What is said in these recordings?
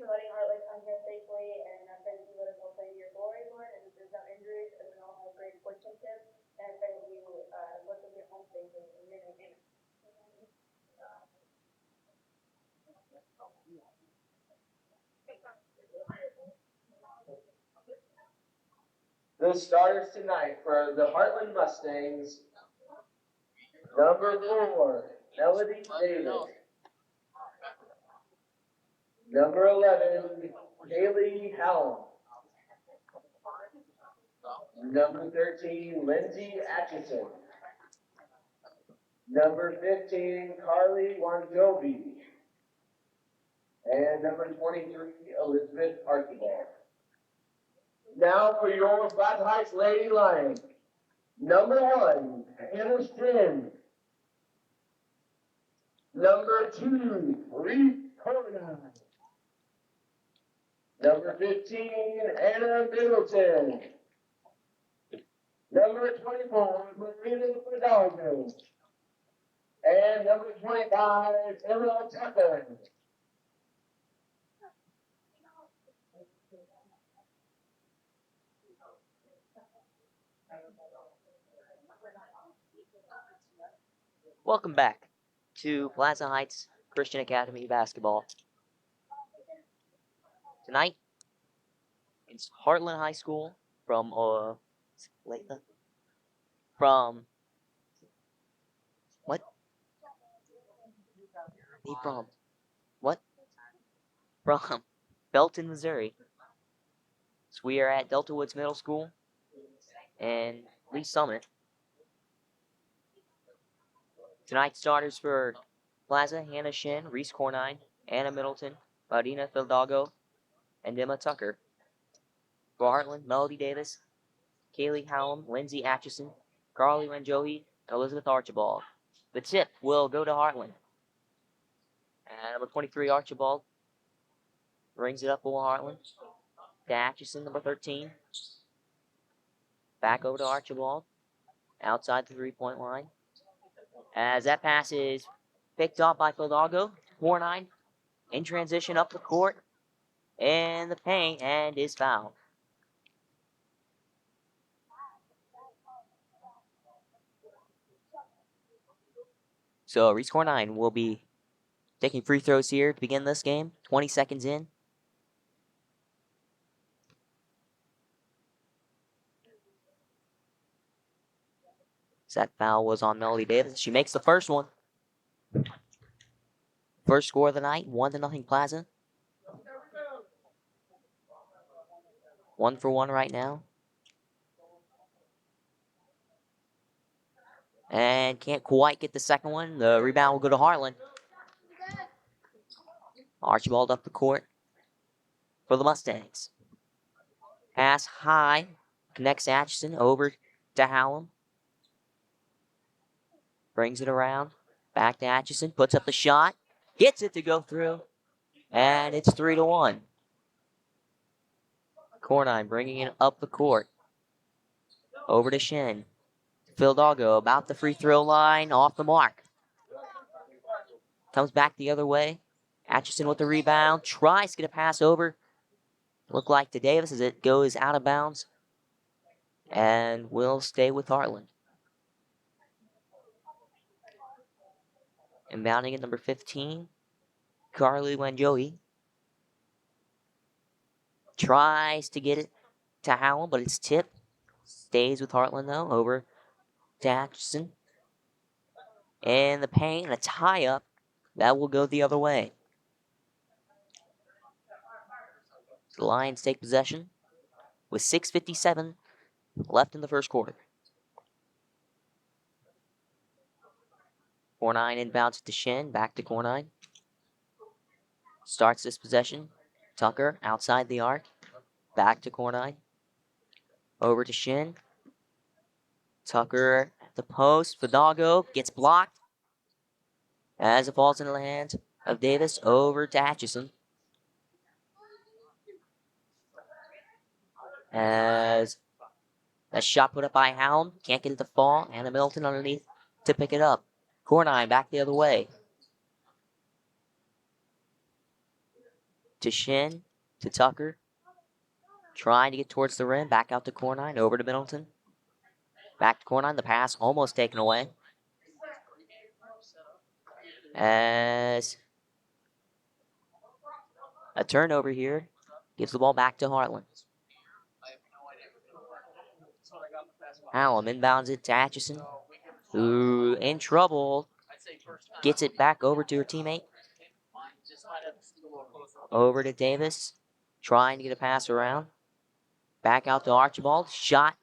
for letting Heartland come here safely and pray that you let us all play to your glory, Lord, and if there's no injuries, and we all have great sportsmanship, and I pray that you let us get home safely. In your name, amen. The starters tonight for the Heartland Mustangs, number 4, Melody Davis. Number 11, Haley Hallam. Number 13, Lindsay Atchison. Number 15, Carly Wanjovi. And number 23, Elizabeth Archibald. Now for your Plaza Heights Lady Lions. Number 1, Hannah Shin. Number 2, Reese Cornine. Number 15, Anna Middleton. Number 24, Marina Fidalgo. And number 25, Emma Tucker. Welcome back to Plaza Heights Christian Academy basketball. Tonight, it's Heartland High School from what? From Belton, Missouri. So we are at Delta Woods Middle School and Lee Summit. Tonight's starters for Plaza, Hannah Shin, Reese Cornine, Anna Middleton, Marina Fidalgo, and Emma Tucker. For Heartland, Melody Davis, Kaylee Hallam, Lindsay Atchison, Carly Ranjohi, and Elizabeth Archibald. The tip will go to Heartland. And number 23, Archibald, brings it up for Heartland. To Atchison, number 13. Back over to Archibald. Outside the three-point line. As that pass is picked up by Fidalgo. 4-9. In transition up the court. And the paint and is fouled. So Reese Cornine will be taking free throws here to begin this game. 20 seconds in. That foul was on Melody Davis. She makes the first one. First score of the night, 1-0 Plaza. 1-for-1 right now. And can't quite get the second one. The rebound will go to Heartland. Archibald up the court for the Mustangs. Pass high. Connects Atchison over to Hallam. Brings it around. Back to Atchison. Puts up the shot. Gets it to go through. And it's 3-1. Cornine bringing it up the court. Over to Shin. Fidalgo about the free throw line. Off the mark. Comes back the other way. Atchison with the rebound. Tries to get a pass over. Look like to Davis as it goes out of bounds. And will stay with Heartland. Inbounding at number 15. Carly Wanjohi. Tries to get it to Howell, but it's tipped. Stays with Heartland though. Over to Atchison. And the paint, a tie-up. That will go the other way. The Lions take possession with 6:57 left in the first quarter. 4-9 inbounds to Shin. Back to Cornine. Starts this possession. Tucker outside the arc. Back to Cornine. Over to Shin. Tucker at the post. Fidalgo gets blocked. As it falls into the hands of Davis. Over to Atchison. As a shot put up by Hallam. Can't get it to fall. Anna Middleton underneath to pick it up. Cornine back the other way. to Shin, to Tucker. Trying to get towards the rim. Back out to Core 9. Over to Middleton. Back to Core 9. The pass almost taken away. As a turnover here. Gives the ball back to Heartland. Hallam inbounds it to Atchison. Who in trouble. Gets it back over to her teammate. Over to Davis. Trying to get a pass around. Back out to Archibald. Shot.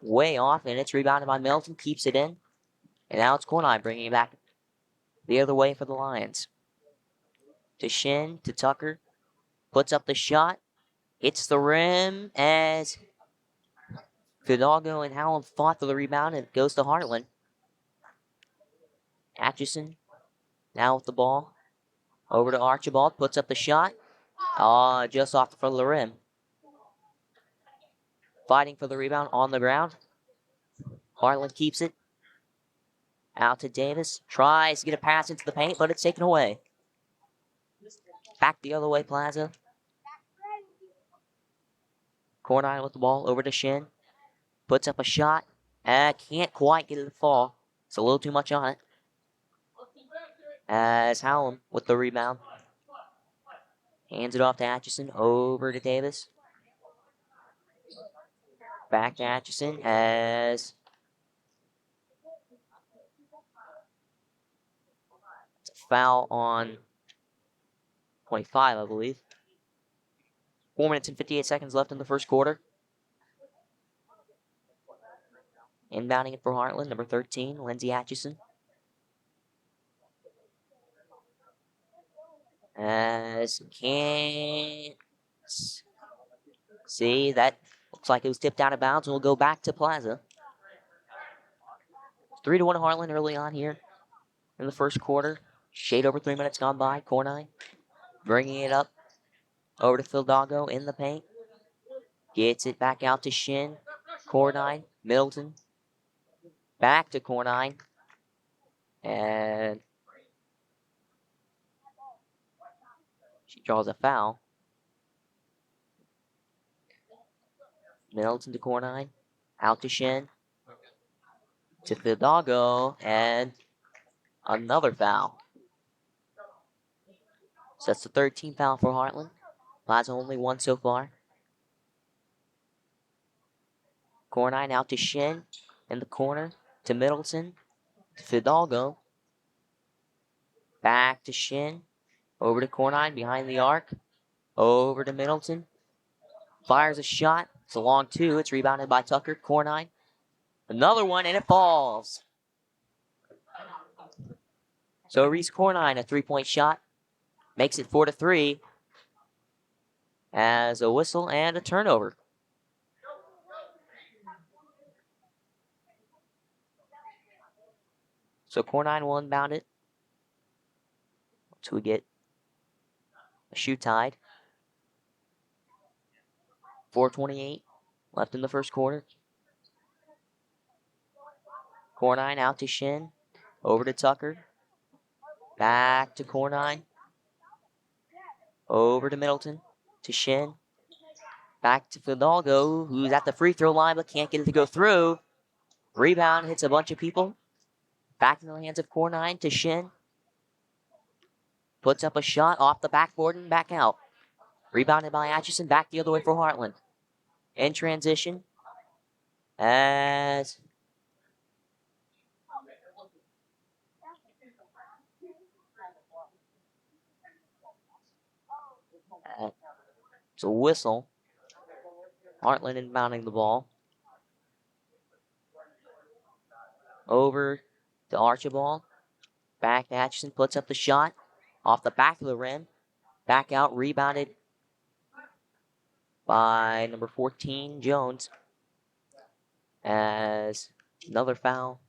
Way off, and it's rebounded by Middleton. Keeps it in. And now it's Core 9 bringing it back the other way for the Lions. To Shin, to Tucker. Puts up the shot. Hits the rim as Fidalgo and Hallam fought for the rebound, and it goes to Heartland. Atchison now with the ball. Over to Archibald. Puts up the shot. Just off the front of the rim. Fighting for the rebound on the ground. Heartland keeps it. Out to Davis. Tries to get a pass into the paint, but it's taken away. Back the other way, Plaza. Core 9 with the ball. Over to Shin. Puts up a shot. Can't quite get it to fall. It's a little too much on it. As Hallam with the rebound. Hands it off to Atchison. Over to Davis. Back to Atchison as it's a foul on 25, I believe. 4 minutes and 58 seconds left in the first quarter. Inbounding it for Heartland, number 13, Lindsay Atchison. As can't see, that looks like it was tipped out of bounds, and we'll go back to Plaza. 3-1 Heartland early on here in the first quarter. Shade over 3 minutes gone by. Core 9 bringing it up over to Fidalgo in the paint. Gets it back out to Shin. Core 9, Middleton. Back to Core 9. And she draws a foul. Middleton to Core 9. Out to Shin. To Fidalgo. And another foul. So that's the 13th foul for Heartland. Plaza only one so far. Core 9 out to Shin. In the corner. To Middleton. To Fidalgo. Back to Shin. Over to Core 9 behind the arc. Over to Middleton. Fires a shot. It's a long two. It's rebounded by Tucker. Core 9. Another one, and it falls. So Reese Core 9, a three-point shot. Makes it 4-3. As a whistle and a turnover. So Core 9 will inbound it. So we get a shoe tied. 4:28 left in the first quarter. Core 9 out to Shin. Over to Tucker. Back to Core 9. Over to Middleton. To Shin. Back to Fidalgo, who's at the free throw line but can't get it to go through. Rebound hits a bunch of people. Back in the hands of Core 9 to Shin. Puts up a shot off the backboard and back out. Rebounded by Atchison. Back the other way for Heartland. In transition. As it's a whistle. Heartland inbounding the ball. Over to Archibald. Back to Atchison. Puts up the shot. Off the back of the rim. Back out. Rebounded by number 14, Jones. As another foul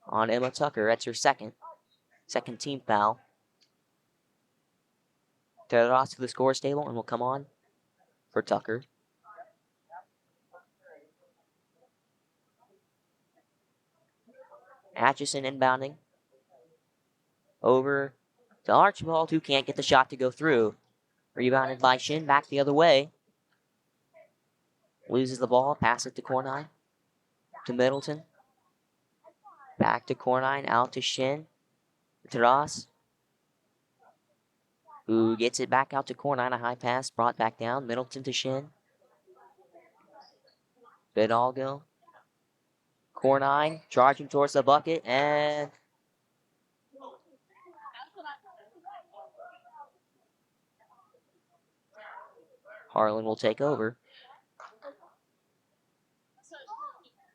on Emma Tucker. That's her second team foul. Teros to the scores table and will come on for Tucker. Atchison inbounding. Over to Archibald, who can't get the shot to go through. Rebounded by Shin, back the other way. Loses the ball, pass it to Cornine. To Middleton. Back to Cornine, out to Shin. To Ross, who gets it back out to Cornine. A high pass brought back down. Middleton to Shin. Fidalgo. Cornine charging towards the bucket, and Harlan will take over.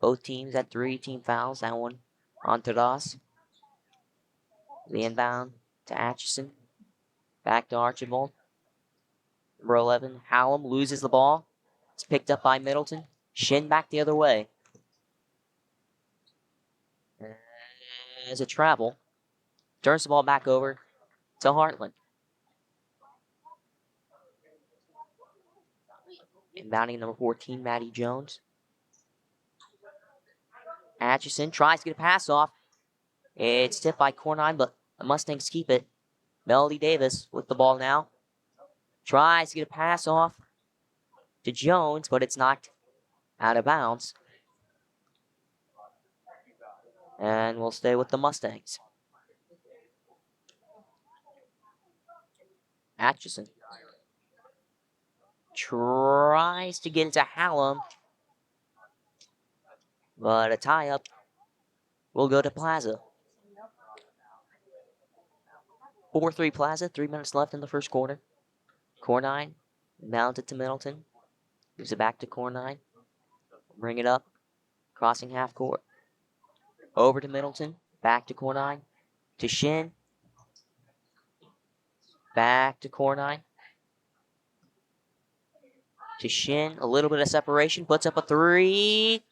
Both teams at 3 team fouls. That one on to Ross. The inbound to Atchison. Back to Archibald. Number 11, Hallam loses the ball. It's picked up by Middleton. Shin back the other way. As a travel. Turns the ball back over to Heartland. Inbounding number 14, Maddie Jones. Atchison tries to get a pass off. It's tipped by Cornine, but the Mustangs keep it. Melody Davis with the ball now. Tries to get a pass off to Jones, but it's knocked out of bounds. And we'll stay with the Mustangs. Atchison tries to get into Hallam, but a tie-up will go to Plaza. 4-3 Plaza, 3 minutes left in the first quarter. Cornine mounted to Middleton. Gives it back to Cornine. Bring it up. Crossing half court. Over to Middleton. Back to Cornine. To Shin. Back to Cornine. To Shin. A little bit of separation. Puts up a three.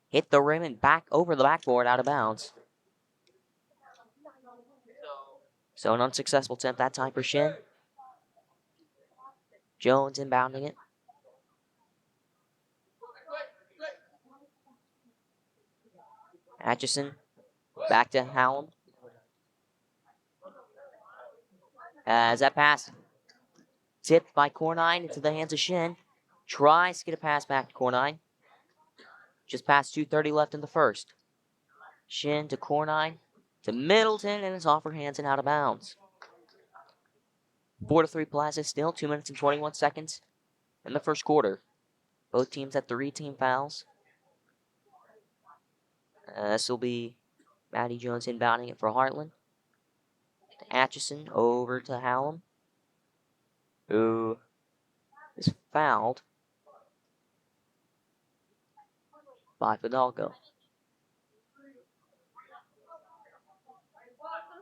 Hit the rim and back over the backboard out of bounds. So an unsuccessful attempt that time for Shin. Jones inbounding it. Atchison. Back to Hallam. As that pass tipped by Cornine into the hands of Shin. Tries to get a pass back to Cornine. Just past 2:30 left in the first. Shin to Cornine. To Middleton, and it's off her hands and out of bounds. 4-3 Plaza still, 2 minutes and 21 seconds in the first quarter. Both teams at 3 team fouls. This will be Maddie Jones inbounding it for Heartland. Atchison over to Hallam, who is fouled by Fidalgo.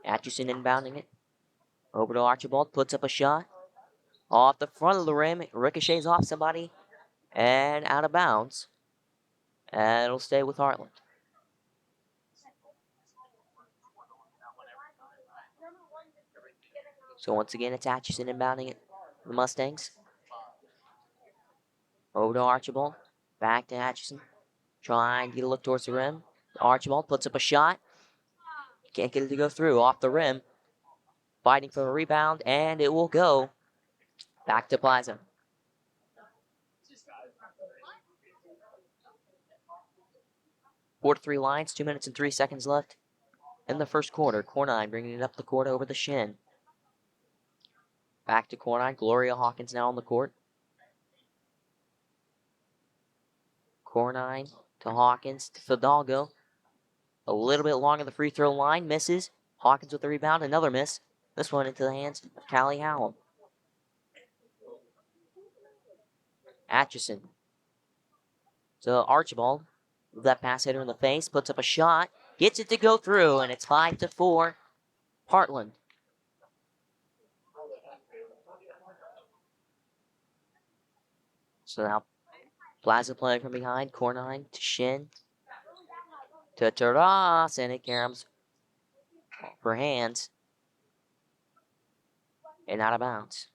Atchison inbounding it. Over to Archibald, puts up a shot. Off the front of the rim, it ricochets off somebody, and out of bounds. And it'll stay with Heartland. So once again, it's Atchison inbounding it. The Mustangs. Over to Archibald. Back to Atchison. Trying to get a look towards the rim. Archibald puts up a shot. Can't get it to go through. Off the rim. Fighting for a rebound, and it will go back to Plaza. Four to 3 lines, 2 minutes and 3 seconds left in the first quarter. Cornine bringing it up the court over the Shin. Back to Cornine. Gloria Hawkins now on the court. Cornine to Hawkins to Fidalgo. A little bit long of the free throw line. Misses. Hawkins with the rebound. Another miss. This one into the hands of Callie Hallam. Atchison to Archibald. With that pass hitter in the face. Puts up a shot. Gets it to go through. And it's 5-4. Heartland. So now Plaza playing from behind. Cornine to Shin. To Taras. And it caroms for hands. And out of bounds.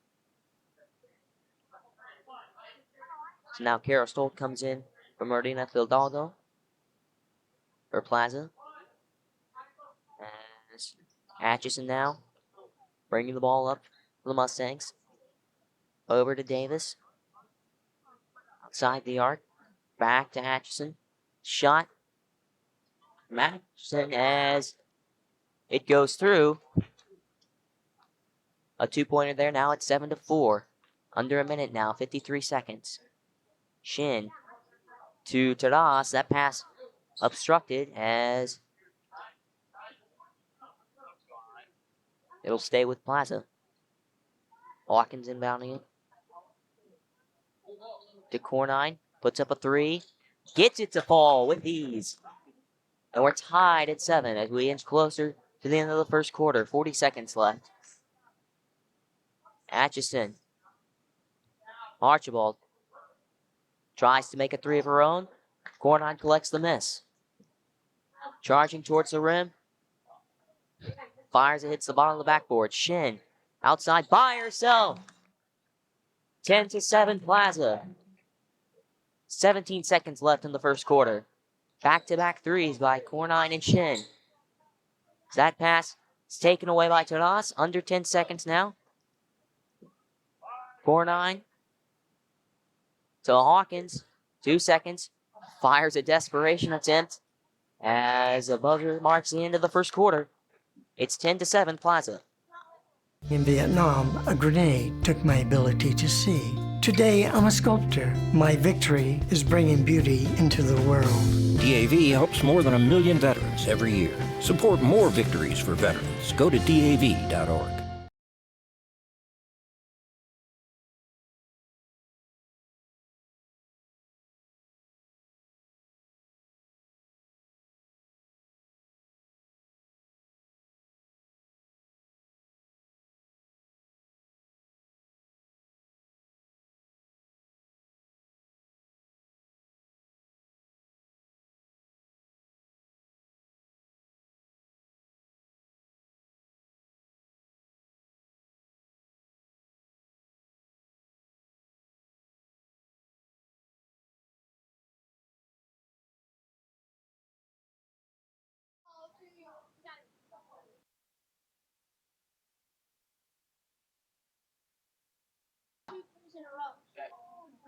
So now Kara Stolt comes in for Martina Fidalgo. For Plaza. As Atchison now. Bringing the ball up for the Mustangs. Over to Davis. Outside the arc. Back to Atchison. Shot. Atchison as it goes through. A 2-pointer there. Now it's 7-4. Under a minute now. 53 seconds. Shin to Tadas. That pass obstructed as it'll stay with Plaza. Hawkins inbounding it. To Cornine. Puts up a 3. Gets it to fall with ease. And we're tied at 7 as we inch closer to the end of the first quarter. 40 seconds left. Atchison. Archibald. Tries to make a 3 of her own. Cornine collects the miss. Charging towards the rim. Fires it, hits the bottom of the backboard. Shin. Outside by herself. 10-7 Plaza. 17 seconds left in the first quarter. Back-to-back threes by Cornine and Shin. That pass is taken away by Tadas. Under 10 seconds now. Cornine to Hawkins. 2 seconds. Fires a desperation attempt as a buzzer marks the end of the first quarter. It's 10-7 Plaza. In Vietnam, a grenade took my ability to see. Today, I'm a sculptor. My victory is bringing beauty into the world. DAV helps more than 1 million veterans every year. Support more victories for veterans. Go to DAV.org.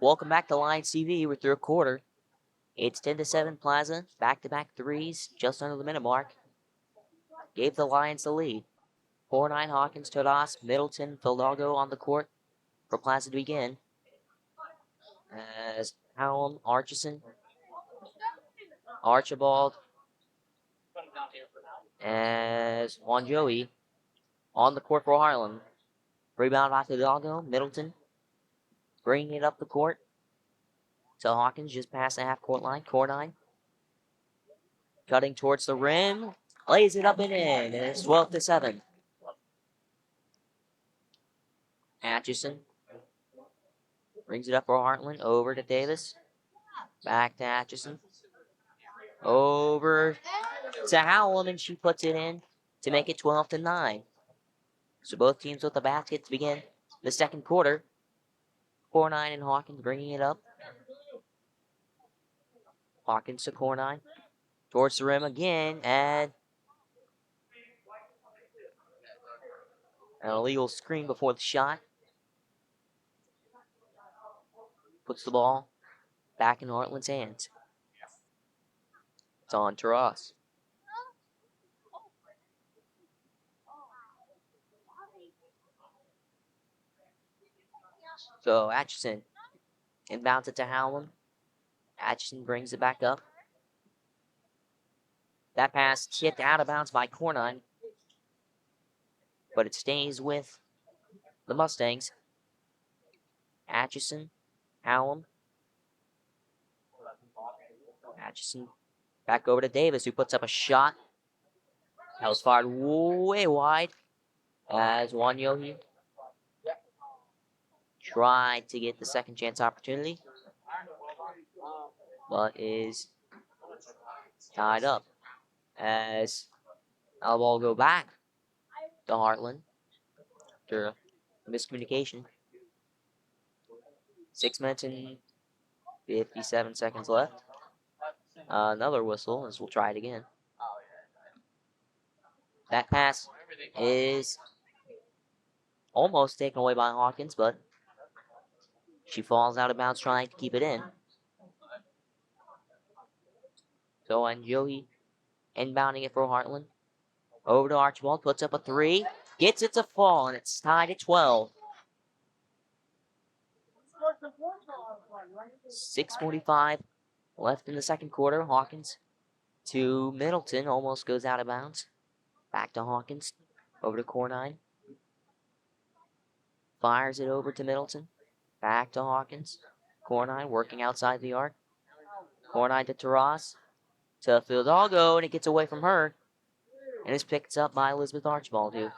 Welcome back to Lions TV. We're through a quarter. It's 10-7 Plaza. Back-to-back threes just under the minute mark. Gave the Lions the lead. 4-9 Hawkins, Todas, Middleton, Fildago on the court for Plaza to begin. As Hallam, Archison, Archibald, as Juan Joey on the court for Harlem. Rebound by Fildago, Middleton bringing it up the court to Hawkins just past the half-court line. Cornine cutting towards the rim, lays it up and in, and it's 12-7. Atchison brings it up for Heartland, over to Davis, back to Atchison, over to Howland, and she puts it in to make it 12-9. So both teams with the basket to begin the second quarter. 4-9 and Hawkins bringing it up. Hawkins to Cornine. Towards the rim again, and an illegal screen before the shot. Puts the ball back in Heartland's hands. It's on to Ross. So Atchison inbounds it to Howland. Atchison brings it back up. That pass tipped out of bounds by Cornine, but it stays with the Mustangs. Atchison, Howland. Atchison back over to Davis, who puts up a shot. That was fired way wide as Wanyohi tried to get the second chance opportunity, but is tied up as the ball go back to Heartland after a miscommunication. 6 minutes and 57 seconds left. Another whistle as we'll try it again. That pass is almost taken away by Hawkins, but she falls out of bounds trying to keep it in. So, and Joey inbounding it for Heartland. Over to Archibald, puts up a three, gets it to fall, and it's tied at 12. 6:45 left in the second quarter. Hawkins to Middleton, almost goes out of bounds. Back to Hawkins, over to Cornine. Fires it over to Middleton. Back to Hawkins. Cornine working outside the arc. Cornine to Taras. To Fidalgo, and it gets away from her. And is picked up by Elizabeth Archibald, who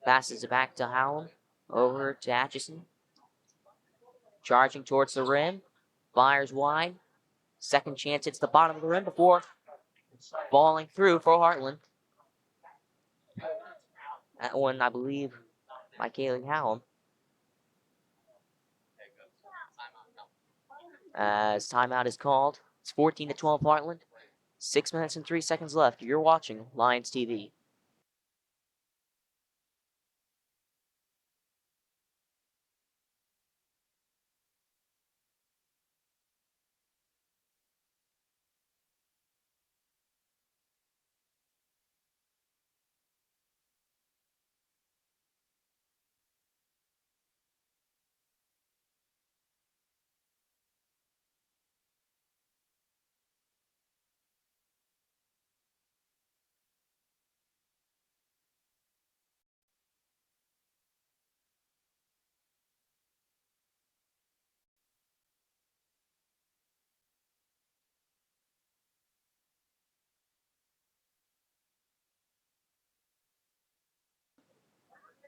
passes it back to Howland. Over to Atchison. Charging towards the rim. Fires wide. Second chance hits the bottom of the rim before falling through for Heartland. That one, I believe, by Kaylee Howland. As timeout is called. It's 14-12 Heartland. 6 minutes and 3 seconds left. You're watching Lions TV.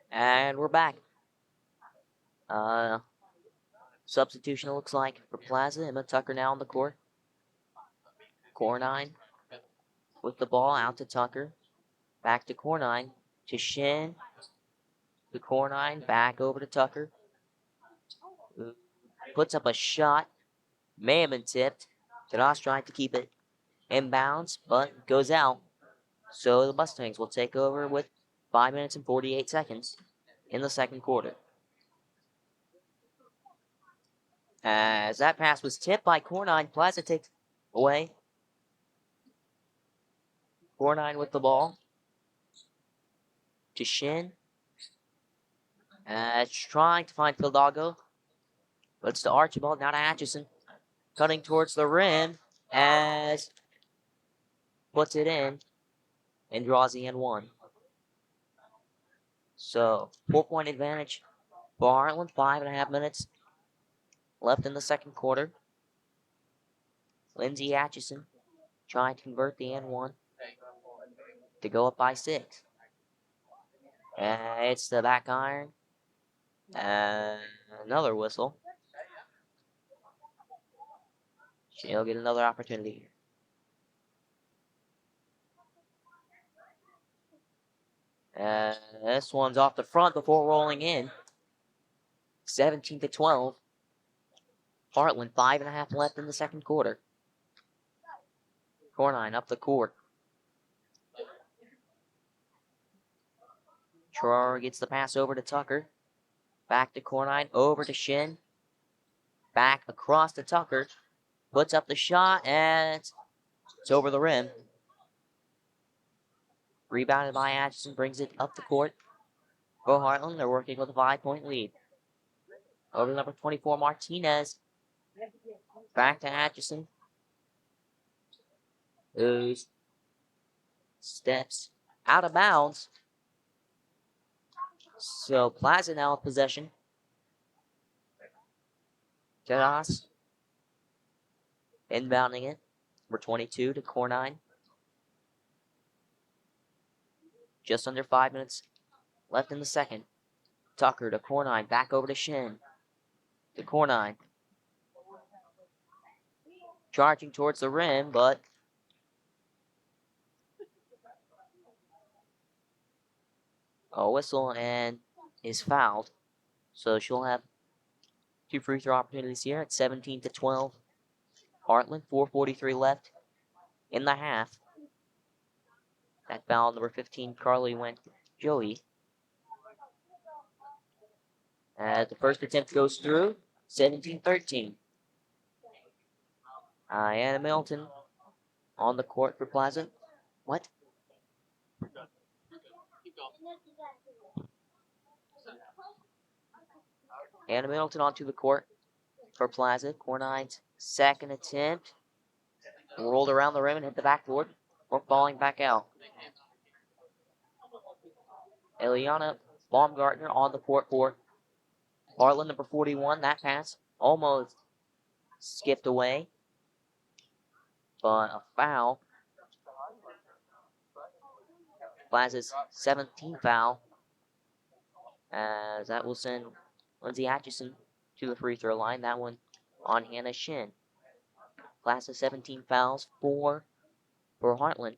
And we're back. Substitution, it looks like, for Plaza. Emma Tucker now on the court. Cornine with the ball out to Tucker. Back to Cornine. To Shin. To Cornine. Back over to Tucker. Puts up a shot. May have been tipped. Tadas tried to keep it in bounds, but goes out. So the Mustangs will take over with 5 minutes and 48 seconds in the second quarter. As that pass was tipped by Cornine, Plaza takes away. Cornine with the ball. To Shin. Trying to find Fildago. But it's to Archibald, now to Atchison. Cutting towards the rim as puts it in and draws the N1. So, 4-point advantage for Heartland. 5.5 minutes left in the second quarter. Lindsay Atchison trying to convert the N1 to go up by 6. It's the back iron. Another whistle. She'll get another opportunity. This one's off the front before rolling in. 17-12. Heartland, 5.5 left in the second quarter. Cornine up the court. Trower gets the pass over to Tucker. Back to Cornine, over to Shin. Back across to Tucker. Puts up the shot, and it's over the rim. Rebounded by Atchison, brings it up the court. For Heartland, they're working with a 5-point lead. Over to number 24, Martinez. Back to Atchison. Who's steps out of bounds. So Plaza now in possession. Tadas inbounding it. Number 22 to Cornine. Just under 5 minutes left in the second. Tucker to Cornine. Back over to Shin. To Cornine. Charging towards the rim, but a whistle and is fouled. So she'll have 2 free throw opportunities here at 17-12. Heartland, 4:43 left in the half. That foul, number 15, Carly went Joey. As the first attempt goes through, 17-13. Anna Middleton on the court for Plaza. What? Anna Middleton onto the court for Plaza. Core 9's second attempt. Rolled around the rim and hit the backboard. Or falling back out. Eliana Baumgartner on the court for Heartland, number 41. That pass almost skipped away. But a foul. Plaza's 17th foul. As that will send Lindsay Atchison to the free throw line. That one on Hannah Shin. Plaza 17 fouls, 4 for Heartland.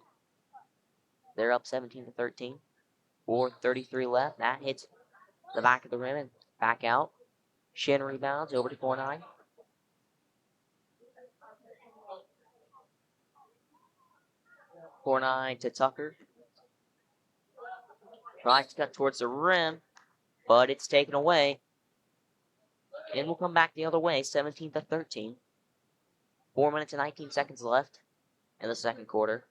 They're up 17-13. 4:33 left. That hits the back of the rim and back out. Shin rebounds over to 4-9. To Tucker. Tries to cut towards the rim, but it's taken away. And we'll come back the other way, 17-13. 4 minutes and 19 seconds left in the second quarter.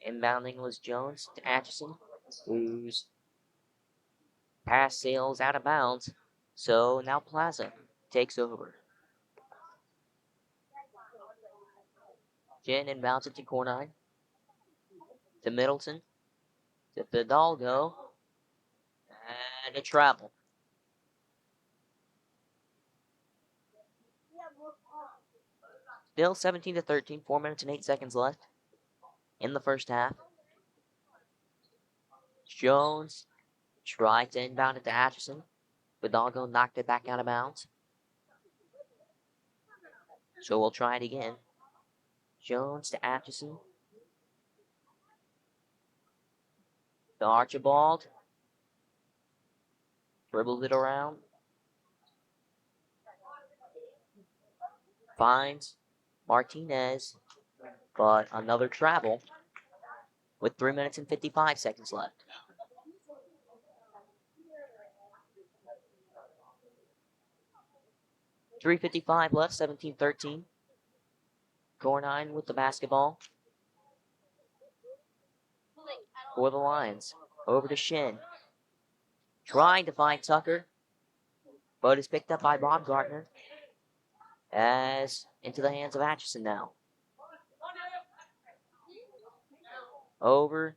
Inbounding was Jones to Atchison, whose pass sails out of bounds. So now Plaza takes over. Jen inbounds it to core 9. To Middleton. To Fidalgo. And a travel. Still 17-13, 4 minutes and 8 seconds left in the first half. Jones tried to inbound it to Atchison. Fidalgo knocked it back out of bounds. So we'll try it again. Jones to Atchison. To Archibald. Dribbles it around. Finds Martinez. But another travel with 3 minutes and 55 seconds left. .355 left, 17-13. Core 9 with the basketball. For the Lions. Over to Shin. Trying to find Tucker. But is picked up by Baumgartner. As into the hands of Atchison now. Over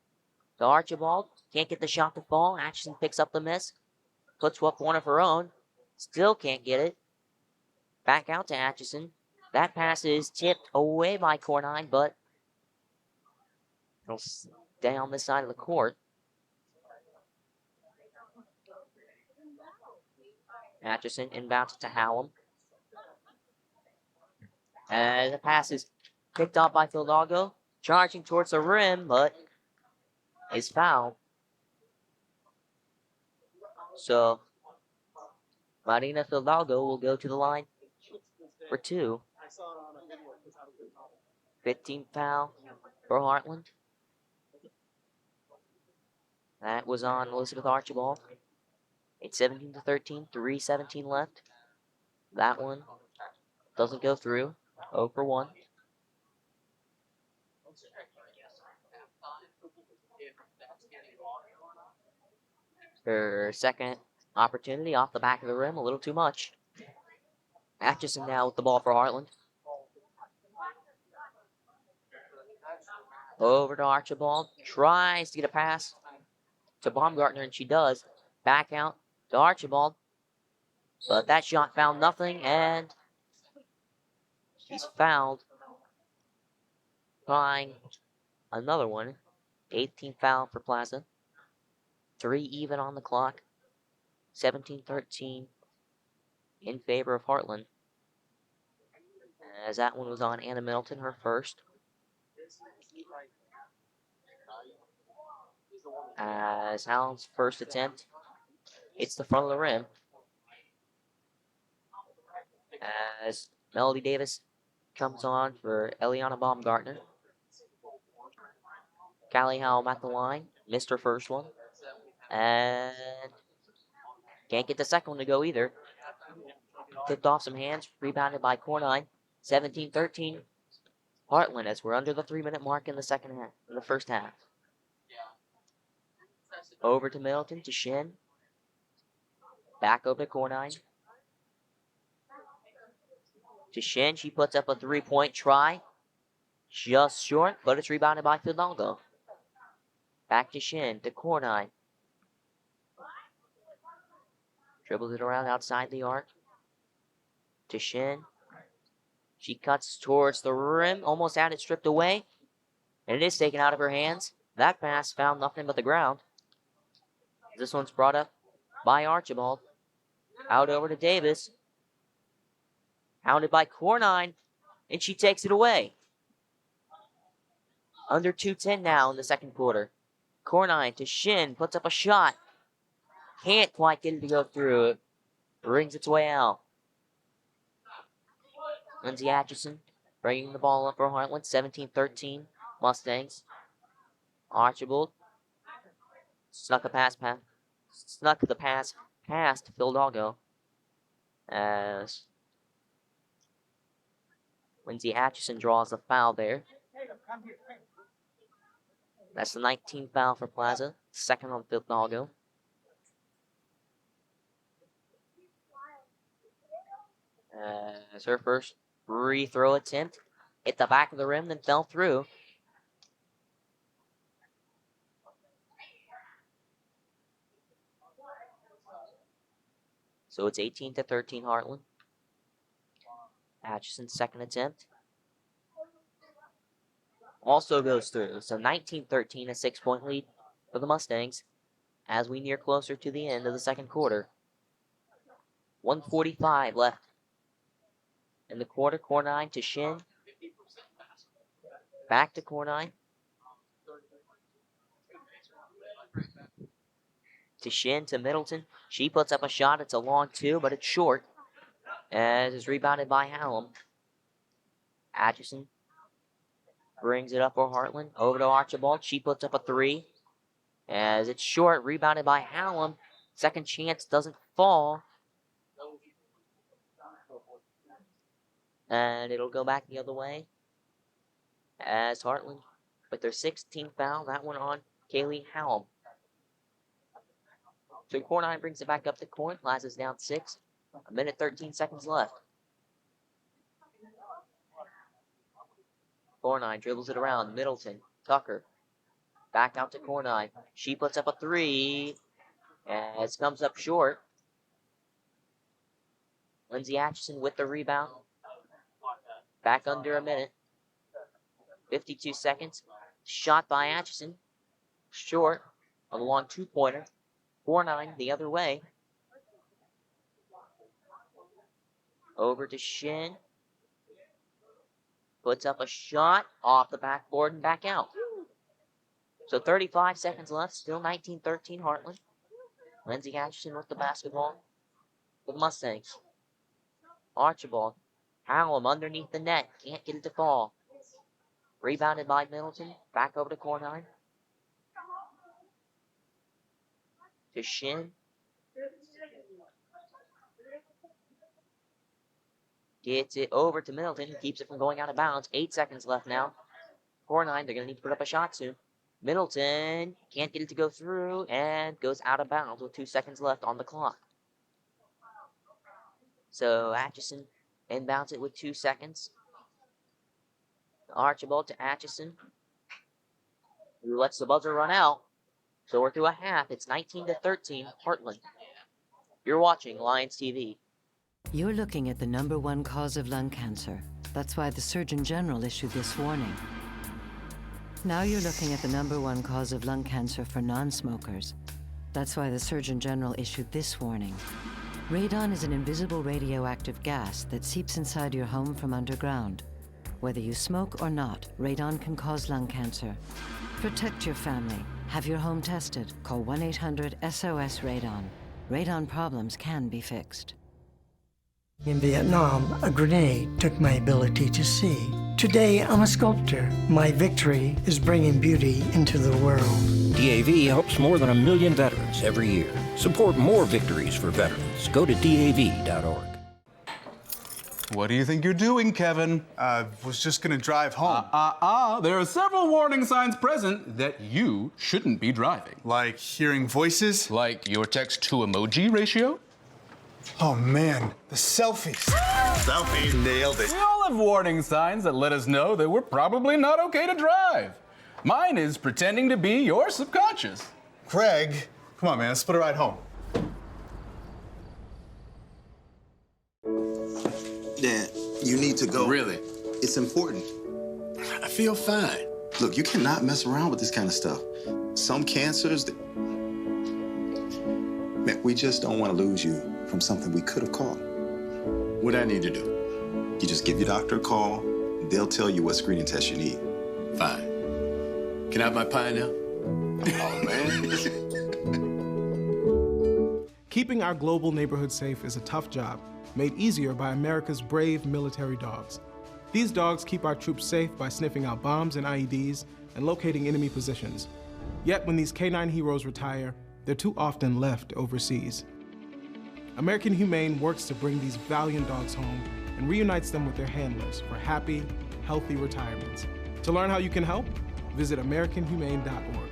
to Archibald. Can't get the shot to fall. Atchison picks up the miss. Puts up one of her own. Still can't get it. Back out to Atchison. That pass is tipped away by core 9, but it'll stay on this side of the court. Atchison inbounds to Hallam. And the pass is picked up by Fidalgo. Charging towards the rim, but is fouled. So, Marina Fidalgo will go to the line for 2. 15th foul for Heartland. That was on Elizabeth Archibald. It's 17-13, 3:17 left. That one doesn't go through. 0 for 1. Her second opportunity off the back of the rim, a little too much. Atchison now with the ball for Heartland. Over to Archibald. Tries to get a pass to Baumgartner, and she does. Back out to Archibald. But that shot found nothing, and she's fouled. Trying another one. 18th foul for Plaza. 3 even on the clock. 17-13 in favor of Heartland. As that one was on Anna Middleton, her first. As Hallam's first attempt, it's the front of the rim. As Melody Davis comes on for Eliana Baumgartner. Callie Hallam at the line, missed her first one. And Can't get the second one to go either. Tipped off some hands, rebounded by Cornine. 17-13. Heartland as we're under the 3-minute mark in the first half. Over to Middleton, to Shin. Back over to Cornine. To Shin, she puts up a 3-point try. Just short, but it's rebounded by Fidalgo. Back to Shin, to Cornine. Dribbles it around outside the arc. To Shin. She cuts towards the rim, almost had it stripped away. And it is taken out of her hands. That pass found nothing but the ground. This one's brought up by Archibald. Out over to Davis. Hounded by Cornine. And she takes it away. Under 2:10 now in the second quarter. Cornine to Shin, puts up a shot. Can't quite get it to go through. It rings its way out. Lindsay Atchison bringing the ball up for Heartland. 17-13 Mustangs. Archibald snuck the pass past Fidalgo as Lindsay Atchison draws the foul there. That's the 19th foul for Plaza. Second on Fidalgo. As her first free throw attempt hit the back of the rim, then fell through. So it's 18-13 Heartland. Atchison's second attempt also goes through. So 19-13, a 6-point lead for the Mustangs as we near closer to the end of the second quarter. 1:45 left in the quarter. Cornine to Shin. Back to Cornine. To Shin, to Middleton. She puts up a shot. It's a long two, but it's short. As it's rebounded by Hallam. Atchison brings it up for Heartland. Over to Archibald. She puts up a three. As it's short, rebounded by Hallam. Second chance doesn't fall. And it'll go back the other way. As Heartland with their 16th foul. That one on Kaylee Hallam. So Cornine brings it back up to court. Plaza's down 6. 1:13 left. Cornine dribbles it around. Middleton. Tucker. Back out to Cornine. She puts up a three. As comes up short. Lindsay Atchison with the rebound. Back under a minute. 52 seconds. Shot by Atchison. Short. A long two-pointer. 4-9 the other way. Over to Shin. Puts up a shot off the backboard and back out. So 35 seconds left. Still 19-13 Heartland. Lindsay Atchison with the basketball for the Mustangs. Archibald. Hallam underneath the net. Can't get it to fall. Rebounded by Middleton. Back over to Cornine. To Shin. Gets it over to Middleton. Keeps it from going out of bounds. 8 seconds left now. Cornine, they're going to need to put up a shot soon. Middleton can't get it to go through and goes out of bounds with 2 seconds left on the clock. So Atchison inbounds it with 2 seconds. Archibald to Atchison, who lets the buzzer run out. So we're through a half. It's 19-13 Heartland. You're watching Lions TV. You're looking at the #1 cause of lung cancer. That's why the Surgeon General issued this warning. Now you're looking at the #1 cause of lung cancer for non-smokers. That's why the Surgeon General issued this warning. Radon is an invisible radioactive gas that seeps inside your home from underground. Whether you smoke or not, radon can cause lung cancer. Protect your family. Have your home tested. Call 1-800-SOS-RADON. Radon problems can be fixed. In Vietnam, a grenade took my ability to see. Today, I'm a sculptor. My victory is bringing beauty into the world. DAV helps more than 1 million veterans every year. Support more victories for veterans. Go to DAV.org. What do you think you're doing, Kevin? Was just gonna drive home. There are several warning signs present that you shouldn't be driving. Like hearing voices? Like your text-to-emoji ratio? Oh man, the selfies. Selfies, nailed it. We all have warning signs that let us know that we're probably not okay to drive. Mine is pretending to be your subconscious. Craig, come on man, let's split a ride home. Dad, you need to go. Really? It's important. I feel fine. Look, you cannot mess around with this kind of stuff. Some cancers, man, we just don't want to lose you from something we could have caught. What I need to do? You just give your doctor a call. They'll tell you what screening test you need. Fine. Can I have my pie now? Oh, man. Keeping our global neighborhood safe is a tough job, made easier by America's brave military dogs. These dogs keep our troops safe by sniffing out bombs and IEDs and locating enemy positions. Yet when these canine heroes retire, they're too often left overseas. American Humane works to bring these valiant dogs home and reunites them with their handlers for happy, healthy retirements. To learn how you can help, visit AmericanHumane.org.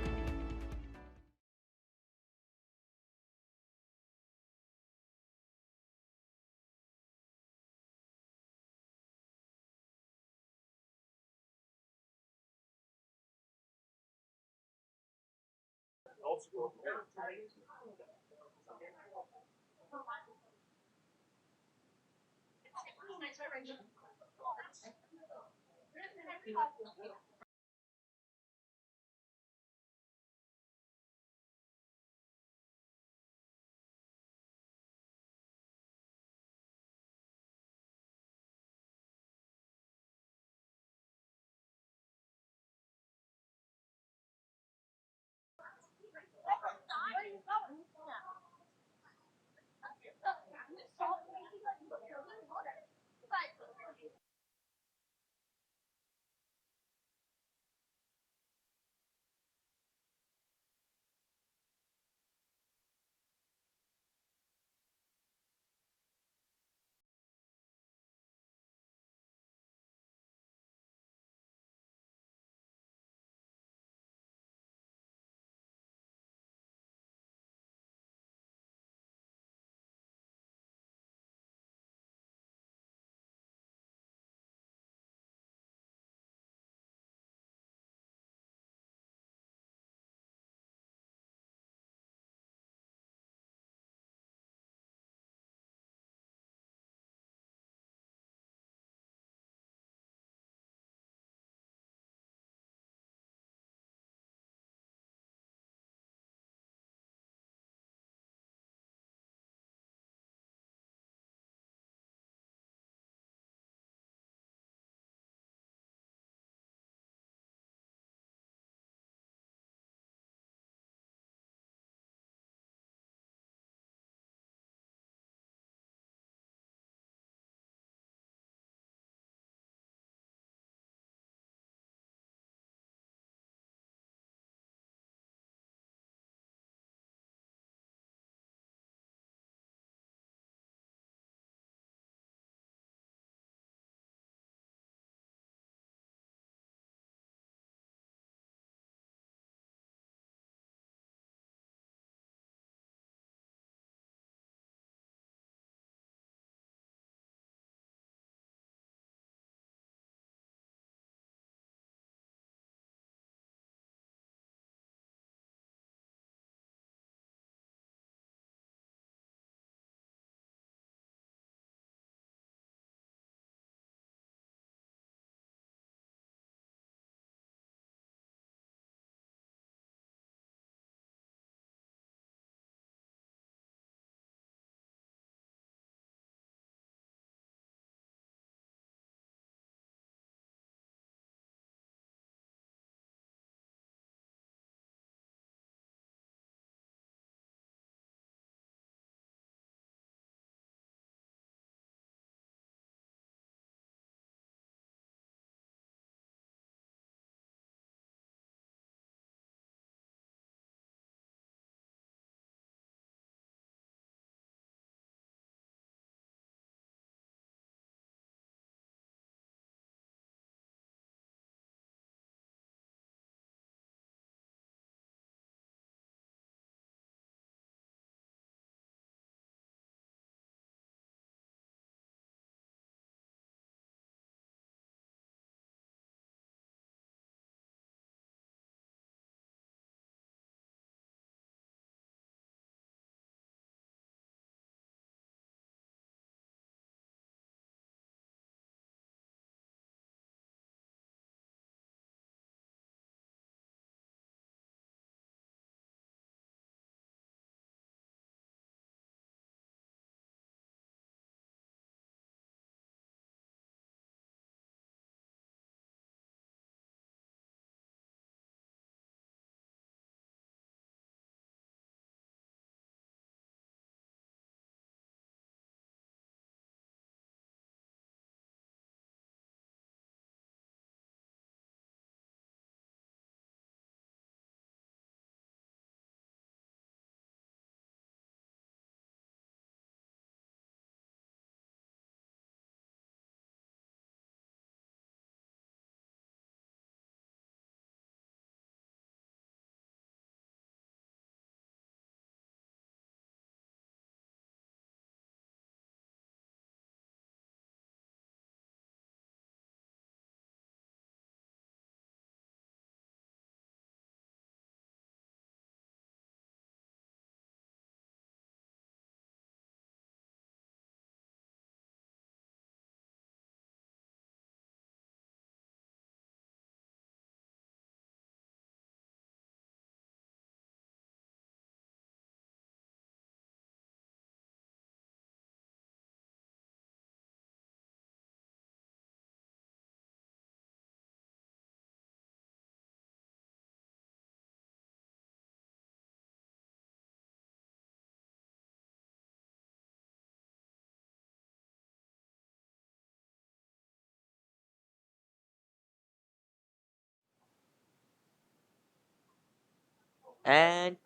And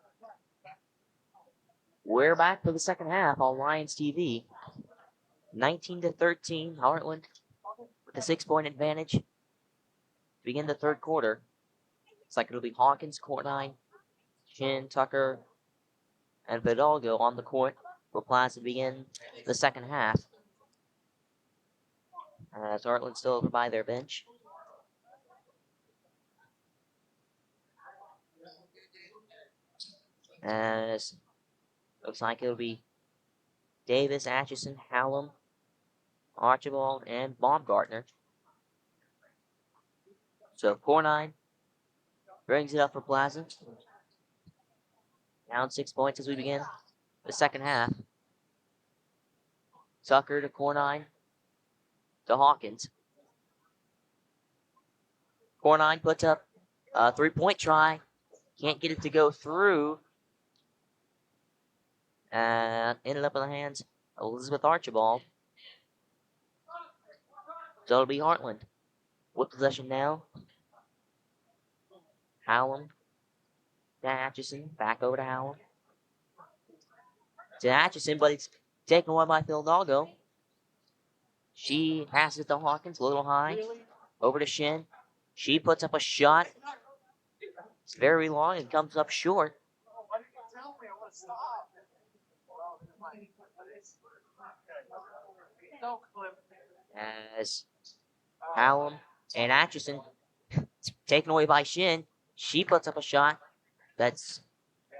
we're back for the second half on Lions TV. 19-13, Heartland with a 6-point advantage. To begin the third quarter. It's like it'll be Hawkins, court 9, Shin, Tucker, and Vidalgo on the court for Plaza to begin the second half. As Heartland still over by their bench. As looks like it'll be Davis, Atchison, Hallam, Archibald, and Baumgartner. So 4-9 brings it up for Plaza. Down 6 points as we begin the second half. Tucker to Core9 to Hawkins. Core9 puts up a 3-point try. Can't get it to go through. And ended up in the hands of Elizabeth Archibald. So it'll be Heartland with possession now. Hallam to Atchison. Back over to Hallam. To Atchison, but it's taken away by Fildago. She passes it to Hawkins, a little high. Over to Shin. She puts up a shot. It's very long and comes up short. As Hallam and Atchison taken away by Shin. She puts up a shot that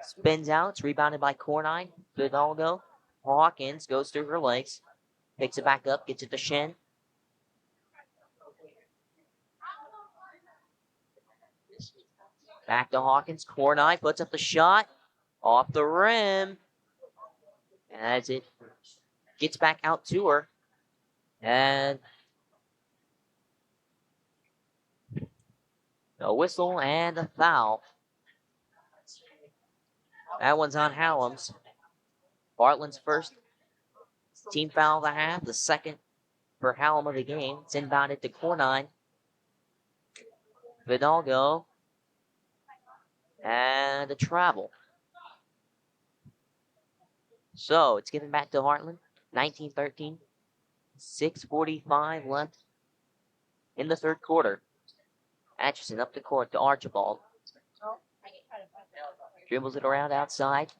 spins out. It's rebounded by Core9. Vidalgo. Hawkins goes through her legs. Picks it back up. Gets it to Shin. Back to Hawkins. Core9 puts up the shot. Off the rim. As it gets back out to her. And a whistle and a foul. That one's on Hallam's. Bartland's first team foul of the half. The second for Hallam of the game. It's inbounded to Core9. Vidalgo. And a travel. So it's given back to Heartland. 19-13. 6:45 left in the third quarter. Atchison up the court to Archibald. Dribbles it around outside.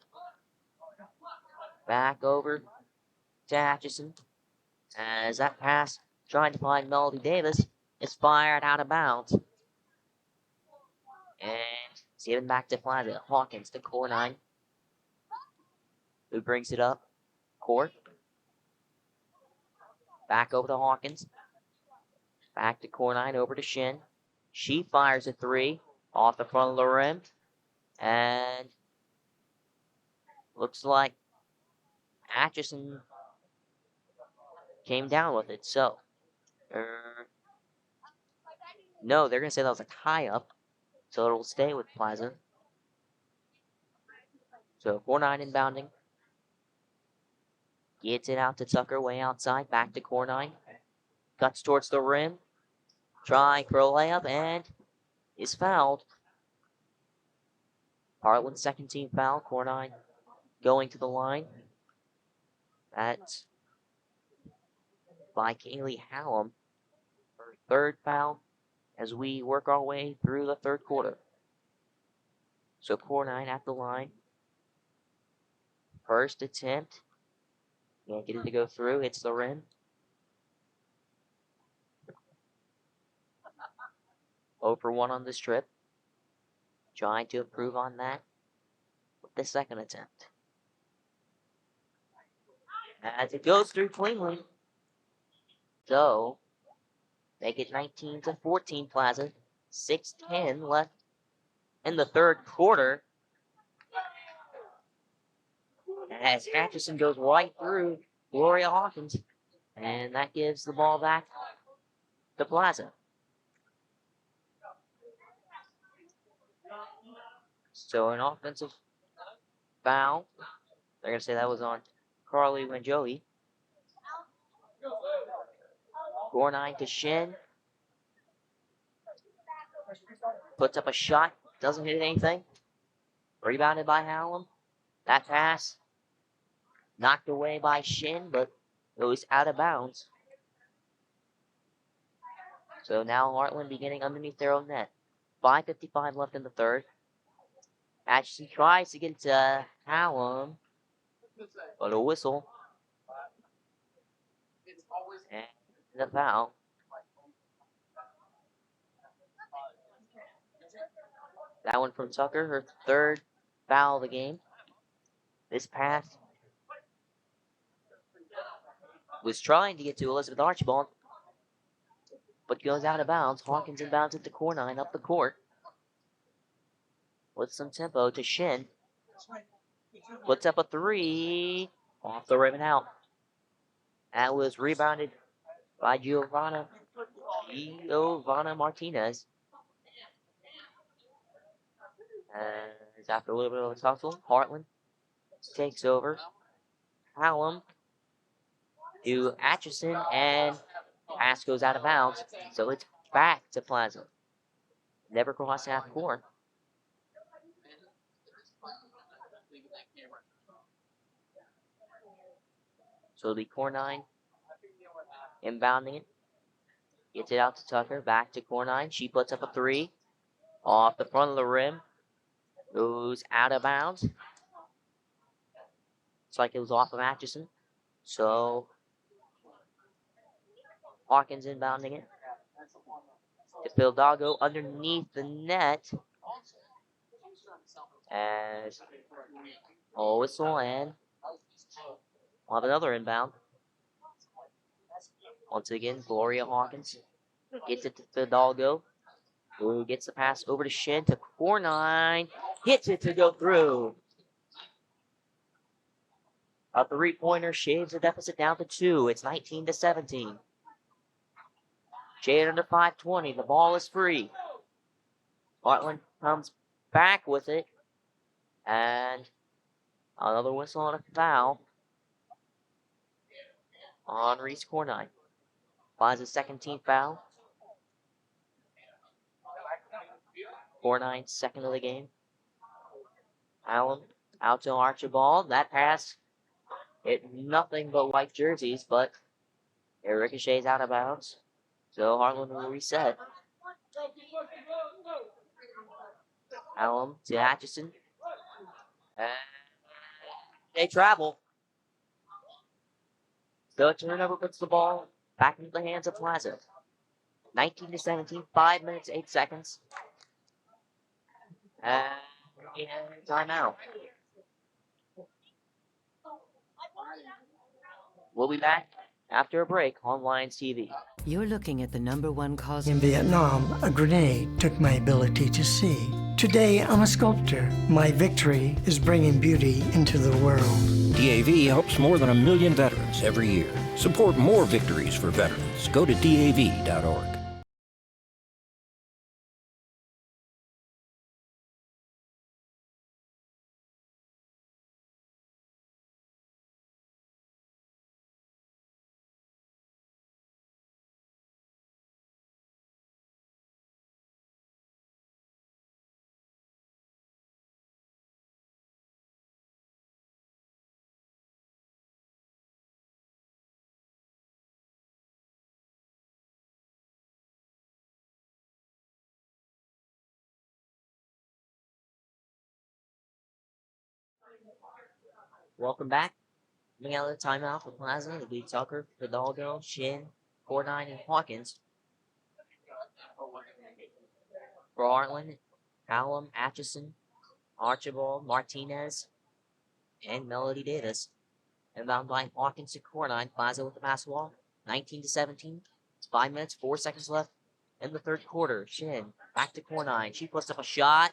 Back over to Atchison. As that pass trying to find Melody Davis is fired out of bounds. And it's given back to Plaza. Hawkins to Core9. Who brings it up? Court. Back over to Hawkins. Back to Core9 over to Shin. She fires a 3 off the front of the rim. And looks like Atchison came down with it. So, no, they're going to say that was a tie-up. So it'll stay with Plaza. So 4-9 inbounding. Gets it out to Tucker way outside. Back to Core9. Cuts towards the rim. Trying for a layup and is fouled. Heartland's second team foul. Core9 going to the line. That's by Kaylee Hallam. Her third foul as we work our way through the third quarter. So Core9 at the line. First attempt. Can't get it to go through. Hits the rim. Over 1 on this trip. Trying to improve on that with the second attempt. As it goes through cleanly. So, make it 19-14 Plaza. 6:10 left in the third quarter. As Atchison goes right through Gloria Hawkins. And that gives the ball back to Plaza. So an offensive foul. They're going to say that was on Carly Wenjoey. Core9 to Shin. Puts up a shot. Doesn't hit anything. Rebounded by Hallam. That pass knocked away by Shin, but goes out of bounds. So now Heartland beginning underneath their own net. 5:55 left in the third. Atchison tries to get to Hallam, but a whistle. And the foul. That one from Tucker, her third foul of the game. This pass was trying to get to Elizabeth Archibald, but goes out of bounds. Hawkins inbounds at the corner line up the court. With some tempo to Shin. Puts up a three. Off the rim and out. That was rebounded by Giovanna Martinez. As after a little bit of a tussle, Heartland takes over. Hallam to Atchison, and pass goes out of bounds. So it's back to Plaza. Never crossed half court. So the core 9 inbounding it. Gets it out to Tucker. Back to core 9. She puts up a three. Off the front of the rim. Goes out of bounds. It's like it was off of Atchison. So Hawkins inbounding it. To Fildago underneath the net. As a whistle, and we'll have another inbound. Once again, Gloria Hawkins gets it to Fidalgo, who gets the pass over to Shin to core 9. Hits it to go through. A three-pointer shaves the deficit down to 2. It's 19-17. Shade under 5:20. The ball is free. Heartland comes back with it. And another whistle and a foul on Reese core 9. Plaza's second team foul. Core 9, second of the game. Allen out to Archibald. That pass hit nothing but white jerseys, but it ricochets out of bounds. So Heartland will reset. Allen to Atchison. And they travel. The turnover puts the ball back into the hands of Plaza. 19-17, 5 minutes, 8 seconds. And timeout. We'll be back after a break on Lions TV. You're looking at the #1 cause In Vietnam, a grenade took my ability to see. Today, I'm a sculptor. My victory is bringing beauty into the world. DAV helps more than 1 million veterans every year. Support more victories for veterans. Go to DAV.org. Welcome back. Coming out of the timeout for Plaza, it'll be Tucker, Fidalgo, Shin, core 9, and Hawkins. For Heartland, Hallam, Atchison, Archibald, Martinez, and Melody Davis. Inbound by Hawkins to core 9. Plaza with the basketball. 19-17. It's 5 minutes, 4 seconds left in the third quarter. Shin back to core 9. She puts up a shot.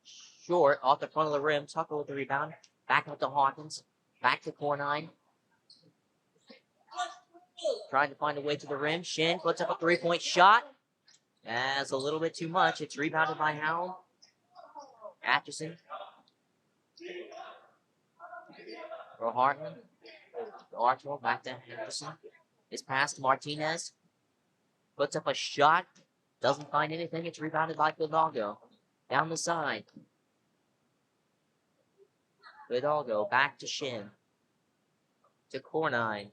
Short off the front of the rim. Tucker with the rebound. Back up to Hawkins. Back to core 9. Trying to find a way to the rim. Shin puts up a three-point shot. That's a little bit too much. It's rebounded by Howell. Atchison. For Heartland. Archibald back to Atchison. It's past to Martinez. Puts up a shot. Doesn't find anything. It's rebounded by Fidalgo. Down the side. Hidalgo back to Shin. To Core 9.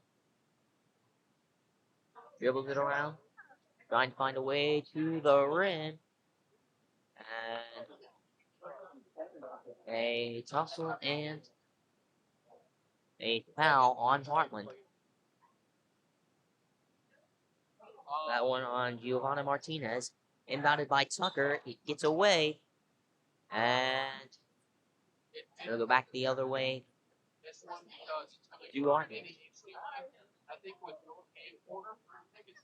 Dribbles it around. Trying to find a way to the rim. And a tussle and a foul on Heartland. That one on Giovanna Martinez. Inbounded by Tucker. He gets away. And it'll go back the other way to Heartland.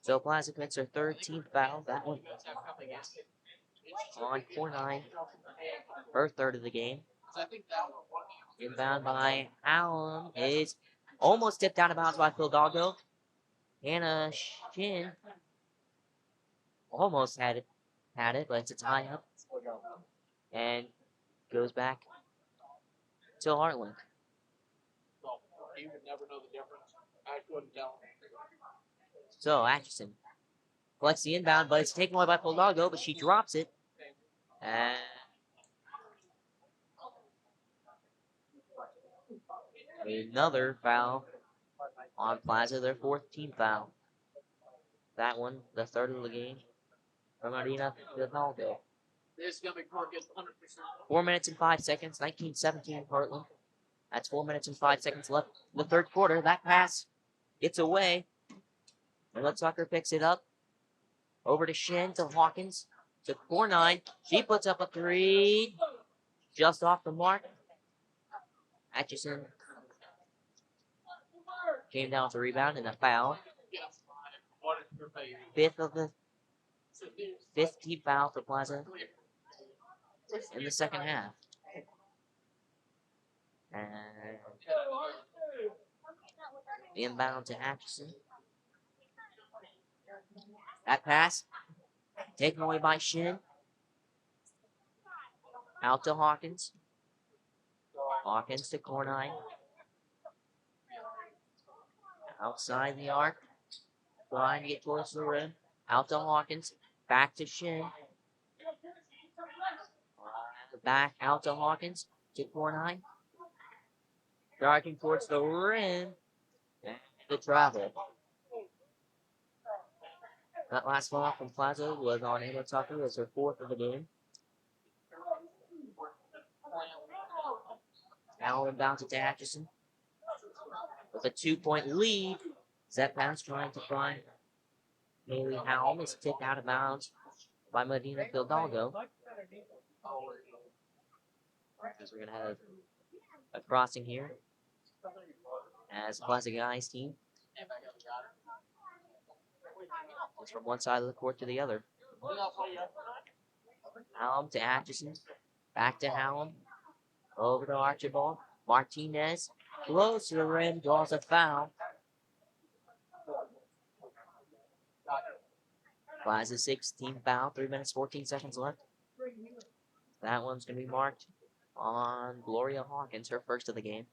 So Plaza commits her 13th foul. That one on Core 9. Her third of the game. Inbound by Allen is almost tipped out of bounds by Hidalgo. Hannah Shin almost had it, but it's a tie up. And goes back to Heartland. So Atchison collects the inbound, but it's taken away by Hidalgo, but she drops it. And another foul on Plaza, their 4th team foul. That one, the third of the game, from Marina Hidalgo. 4 minutes and 5 seconds, 19-17 Heartland. That's 4 minutes and 5 seconds left in the third quarter. That pass gets away. And Tucker picks it up. Over to Shin, to Hawkins, to Core 9. She puts up a three. Just off the mark. Atchison came down with a rebound and a foul. 5th team foul for Plaza in the second half. And inbound to Atchison. That pass taken away by Shin. Out to Hawkins. Hawkins to Core 9. Outside the arc. Trying to get towards the rim. Out to Hawkins. Back to Shin. Back out to Hawkins. To Core 9. Charging towards the rim. And the travel. That last ball from Plaza was on Emma Tucker as her 4th of the game. Allen bounces to Atchison. With a 2-point lead. That pass trying to find Haley Helm is tipped out of bounds by Medina Hidalgo. As we're going to have a crossing here. As Plaza Guys team. It's from one side of the court to the other. Hallam to Atchison. Back to Hallam. Over to Archibald. Martinez. Close to the rim. Draws a foul. Plaza 16 foul. 3 minutes, 14 seconds left. That one's going to be marked on Gloria Hawkins, her first of the game.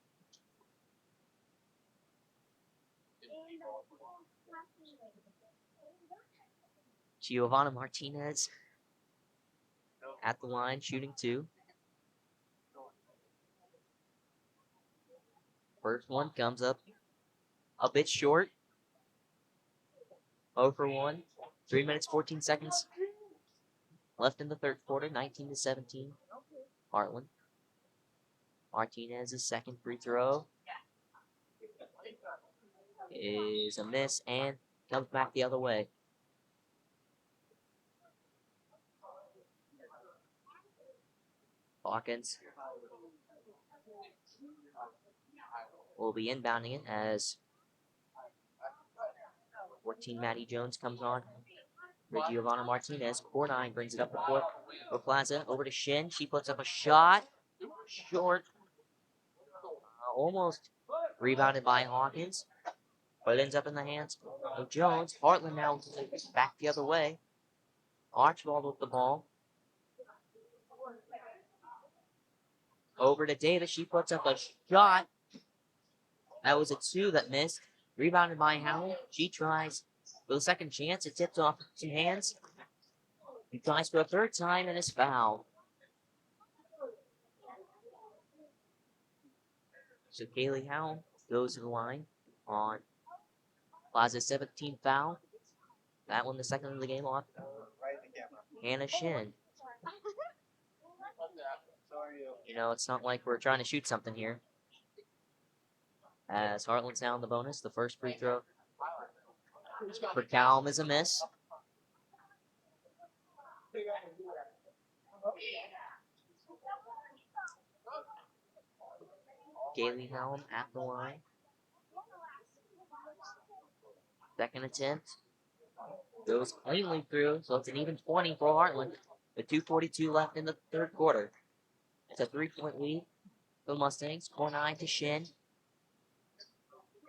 Giovanna Martinez at the line, shooting 2. First one comes up a bit short. 0 for 1. 3 minutes, 14 seconds left in the third quarter. 19-17. Heartland. Martinez's second free throw is a miss and comes back the other way. Hawkins will be inbounding it as 14 Maddie Jones comes on for Giovanna Martinez. Core 9 brings it up the court for Plaza. Over to Shin. She puts up a shot. Short. Almost rebounded by Hawkins. But it ends up in the hands of Jones. Heartland now back the other way. Archibald with the ball. Over to Davis. She puts up a shot. That was a 2 that missed. Rebounded by Howell. She tries for the second chance. It tips off 2 hands. He tries for a third time and is fouled. So Kaylee Howell goes to the line on Plaza's 17th foul. That one, the second of the game off Hannah Shin. You know, it's not like we're trying to shoot something here. As Heartland's now in the bonus, the first free throw for Calm is a miss. Kaylee Howell at the line. Second attempt. Goes cleanly through, so it's an even 20 for Heartland. With 2:42 left in the third quarter. It's a 3-point lead for the Mustangs. 4-9 to Shin.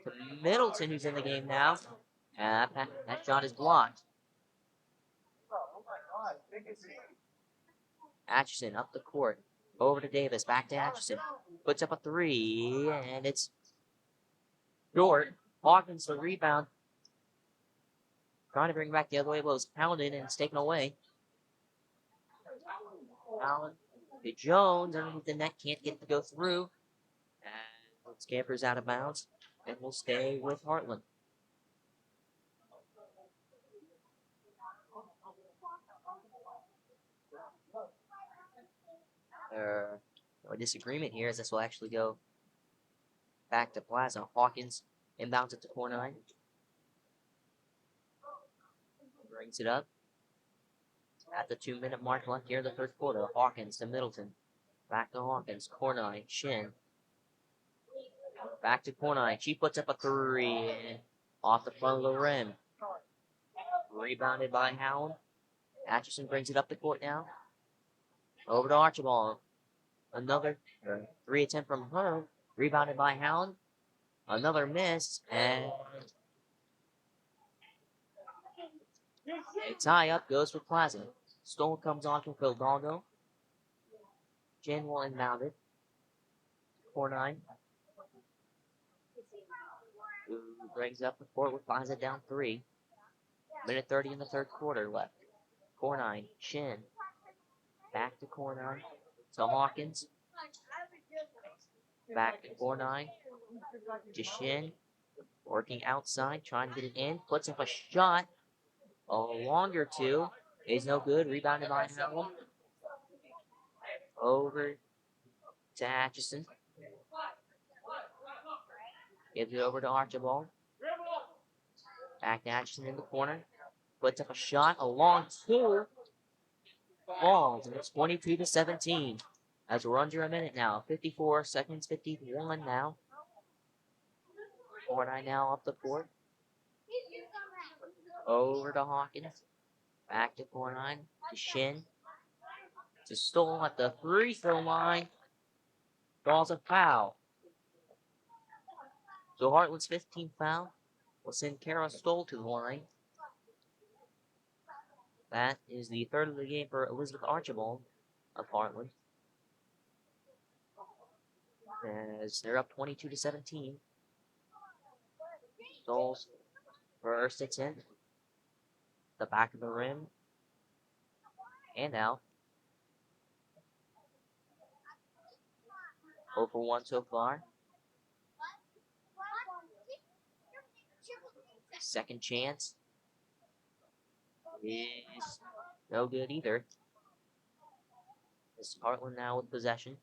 To Middleton, who's in the game now. That shot is blocked. Atchison up the court. Over to Davis. Back to Atchison. Puts up a three, and it's short. Hawkins the rebound. Trying to bring it back the other way, but it was pounded and it's taken away. Allen to Jones underneath the net, can't get to go through. And scampers out of bounds, and will stay with Heartland. A disagreement here, as this will actually go back to Plaza. Hawkins inbounds it to 4-9. Brings it up. At the 2-minute mark left here in the third quarter. Hawkins to Middleton. Back to Hawkins. 4-9. Shin. Back to 4-9. She puts up a three. Off the front of the rim. Rebounded by Howland. Atchison brings it up the court now. Over to Archibald. Another three attempt from her. Rebounded by Howland. Another miss. And a tie-up goes for Plaza. Stoll comes on from Fildago. Jen will inbound it. 4-9. Who brings up the court with Plaza down 3. Minute 30 in the third quarter left. 4-9. Shin. Back to 4-9. To Hawkins. Back to 4-9. To Shin. Working outside, trying to get it in. Puts up a shot. A longer two. Is no good. Rebounded by Howell. Over to Atchison. Gives it over to Archibald. Back to Atchison in the corner. Puts up a shot. A long two. Falls. And it's 22-17. As we're under a minute now. 54 seconds. 51 now. 4-9 now up the court. Over to Hawkins. Back to 4-9. To Shin. To Stoll at the free throw line. Draws a foul. So Heartland's 15th foul will send Kara Stoll to the line. That is the third of the game for Elizabeth Archibald of Heartland. As they're up 22-17. Stoll's first attempt. The back of the rim. And out. 0 for 1 so far. Second chance is no good either. This is Heartland now with possession.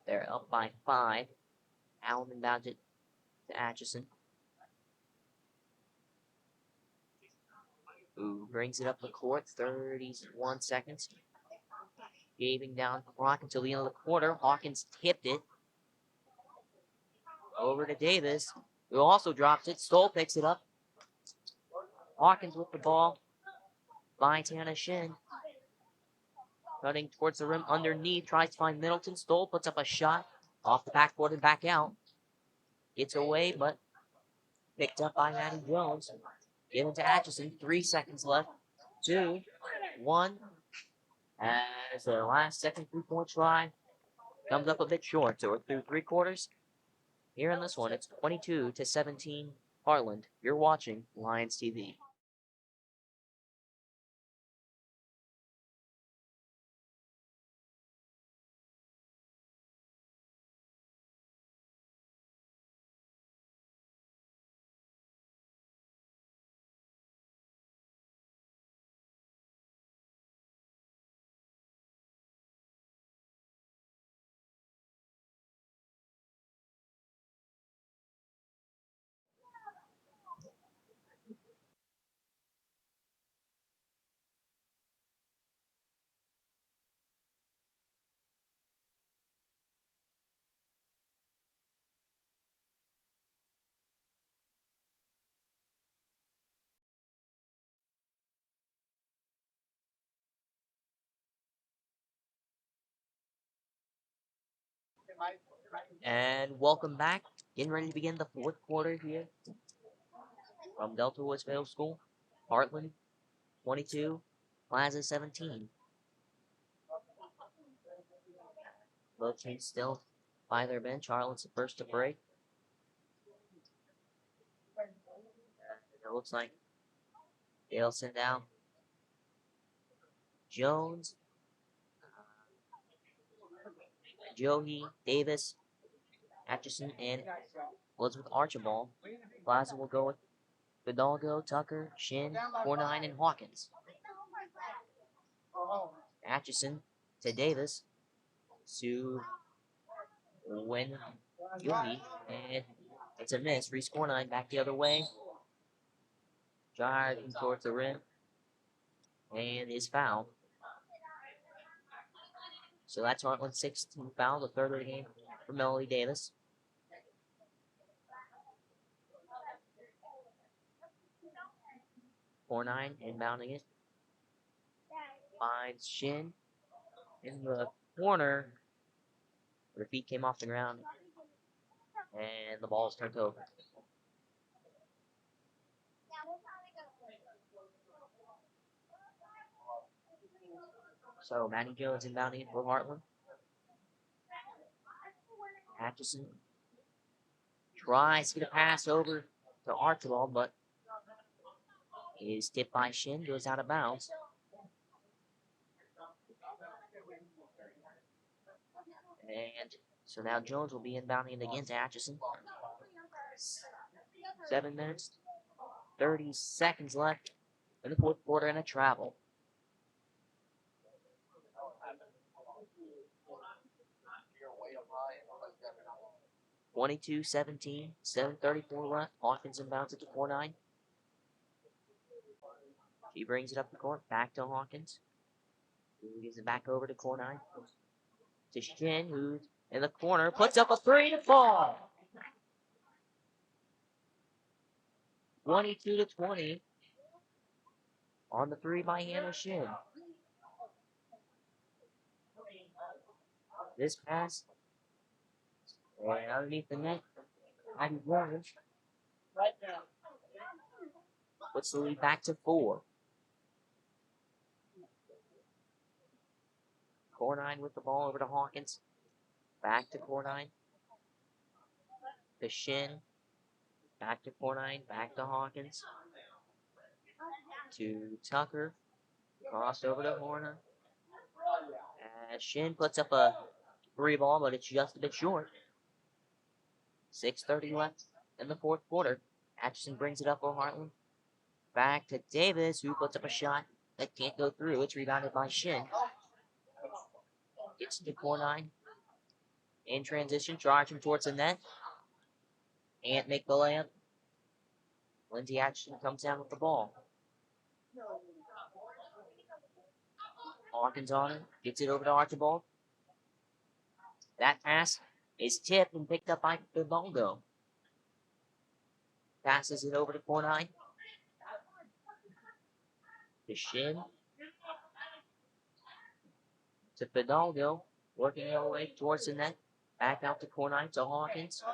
They're up by 5. Allen inbounds it to Atchison. Who brings it up the court. 31 seconds. Gaving down the clock until the end of the quarter. Hawkins tipped it. Over to Davis, who also drops it. Stoll picks it up. Hawkins with the ball. Finds Hannah Shin. Running towards the rim underneath. Tries to find Middleton. Stoll puts up a shot. Off the backboard and back out. Gets away, but picked up by Maddie Jones. Given to Atchison. 3 seconds left. 2, 1. As the last second 3-point try comes up a bit short. So we're through 3 quarters. Here in this one, it's 22-17 Heartland. You're watching Lions TV. And welcome back. Getting ready to begin the fourth quarter here from Delta Woods Middle School. Heartland 22, Plaza 17. Both teams still by their bench. Heartland's the first to break. It looks like they'll send out Jones, Joey, Davis, Atchison, and Elizabeth Archibald. Plaza will go with Fidalgo, Tucker, Shin, 4-9, and Hawkins. Atchison to Davis to win Yumi, and it's a miss. Reese 4-9 back the other way. Driving towards the rim, and is fouled. So that's Heartland's 16th foul, the third of the game for Melody Davis. Four-9 inbounding it. Finds Shin in the corner. Her feet came off the ground, and the ball is turned over. So Maddie Jones inbounding it for Heartland. Atchison tries to get a pass over to Archibald, but is tipped by Shin, goes out of bounds. And so now Jones will be inbounding it again to Atchison. 7 minutes, 30 seconds left in the fourth quarter and a travel. (22-17), 7:34 left. Hawkins inbounds it to 4-9. She brings it up the court, back to Hawkins. Who gives it back over to 4-9. To Shin, who's in the corner, puts up a three to fall. 22-20 on the three by Hannah Shin. This pass and underneath the net. Abby Warren puts the lead back to 4. 4-9 with the ball over to Hawkins. Back to 4-9. To Shin. Back to 4-9. Back to Hawkins. To Tucker. Crossed over to Horner. As Shin puts up a three ball, but it's just a bit short. 6:30 left in the fourth quarter. Atchison brings it up for Heartland. Back to Davis, who puts up a shot that can't go through. It's rebounded by Shin. Gets to 4-9. In transition, charging towards the net. Can't make the layup. Lindsay Atchison comes down with the ball. Hawkins on it. Gets it over to Archibald. That pass is tipped and picked up by Fidalgo. Passes it over to 4-9. To Shin. To Fidalgo. Working their way towards the net. Back out to 4-9 to Hawkins.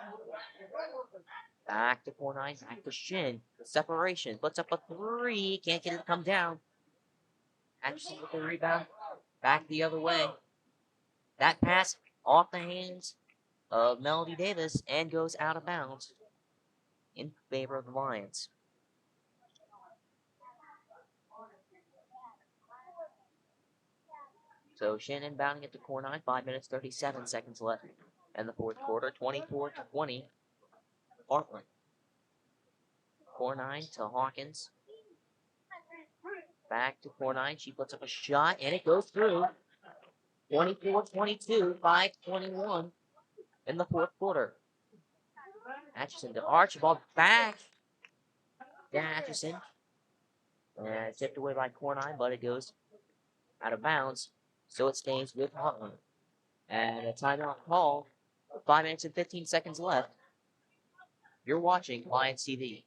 Back to 4-9. Back to Shin. Separation. Puts up a three. Can't get it to come down. Atchison with the rebound. Back the other way. That pass off the hands of Melody Davis and goes out of bounds in favor of the Lions. So Shin inbounding it to 4-9. 5 minutes, 37 seconds left in the fourth quarter. 24-20. Heartland. 4-9 to Hawkins. Back to 4-9. She puts up a shot, and it goes through. 24-22. 5:21 in the fourth quarter. Atchison to Archibald. Back to Atchison. And tipped away by 4-9, but it goes out of bounds. So it stays with Heartland. And a timeout call. 5 minutes and 15 seconds left. You're watching Lions TV.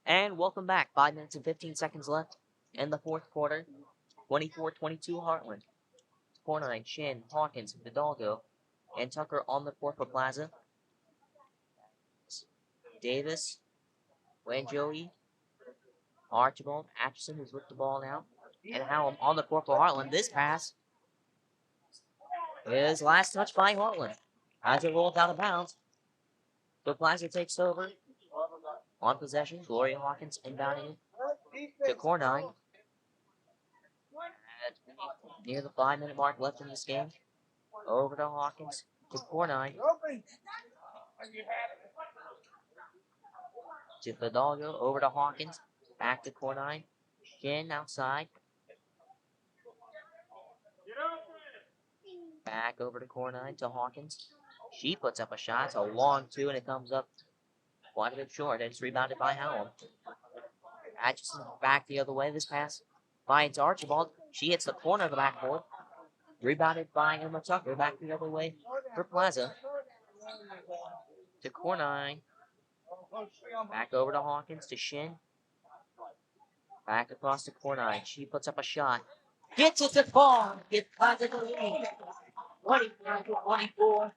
And welcome back. 5 minutes and 15 seconds left in the fourth quarter. 24-22 Heartland. Corner and Shin, Hawkins, Hidalgo, and Tucker on the court for Plaza. Davis, Wanjoey, Archibald, Atchison, who's with the ball now, and Hallam on the court for Heartland. This pass is last touch by Heartland as it rolled out of bounds. So Plaza takes over on possession. Gloria Hawkins inbounding to Cornine. Near the 5-minute mark left in this game. Over to Hawkins to Cornine. To Fidalgo, over to Hawkins. Back to Cornine. Shin outside. Back over to Cornine to Hawkins. She puts up a shot. It's a long two, and it comes up quite a bit short. It's rebounded by Hallam. Atchison back the other way. This pass finds Archibald. She hits the corner of the backboard. Rebounded by Emma Tucker. Back the other way for Plaza. To Cornine. Back over to Hawkins. To Shin. Back across to Cornine. She puts up a shot. Gets it to fall. Gets Plaza to the lead. 24-24.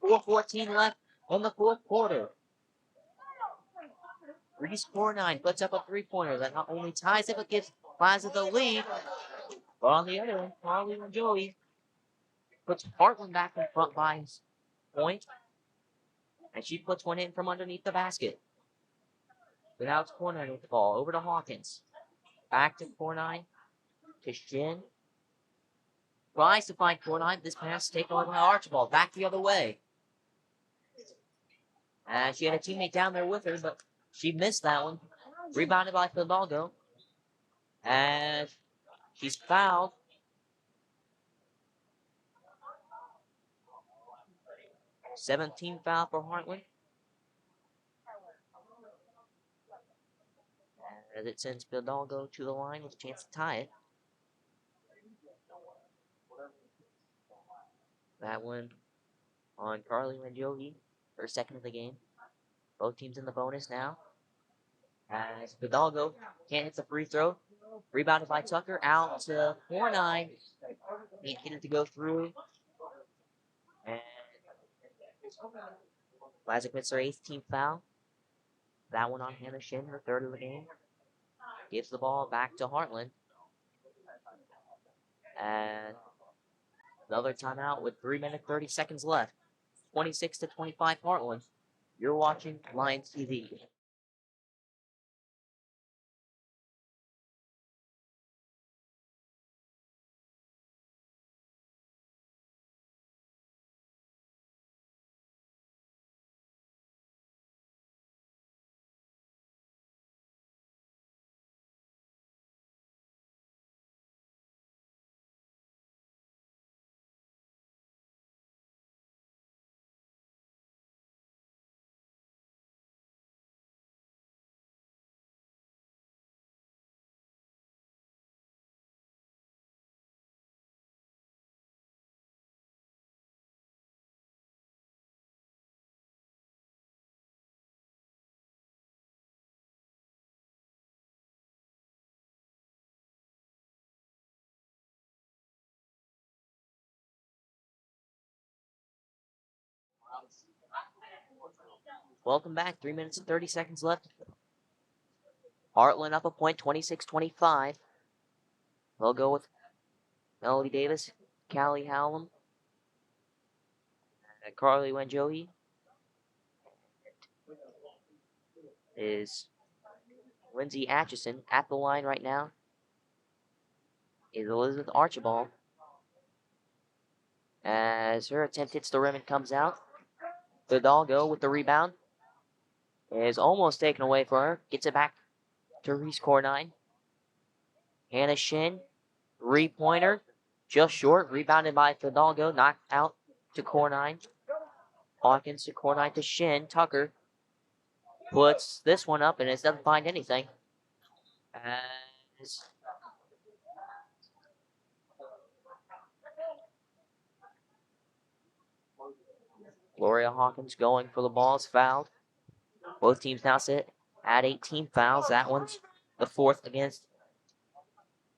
4:14 left in the fourth quarter. Reese Cornine puts up a three-pointer that not only ties it, but gives Plaza the lead. But on the other end, Carly and Joey puts Heartland back in front by his point. And she puts one in from underneath the basket. But now it's Cornine with the ball. Over to Hawkins. Back to Cornine. To Shin. Tries to find Cornine. This pass taken away by Archibald. Back the other way. And she had a teammate down there with her, but she missed that one. Rebounded by Fidalgo. And she's fouled. #17 foul for Heartland. As it sends Fidalgo to the line with a chance to tie it. That one on Carly Ranjogi, her second of the game. Both teams in the bonus now. As Fidalgo can't hit the free throw. Rebounded by Tucker. Out to Cornine. Can't get it to go through. And Plaza gets her 8th team foul. That one on Hannah Shin, her third of the game. Gives the ball back to Heartland. And another timeout with 3 minutes 30 seconds left. 26-25 Heartland. You're watching Lions TV. Welcome back. 3 minutes and 30 seconds left. Heartland up a point, 26-25. They'll go with Melody Davis, Callie Hallam, and Carly Wenjohi. Is Lindsay Atchison at the line right now? Is Elizabeth Archibald. As her attempt hits the rim and comes out. Fidalgo with the rebound. Is almost taken away from her. Gets it back to Reese Cornine. Hannah Shin. 3-pointer. Just short. Rebounded by Fidalgo. Knocked out to Cornine. Hawkins to Cornine to Shin. Tucker puts this one up and it doesn't find anything. As Gloria Hawkins going for the ball is fouled. Both teams now sit at 18 fouls. That one's the fourth against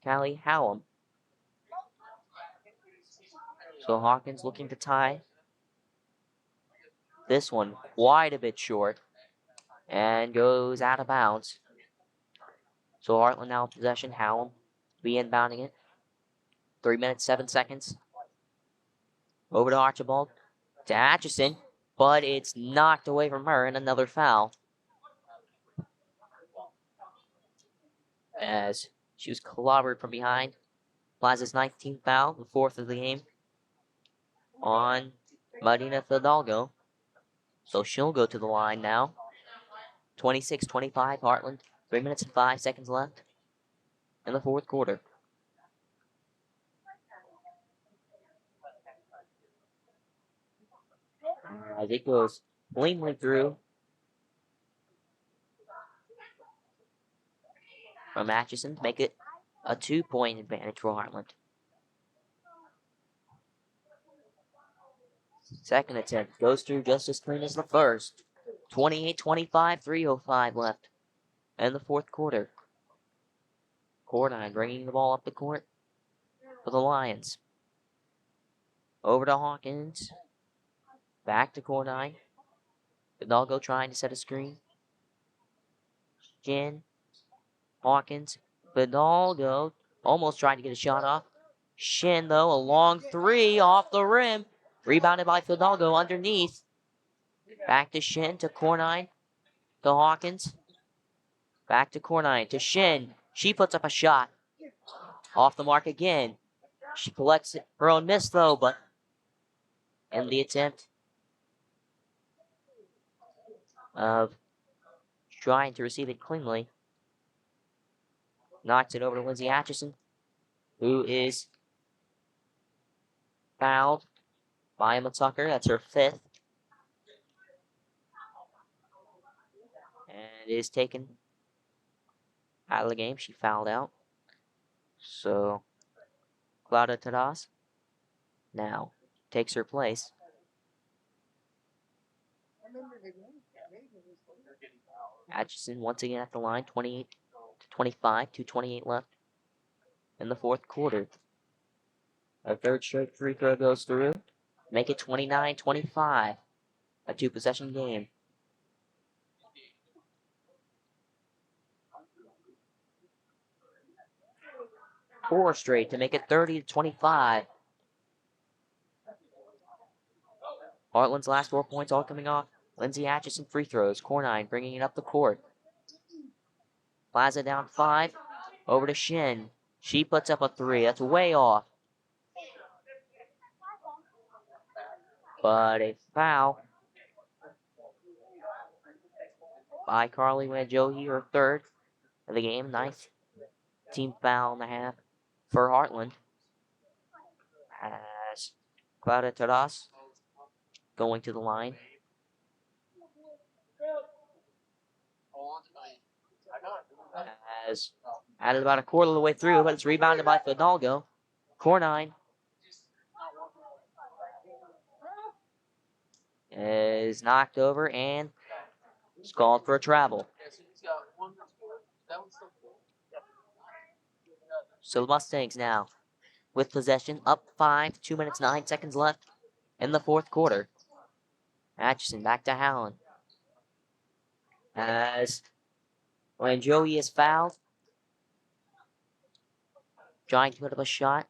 Callie Hallam. So Hawkins looking to tie this one quite a bit short and goes out of bounds. So Heartland now in possession. Hallam be inbounding it. 3 minutes, 7 seconds. Over to Archibald. To Atchison, but it's knocked away from her and another foul. As she was clobbered from behind. Plaza's 19th foul, the fourth of the game, on Marina Fidalgo. So she'll go to the line now. 26-25, Heartland. 3 minutes and 5 seconds left in the fourth quarter. As it goes cleanly through from Atchison to make it a 2-point advantage for Heartland. Second attempt goes through just as clean as the first. 28-25, 3:05 left in the fourth quarter. Cordine bringing the ball up the court for the Lions. Over to Hawkins. Back to Cordine. Fidalgo trying to set a screen. Shin. Hawkins. Fidalgo almost trying to get a shot off. Shin, though, a long three off the rim. Rebounded by Fidalgo underneath. Back to Shin, to Cornine, to Hawkins. Back to Cornine, to Shin. She puts up a shot. Off the mark again. She collects her own miss, though, but in the attempt of trying to receive it cleanly, knocks it over to Lindsay Atchison, who is fouled by Emma Tucker. That's her fifth. And is taken out of the game. She fouled out. So, Clara Tadas now takes her place. Atchison once again at the line, 28-25, 2:28 left in the fourth quarter. A third straight free throw goes through. Make it 29-25. A two-possession game. Four straight to make it 30-25. Heartland's last 4 points all coming off Lindsay Atchison free throws. Cornine bringing it up the court. Plaza down 5. Over to Shin. She puts up a 3. That's way off. But a foul by Carly Wanjohi, her third of the game. Ninth team foul and a half for Heartland. As Clara Tadas going to the line. As added about a quarter of the way through, but it's rebounded by Fidalgo. Cornine is knocked over and is called for a travel. So the Mustangs now with possession, up 5, 2 minutes 9 seconds left in the fourth quarter. Atchison back to Hallen. As when Joey is fouled, trying to put up a shot.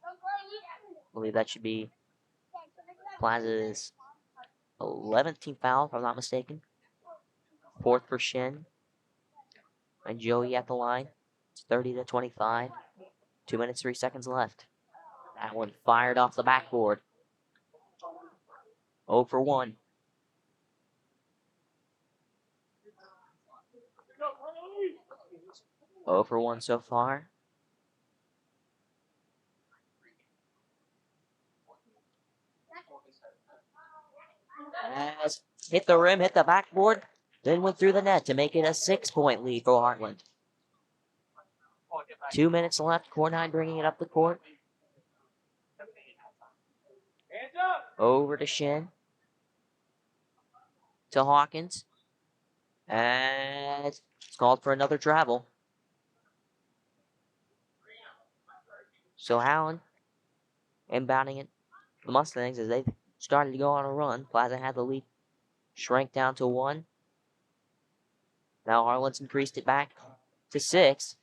I believe that should be Plaza's 11th team foul, if I'm not mistaken. Fourth for Shin. And Joey at the line. It's 30-25. 2 minutes, 3 seconds left. That one fired off the backboard. 0 for 1. Oh for 1 so far. As hit the rim, hit the backboard, then went through the net to make it a 6-point lead for Heartland. 2 minutes left. Cornine bringing it up the court. Hands up! Over to Shin. To Hawkins. And it's called for another travel. So Allen inbounding it. The Mustangs, as they started to go on a run. Plaza had the lead. Shrank down to 1. Now Harlan's increased it back to 6.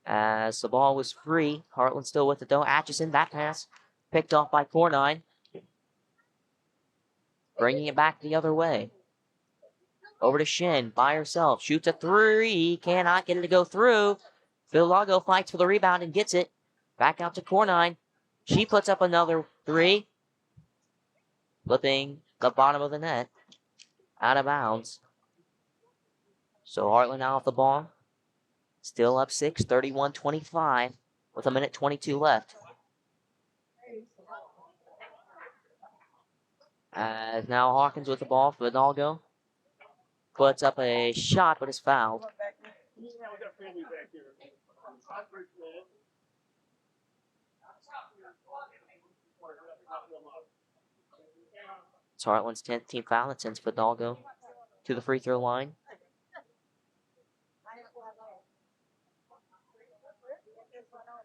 As the ball was free. Heartland still with it though. Atchison, that pass picked off by Cornine. Bringing it back the other way. Over to Shin by herself. Shoots a 3. Cannot get it to go through. Philago fights for the rebound and gets it. Back out to Cornine. She puts up another 3. Flipping the bottom of the net. Out of bounds. So Heartland now off the ball. Still up 6, 31-25, with 1:22 left. As now Hawkins with the ball for Hidalgo. Puts up a shot, but is fouled. It's Heartland's 10th team foul that sends Hidalgo to the free throw line.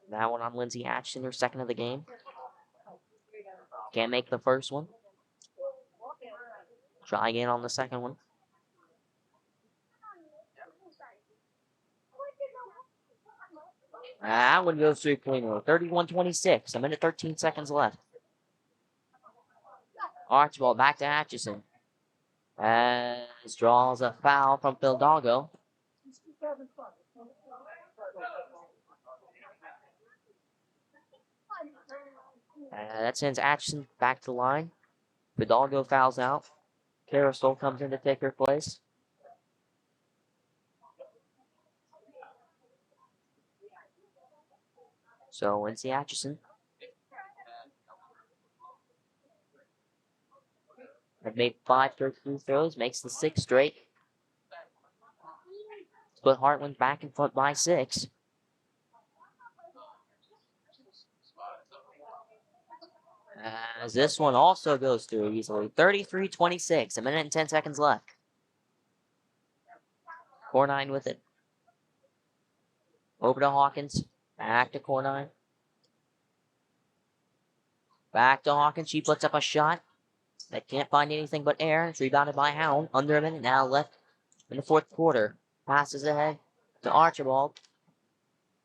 That one on Lindsay Atchison, her second of the game. Can't make the first one. Try again on the second one. That one goes through cleanly. 31-26, 1:13 seconds left. Archibald back to Atchison. As draws a foul from Hidalgo. That sends Atchison back to the line. Hidalgo fouls out. Carousel comes in to take her place. So Lindsay Atchison had made 5 free throws, makes the 6th straight. Put Heartland back in front by 6. As this one also goes through easily. 33-26, 1:10 seconds left. Cornine with it. Over to Hawkins. Back to Cornine. Back to Hawkins. She puts up a shot that can't find anything but air. It's rebounded by Hound. Under a minute now left in the 4th quarter. Passes ahead to Archibald.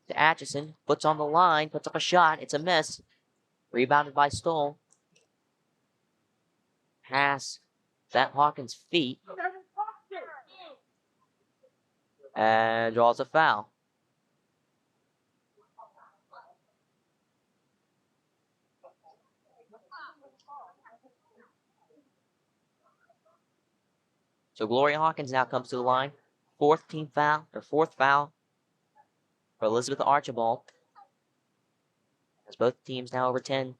To Atchison. Puts on the line. Puts up a shot. It's a miss. Rebounded by Stoll. Pass at Hawkins' feet. And draws a foul. So Gloria Hawkins now comes to the line. 4th foul for Elizabeth Archibald. As both teams now over 10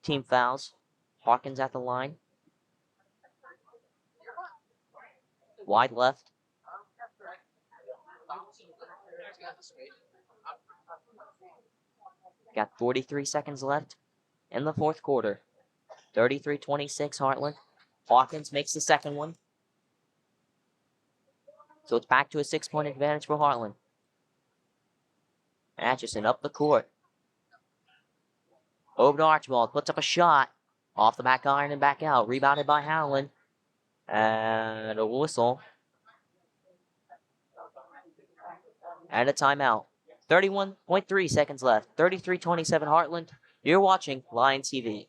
team fouls. Hawkins at the line. Wide left. Got 43 seconds left in the 4th quarter. 33-26 Heartland. Hawkins makes the second one. So it's back to a 6-point advantage for Heartland. Atchison up the court. Over to Archibald. Puts up a shot. Off the back iron and back out. Rebounded by Howland. And a whistle. And a timeout. 31.3 seconds left. 33-27 Heartland. You're watching Lion TV.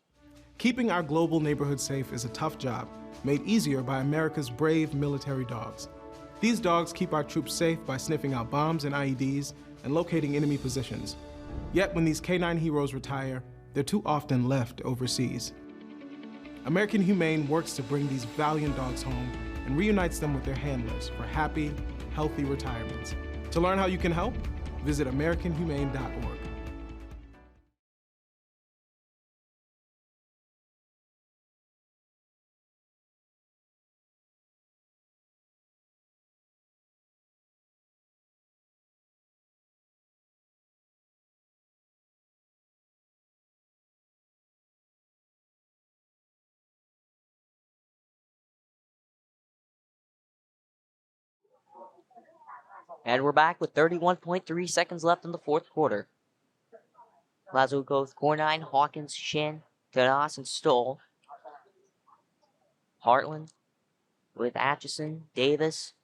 Keeping our global neighborhood safe is a tough job, made easier by America's brave military dogs. These dogs keep our troops safe by sniffing out bombs and IEDs and locating enemy positions. Yet when these canine heroes retire, they're too often left overseas. American Humane works to bring these valiant dogs home and reunites them with their handlers for happy, healthy retirements. To learn how you can help, visit AmericanHumane.org. And we're back with 31.3 seconds left in the fourth quarter. Plaza will go with Cornine, Hawkins, Shin, Tadas, and Stoll. Heartland with Atchison, Davis,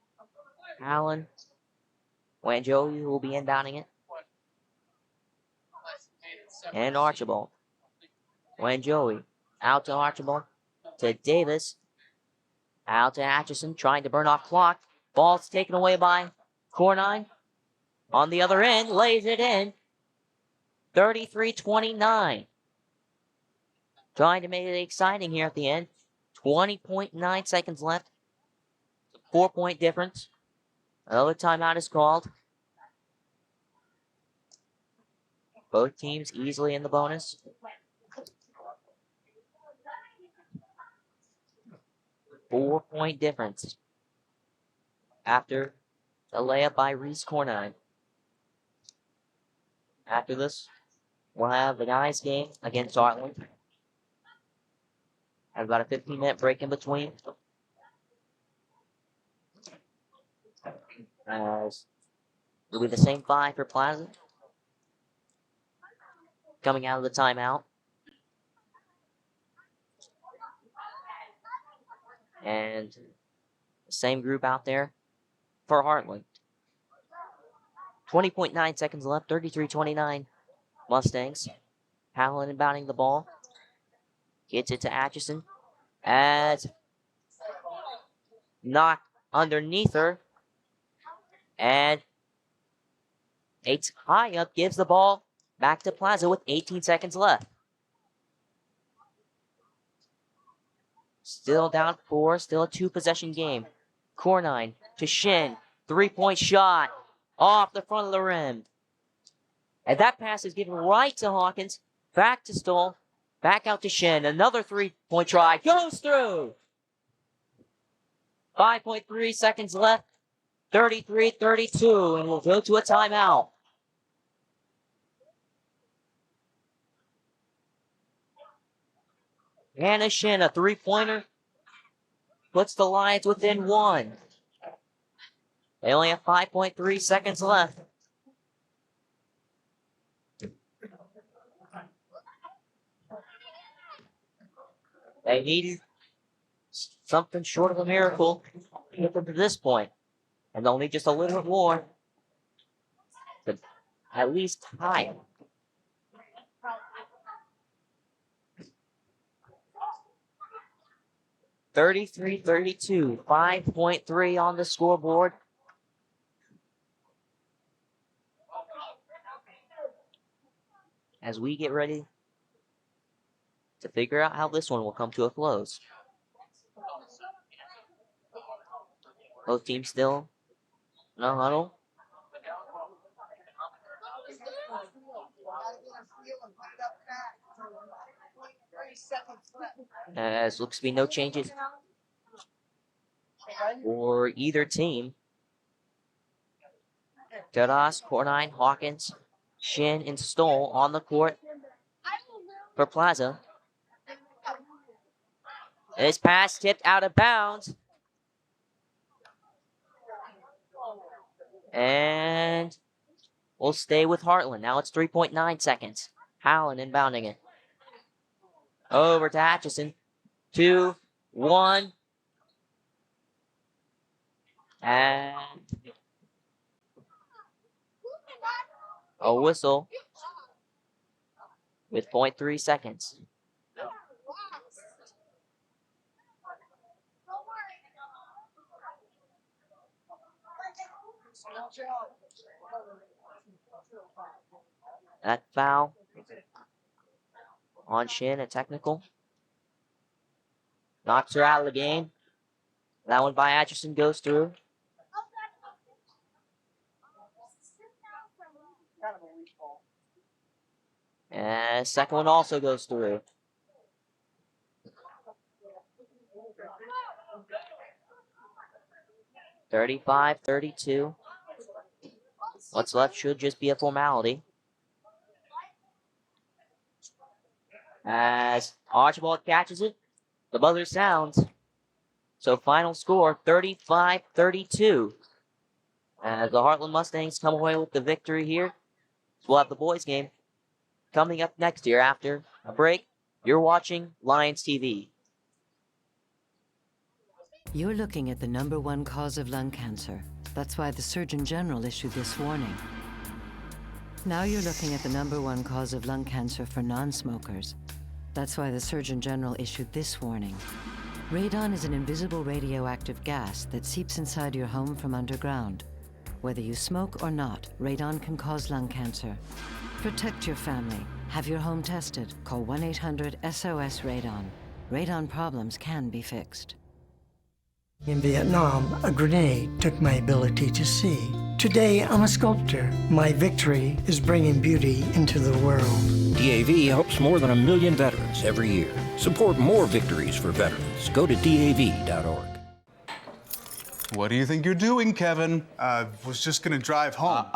Allen, Wanjoey, who will be inbounding it, and Archibald. Wanjoey out to Archibald, to Davis, out to Atchison, trying to burn off clock. Ball's taken away by Cornine. On the other end, lays it in. 33-29. Trying to make it exciting here at the end. 20.9 seconds left. 4-point difference. Another timeout is called. Both teams easily in the bonus. Four-point difference after a layup by Reese Cornine. After this, we'll have the guys' game against Heartland. Have about a 15-minute break in between. As it'll be the same five for Plaza. Coming out of the timeout. And the same group out there for Heartland. 20.9 seconds left, 33-29 Mustangs. Howland inbounding the ball. Gets it to Atchison. As knocked underneath her. And a tie-up gives the ball back to Plaza with 18 seconds left. Still down 4, still a 2-possession game. Cornine to Shin. 3-point shot off the front of the rim. And that pass is given right to Hawkins. Back to Stoll. Back out to Shin. Another 3-point try. Goes through. 5.3 seconds left. 33-32. And we'll go to a timeout. Hannah Shin, a 3-pointer. Puts the Lions within 1. They only have 5.3 seconds left. They needed something short of a miracle to get them to this point. And they'll need just a little bit more to at least tie. 33-32, 5.3 on the scoreboard. As we get ready to figure out how this one will come to a close. Both teams still in a huddle. As looks to be no changes for either team. Tadas, Cornine, Hawkins, Shin, and Stoll on the court for Plaza. This pass tipped out of bounds. And we'll stay with Heartland. Now it's 3.9 seconds. Howland inbounding it. Over to Atchison. 2, 1. And a whistle with 0.3 seconds. That foul on Shin, a technical. Knocks her out of the game. That one by Atchison goes through. And second one also goes through. (35-32). What's left should just be a formality. As Archibald catches it, the buzzer sounds. So final score, 35-32. as the Heartland Mustangs come away with the victory here. We'll have the boys' game coming up next year after a break. You're watching Lions TV. You're looking at the #1 cause of lung cancer. That's why the Surgeon General issued this warning. Now you're looking at the #1 cause of lung cancer for non-smokers. That's why the Surgeon General issued this warning. Radon is an invisible radioactive gas that seeps inside your home from underground. Whether you smoke or not, radon can cause lung cancer. Protect your family. Have your home tested. Call 1-800-SOS-RADON. Radon problems can be fixed. In Vietnam, a grenade took my ability to see. Today, I'm a sculptor. My victory is bringing beauty into the world. DAV helps more than 1 million veterans every year. Support more victories for veterans. Go to DAV.org. What do you think you're doing, Kevin? Was just gonna drive home.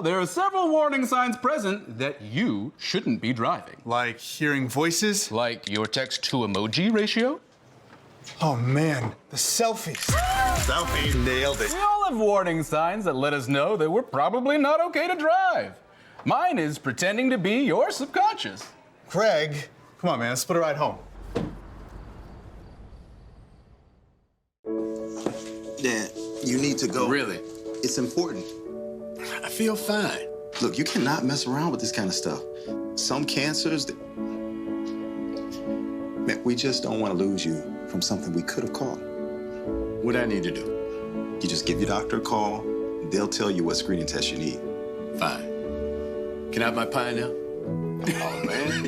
There are several warning signs present that you shouldn't be driving. Like hearing voices? Like your text-to-emoji ratio? Oh man, the selfies. Selfie. Nailed it. We all have warning signs that let us know that we're probably not okay to drive. Mine is pretending to be your subconscious. Craig, come on man, let's split a ride home. Dad, you need to go. Really? It's important. I feel fine. Look, you cannot mess around with this kind of stuff. Some cancers, man, we just don't want to lose you from something we could have caught. What I need to do? You just give your doctor a call. They'll tell you what screening test you need. Fine. Can I have my pie now? Oh, man.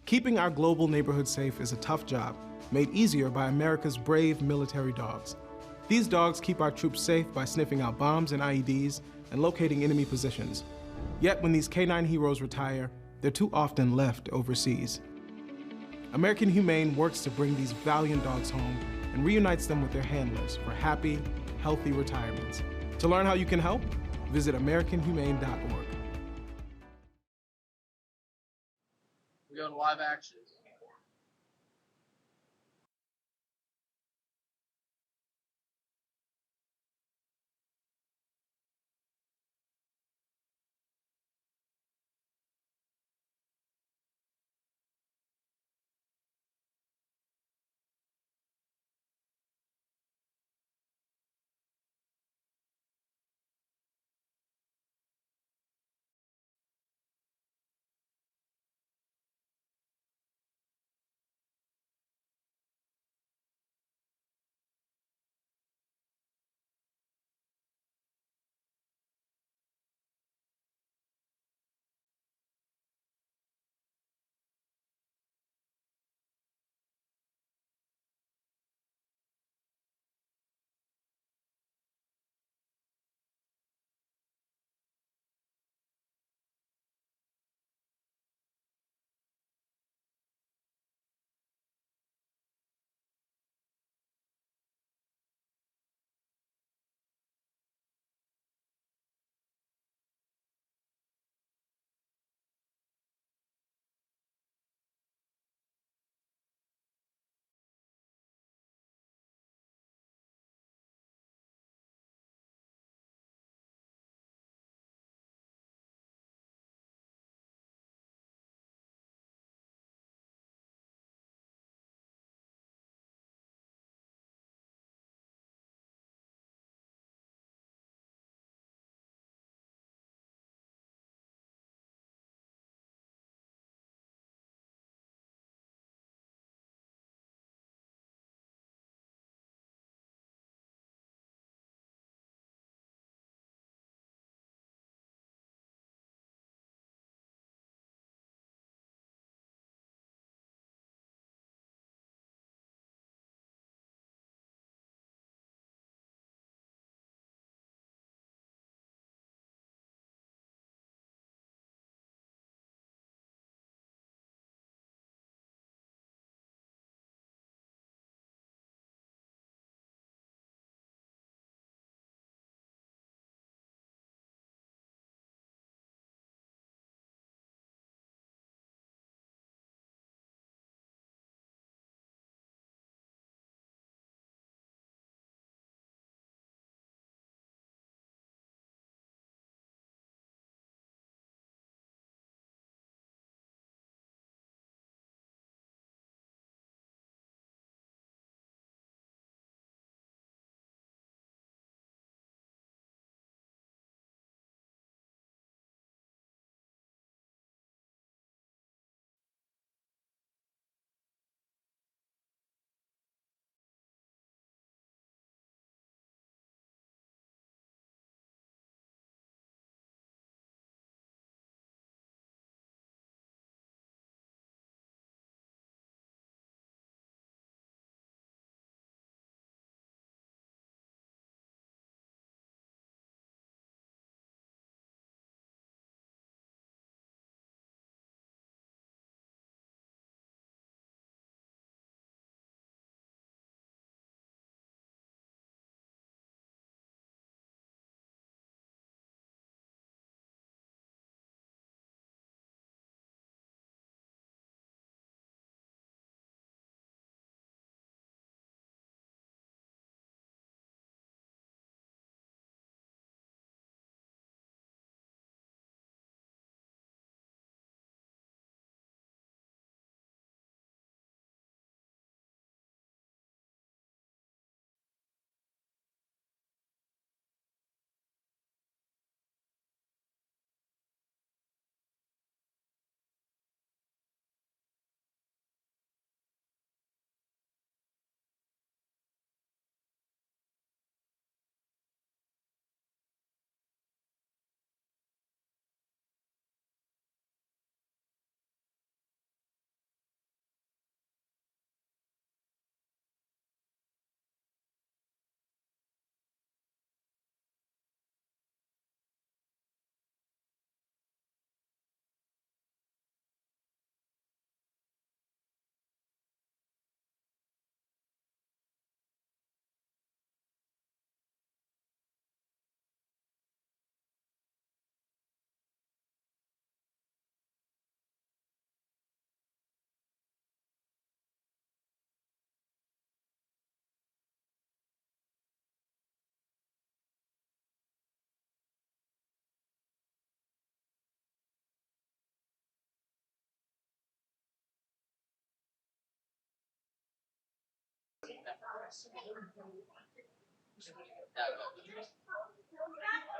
Keeping our global neighborhood safe is a tough job, made easier by America's brave military dogs. These dogs keep our troops safe by sniffing out bombs and IEDs and locating enemy positions. Yet when these canine heroes retire, they're too often left overseas. American Humane works to bring these valiant dogs home and reunites them with their handlers for happy, healthy retirements. To learn how you can help, visit AmericanHumane.org. We go to live action.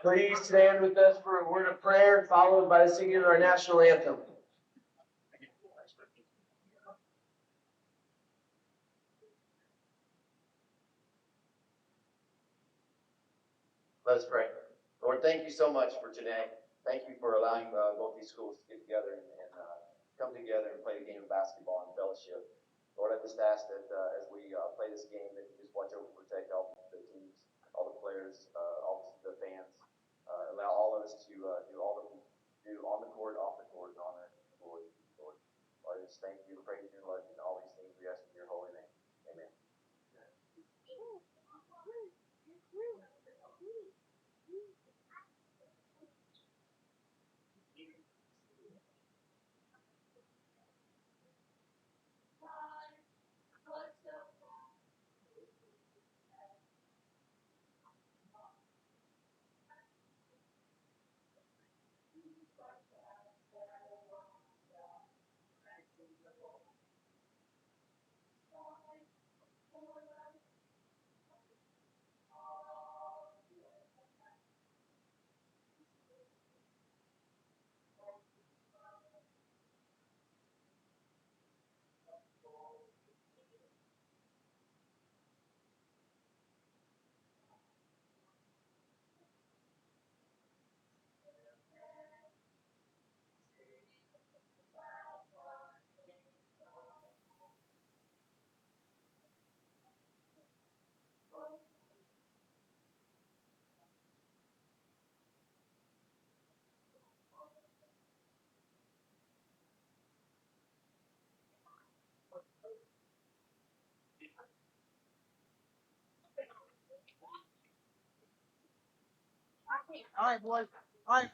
Please stand with us for a word of prayer, followed by the singing of our national anthem. Let us pray. Lord, thank you so much for today. Thank you for allowing both these schools to get together and come together and play the game of basketball and fellowship. Lord, I just ask that as we play this game, that you just watch over and protect all the teams, all the players, all the fans. Allow all of us to do all that we do on the court, off the court, and honor and glory to you, Lord. Lord, I just thank you and praise you, Lord, and all these things we ask in your holy name. Amen. All right, boys. All right.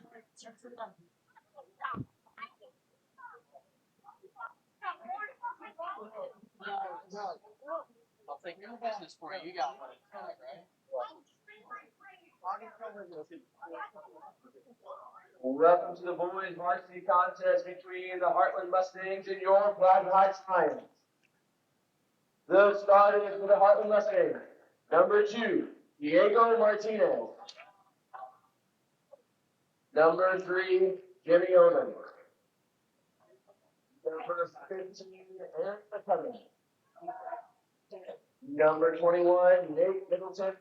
I'll take your business for you. You got one. Right? Welcome to the boys varsity contest between the Heartland Mustangs and your Plaza Heights Lions. The starters for the Heartland Mustangs. Number 2, Diego Martinez. Number 3, Jimmy Odom. Number 15, Aaron McCullum. Number 21, Nate Middleton.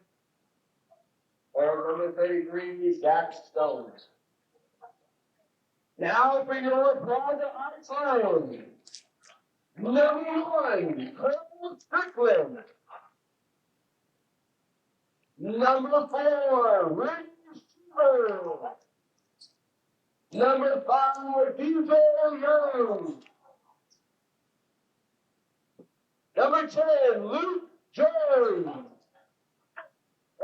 And number 33, Zach Stone. Now for your Plaza Heights Lions. Number 1, Cole Strickland. Number 4, Rick Schubert. Number 5, DJ Young. Number 10, Luke Jones.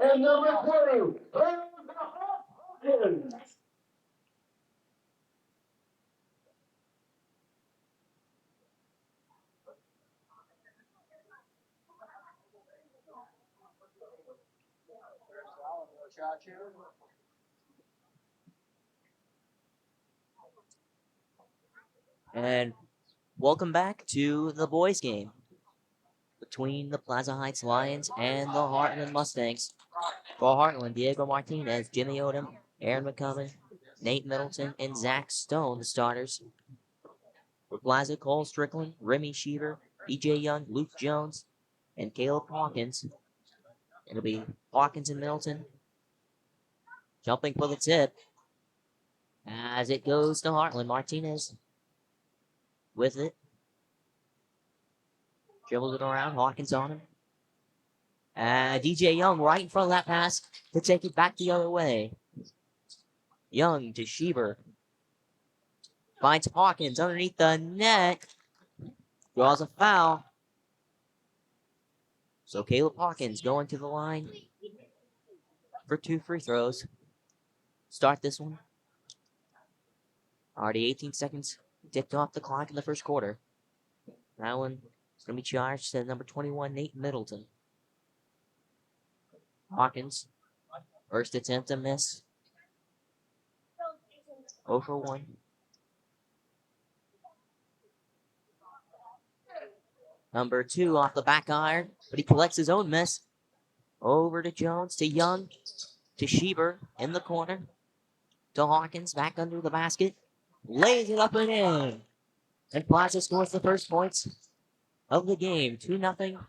And number 20, Hawkins. And welcome back to the boys' game between the Plaza Heights Lions and the Heartland Mustangs. For Heartland, Diego Martinez, Jimmy Odom, Aaron McCullum, Nate Middleton, and Zach Stone, the starters. For Plaza, Cole Strickland, Remy Sheever, DJ Young, Luke Jones, and Caleb Hawkins. It'll be Hawkins and Middleton jumping for the tip as it goes to Heartland. Martinez with it. Dribbles it around. Hawkins on him. DJ Young right in front of that pass to take it back the other way. Young to Sheever. Finds Hawkins underneath the net. Draws a foul. So Caleb Hawkins going to the line for 2 free throws. Start this one. Already 18 seconds ticked off the clock in the first quarter. That one is going to be charged to number 21, Nate Middleton. Hawkins, first attempt to miss. 0 for 1. Number 2 off the back iron, but he collects his own miss. Over to Jones, to Young, to Schieber in the corner, to Hawkins, back under the basket. Lays it up and in. And Plaza scores the first points of the game. 2-0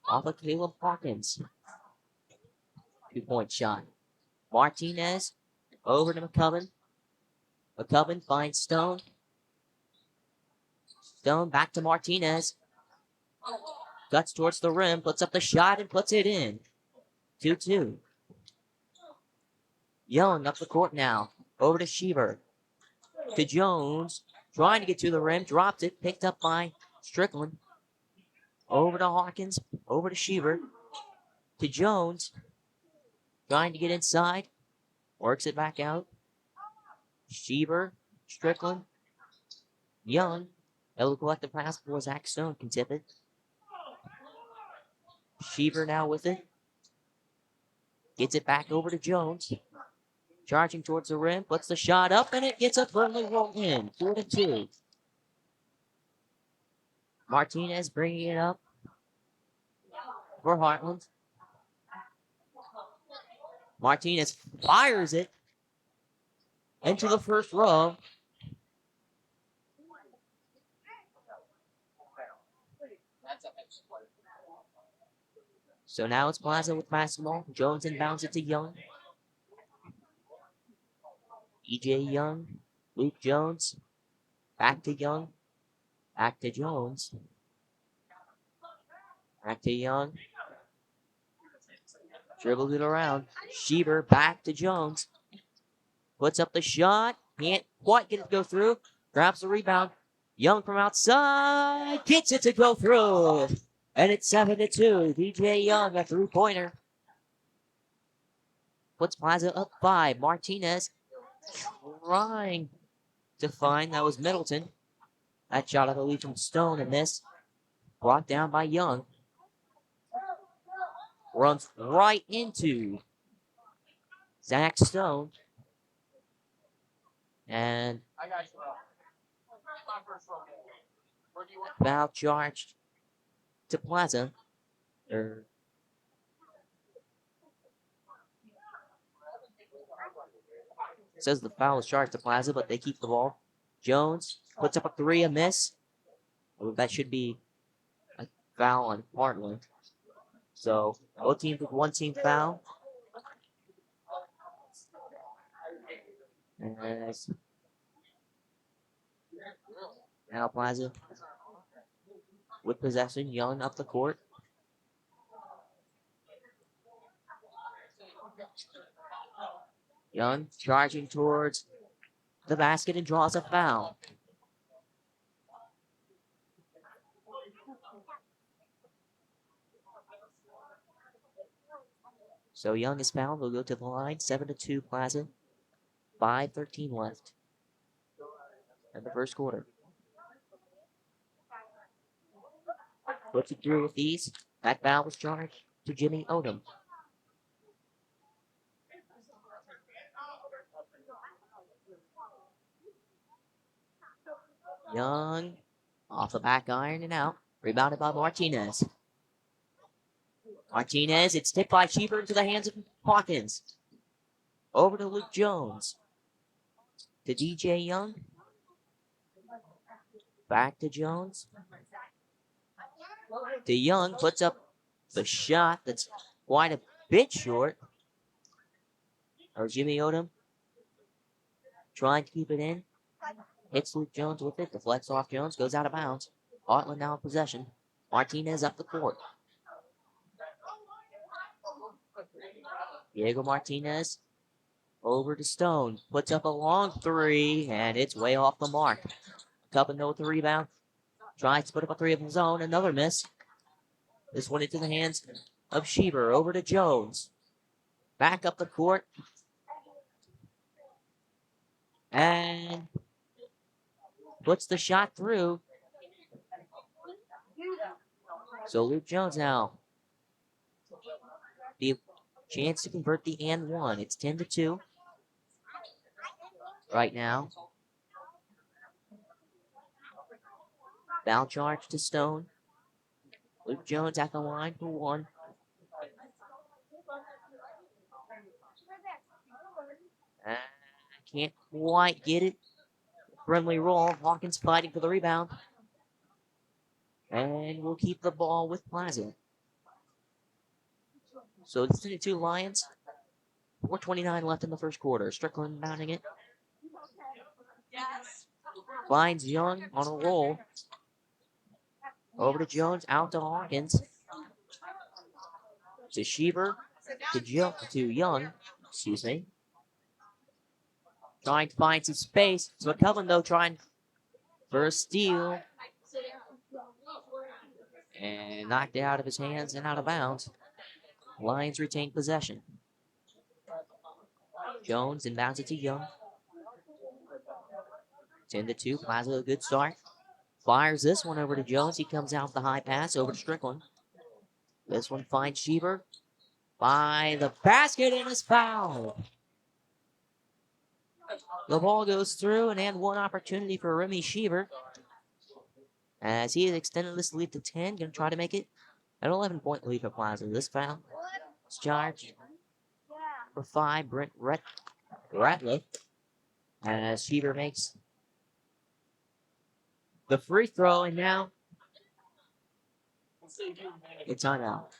off of Caleb Hawkins. 2-point shot. Martinez over to McCubbin. McCubbin finds Stone. Stone back to Martinez. Guts towards the rim, puts up the shot and puts it in. 2-2. Young up the court now. Over to Schieber. To Jones. Trying to get to the rim. Dropped it. Picked up by Strickland. Over to Hawkins. Over to Schieber. To Jones. Trying to get inside. Works it back out. Schieber. Strickland. Young. It'll collect the pass before Zach Stone can tip it. Schieber now with it. Gets it back over to Jones. Charging towards the rim. Puts the shot up and it gets a firmly rolled in. 4-2. Martinez bringing it up for Heartland. Martinez fires it into the first row. So now it's Plaza with basketball. Jones inbounds it to Young. E.J. Young. Luke Jones. Back to Young. Back to Jones. Back to Young. Dribbles it around. Schieber back to Jones. Puts up the shot. Can't quite get it to go through. Grabs the rebound. Young from outside. Gets it to go through. And it's 7-2. DJ Young, a three-pointer. Puts Plaza up 5. Martinez trying to find. That was Middleton. That shot, I believe, from Stone and this. Brought down by Young. Runs right into Zach Stone. And foul charged to Plaza. It says the foul is charged to Plaza, but they keep the ball. Jones puts up a 3, a miss. That should be a foul on Heartland. So both teams with one team foul. And now Plaza with possession. Young up the court. Young charging towards the basket and draws a foul. So Young is fouled. We'll go to the line. 7-2 Plaza. 5:13 left in the first quarter. Puts it through with ease. That foul was charged to Jimmy Odom. Young off the back iron and out. Rebounded by Martinez. Martinez, it's tipped by Schieber into the hands of Hawkins. Over to Luke Jones. To DJ Young. Back to Jones. To Young, puts up the shot that's quite a bit short. Or Jimmy Odom trying to keep it in. Hits Luke Jones with it. Deflects off Jones. Goes out of bounds. Heartland now in possession. Martinez up the court. Diego Martinez over to Stone. Puts up a long 3, and it's way off the mark. Cupping with the rebound. Tries to put up a 3 of his own. Another miss. This one into the hands of Schieber. Over to Jones. Back up the court. And puts the shot through. So Luke Jones now. The chance to convert the and one. It's 10-2. Right now. Foul charge to Stone. Luke Jones at the line for one. Can't quite get it. Friendly roll. Hawkins fighting for the rebound. And we'll keep the ball with Plaza. So it's 2 Lions. 4:29 left in the first quarter. Strickland mounting it. Finds Young on a roll. Over to Jones, out to Hawkins. To Sheever. To Young. Excuse me. Trying to find some space. So McCullum, though, trying for a steal. And knocked it out of his hands and out of bounds. Lions retain possession. Jones inbounds it to Young. 10-2. Plaza, a good start. Fires this one over to Jones. He comes out with the high pass over to Strickland. This one finds Sheever. By the basket and is fouled. The ball goes through and one opportunity for Remy Sheever. As he has extended this lead to 10. Going to try to make it an 11-point lead for Plaza. This foul is charged for 5. Brent Ratliff. As Sheever makes the free throw, and now it's on out.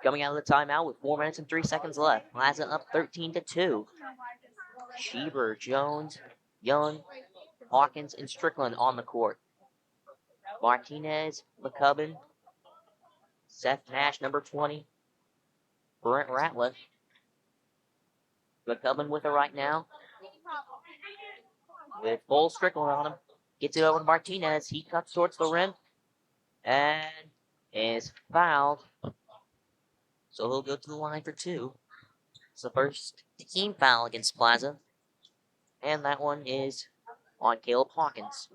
Coming out of the timeout with 4 minutes and 3 seconds left. Plaza up 13-2. Sheever, Jones, Young, Hawkins, and Strickland on the court. Martinez, McCubbin, Seth Nash, number 20, Brent Ratliff. McCubbin with it right now. With full Strickland on him. Gets it over to Martinez. He cuts towards the rim. And is fouled. So he'll go to the line for 2. It's the first team foul against Plaza. And that one is on Caleb Hawkins.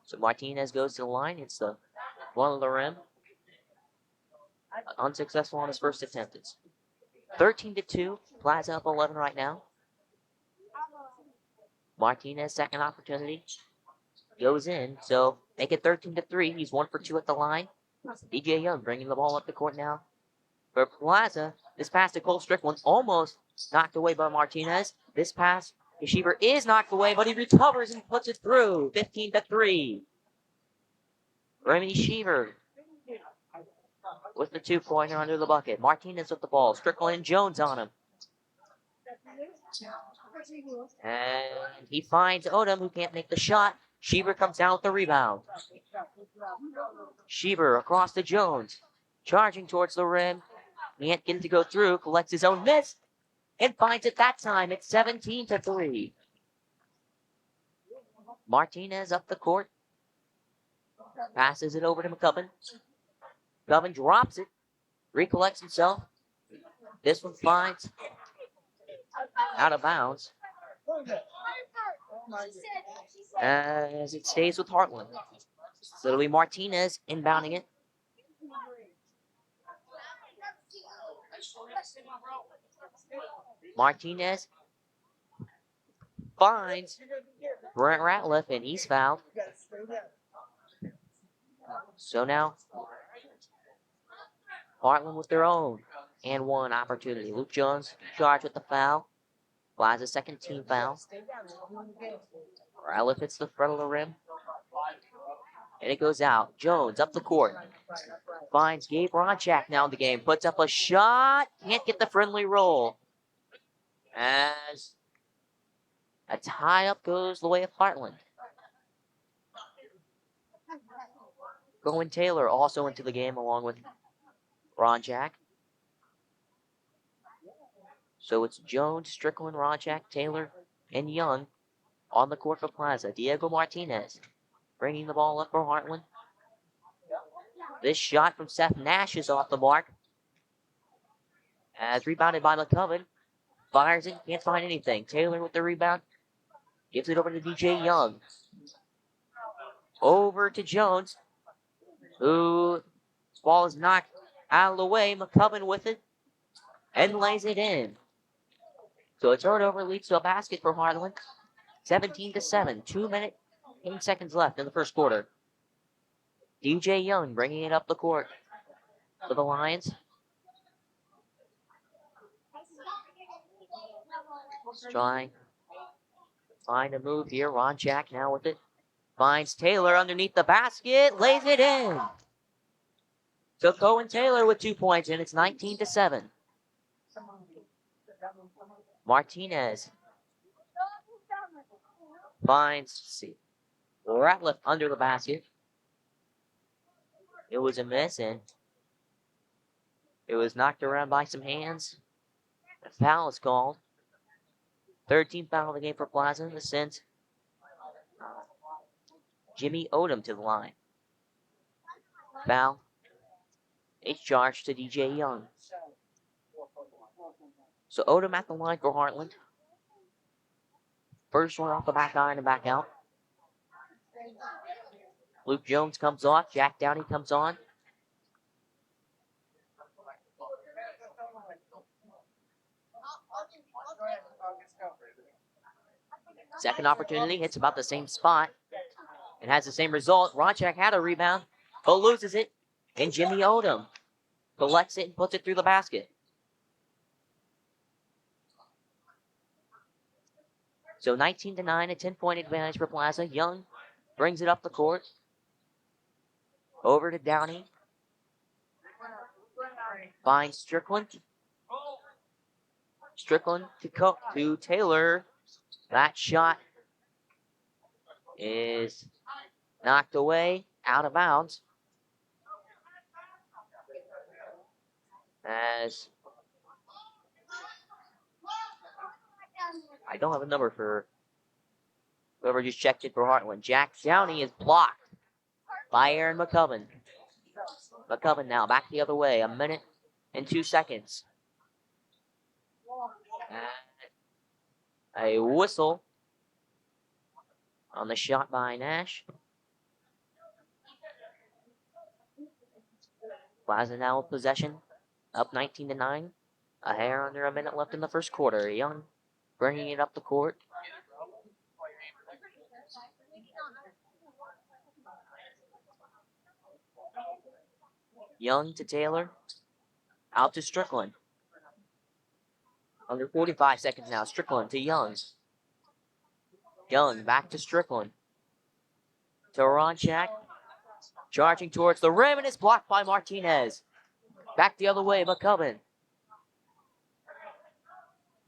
So Martinez goes to the line. It's the one of the rim. Unsuccessful on his first attempt. It's 13-2. Plaza up 11 right now. Martinez, second opportunity. Goes in. So make it 13-3. He's 1 for 2 at the line. DJ Young bringing the ball up the court now. For Plaza, this pass to Cole Strickland almost knocked away by Martinez. This pass to Sheever is knocked away, but he recovers and puts it through. 15-3. Remy Sheever with the 2-pointer under the bucket. Martinez with the ball. Strickland and Jones on him. And he finds Odom, who can't make the shot. Sheever comes down with the rebound. Sheever across to Jones. Charging towards the rim. Can't get it to go through. Collects his own miss. And finds it that time. It's 17-3. Martinez up the court. Passes it over to McCubbin. McCubbin drops it. Recollects himself. This one finds out of bounds. As it stays with Heartland. So it'll be Martinez inbounding it. Martinez finds Brent Ratliff, and he's fouled. So now, Heartland with their own and one opportunity. Luke Jones charged with the foul. Plaza's second team foul. Ratliff hits the front of the rim. And it goes out. Jones up the court. Finds Gabe Ronchak now in the game. Puts up a shot. Can't get the friendly roll. As a tie-up goes the way of Heartland. Cohen Taylor also into the game along with Ronchak. So it's Jones, Strickland, Ronchak, Taylor, and Young on the court for Plaza. Diego Martinez bringing the ball up for Heartland. This shot from Seth Nash is off the mark. As rebounded by McCubbin. Fires it, can't find anything. Taylor with the rebound. Gives it over to DJ Young. Over to Jones, who ball is knocked out of the way. McCubbin with it and lays it in. So a turnover leads to a basket for Heartland. 17-7. 2 minutes, 10 seconds left in the first quarter. DJ Young bringing it up the court for the Lions. Trying to find a move here. Ronchak now with it. Finds Taylor underneath the basket. Lays it in. So Cohen Taylor with 2 points, and it's 19-7. Martinez finds Ratliff under the basket. It was a miss, and it was knocked around by some hands. A foul is called. 13th foul of the game for Plaza. This sends Jimmy Odom to the line. Foul. It's charged to DJ Young. So Odom at the line for Heartland. First one off the back iron and back out. Luke Jones comes off. Jack Downey comes on. Second opportunity, hits about the same spot. It has the same result. Ronchak had a rebound, but loses it. And Jimmy Odom collects it and puts it through the basket. So 19-9, a 10-point advantage for Plaza. Young brings it up the court. Over to Downey. Finds Strickland. Strickland to Taylor. That shot is knocked away, out of bounds. As I don't have a number for whoever just checked it for Heartland. Jack Downey is blocked by Aaron McCubbin. McCubbin now back the other way. 1 minute and 2 seconds. A whistle on the shot by Nash. Plaza now with possession. Up 19-9. A hair under a minute left in the first quarter. Young bringing it up the court. Young to Taylor. Out to Strickland. Under 45 seconds now. Strickland to Young. Young back to Strickland. To Ronchak. Charging towards the rim, and it's blocked by Martinez. Back the other way, McCubbin.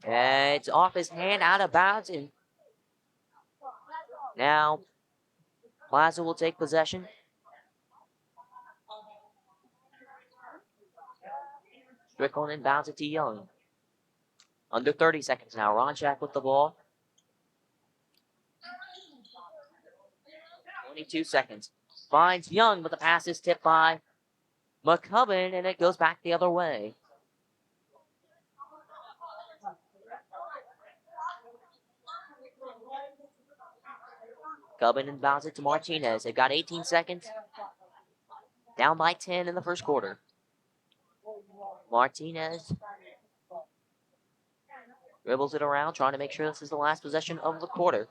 And it's off his hand, out of bounds, and now Plaza will take possession. Strickland inbounds it to Young. Under 30 seconds now. Ronchak with the ball. 22 seconds. Finds Young, but the pass is tipped by McCubbin, and it goes back the other way. McCubbin inbounds it to Martinez. They've got 18 seconds. Down by 10 in the first quarter. Martinez dribbles it around, trying to make sure this is the last possession of the quarter.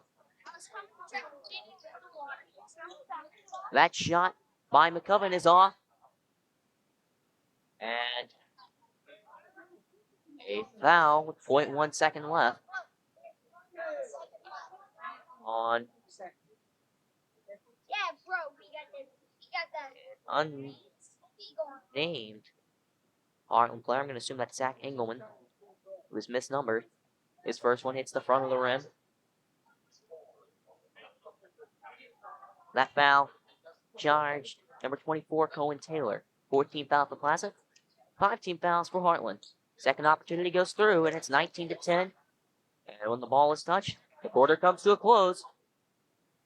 That shot by McCubbin is off. And a foul with 0.1 second left on unnamed Heartland player. I'm going to assume that's Zach Engelman, who was misnumbered. His first one hits the front of the rim. That foul charged number 24, Cohen Taylor. 14 foul for Plaza. 5 team fouls for Heartland. Second opportunity goes through, and it's 19-10. And when the ball is touched, the quarter comes to a close.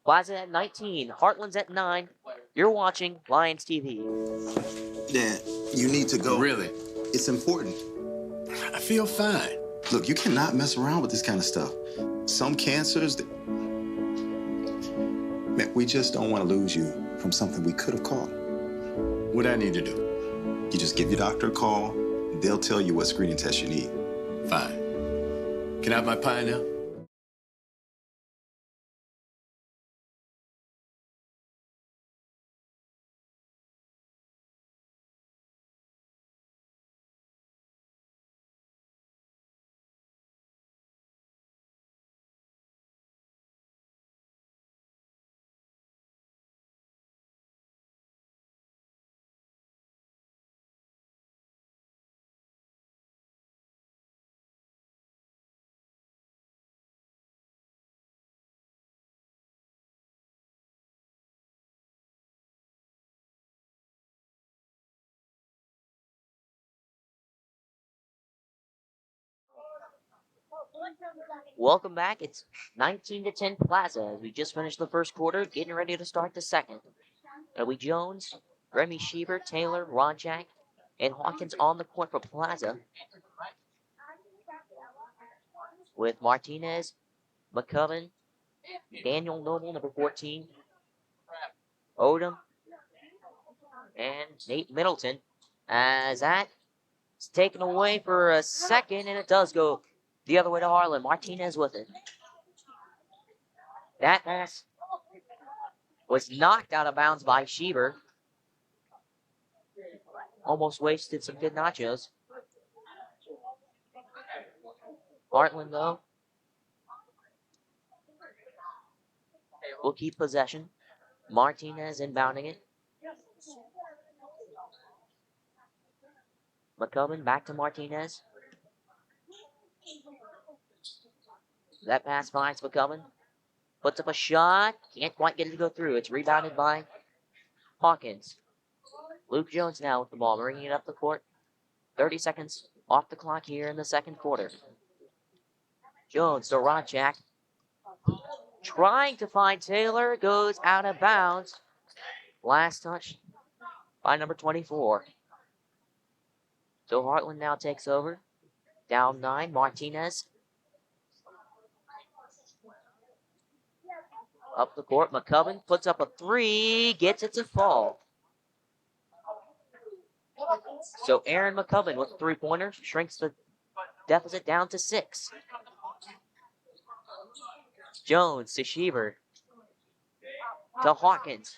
Plaza at 19, Heartland's at 9. You're watching Lions TV. Dan, you need to go. Really? It's important. I feel fine. Look, you cannot mess around with this kind of stuff. Some cancers, man, we just don't want to lose you from something we could have caught. What I need to do? You just give your doctor a call. They'll tell you what screening test you need. Fine. Can I have my pie now? Welcome back. It's 19-10 Plaza as we just finished the first quarter, getting ready to start the second. Ellie Jones, Remy Sheever, Taylor, Ronjak, and Hawkins on the court for Plaza. With Martinez, McCubbin, Daniel Noble, number 14, Odom, and Nate Middleton. As that is taken away for a second, and it does go the other way to Harlan. Martinez with it. That pass was knocked out of bounds by Sheever. Almost wasted some good nachos. Heartland, though, will keep possession. Martinez inbounding it. McCubbin back to Martinez. That pass finds McCubbin. Puts up a shot. Can't quite get it to go through. It's rebounded by Hawkins. Luke Jones now with the ball, bringing it up the court. 30 seconds off the clock here in the second quarter. Jones to Ronchak. Trying to find Taylor. Goes out of bounds. Last touch by number 24. So Heartland now takes over. Down 9. Martinez. Up the court. McCubbin puts up a 3. Gets it to fall. So Aaron McCubbin with a 3-pointer shrinks the deficit down to 6. Jones to Sheever. To Hawkins.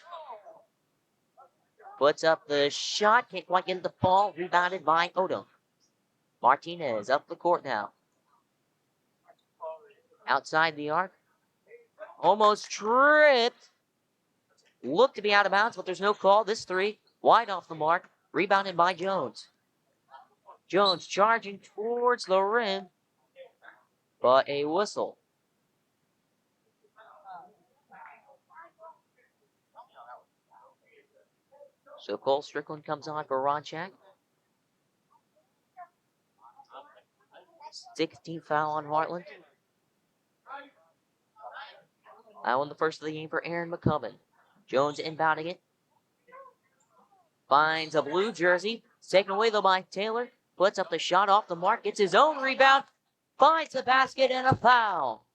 Puts up the shot. Can't quite get it to fall. Rebounded by Odom. Martinez up the court now. Outside the arc. Almost tripped. Looked to be out of bounds, but there's no call. This 3 wide off the mark. Rebounded by Jones. Jones charging towards the rim. But a whistle. So Cole Strickland comes on for Ronchak. 16th foul on Heartland. That one the first of the game for Aaron McCubbin. Jones inbounding it. Finds a blue jersey. Taken away though by Taylor. Puts up the shot off the mark. Gets his own rebound. Finds the basket and a foul.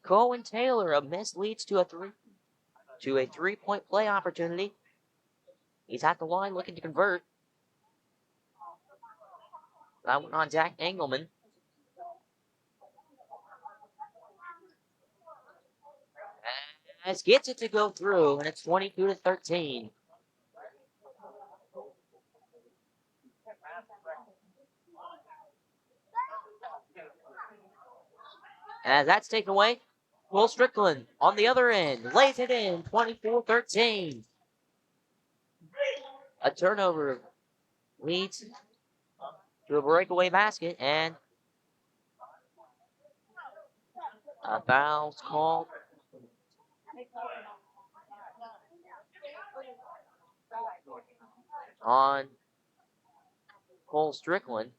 Cohen Taylor, a miss leads to a 3-point play opportunity. He's at the line looking to convert. That one on Zach Engelman. As gets it to go through, and it's 22-13. As that's taken away, Will Strickland on the other end lays it in, 24-13. A turnover leads to a breakaway basket, and a foul's called on Cole Strickland.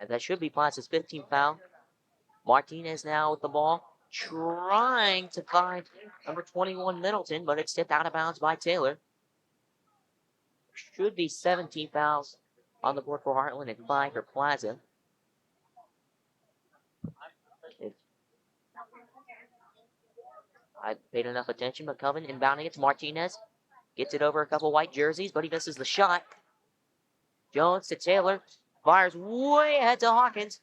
And that should be Plaza's 15th foul. Martinez now with the ball, trying to find number 21 Middleton, but it's tipped out of bounds by Taylor. Should be 17 fouls on the board for Heartland and 5 for Plaza. If I paid enough attention, McCubbin inbounding it to Martinez. Gets it over a couple white jerseys, but he misses the shot. Jones to Taylor. Fires way ahead to Hawkins.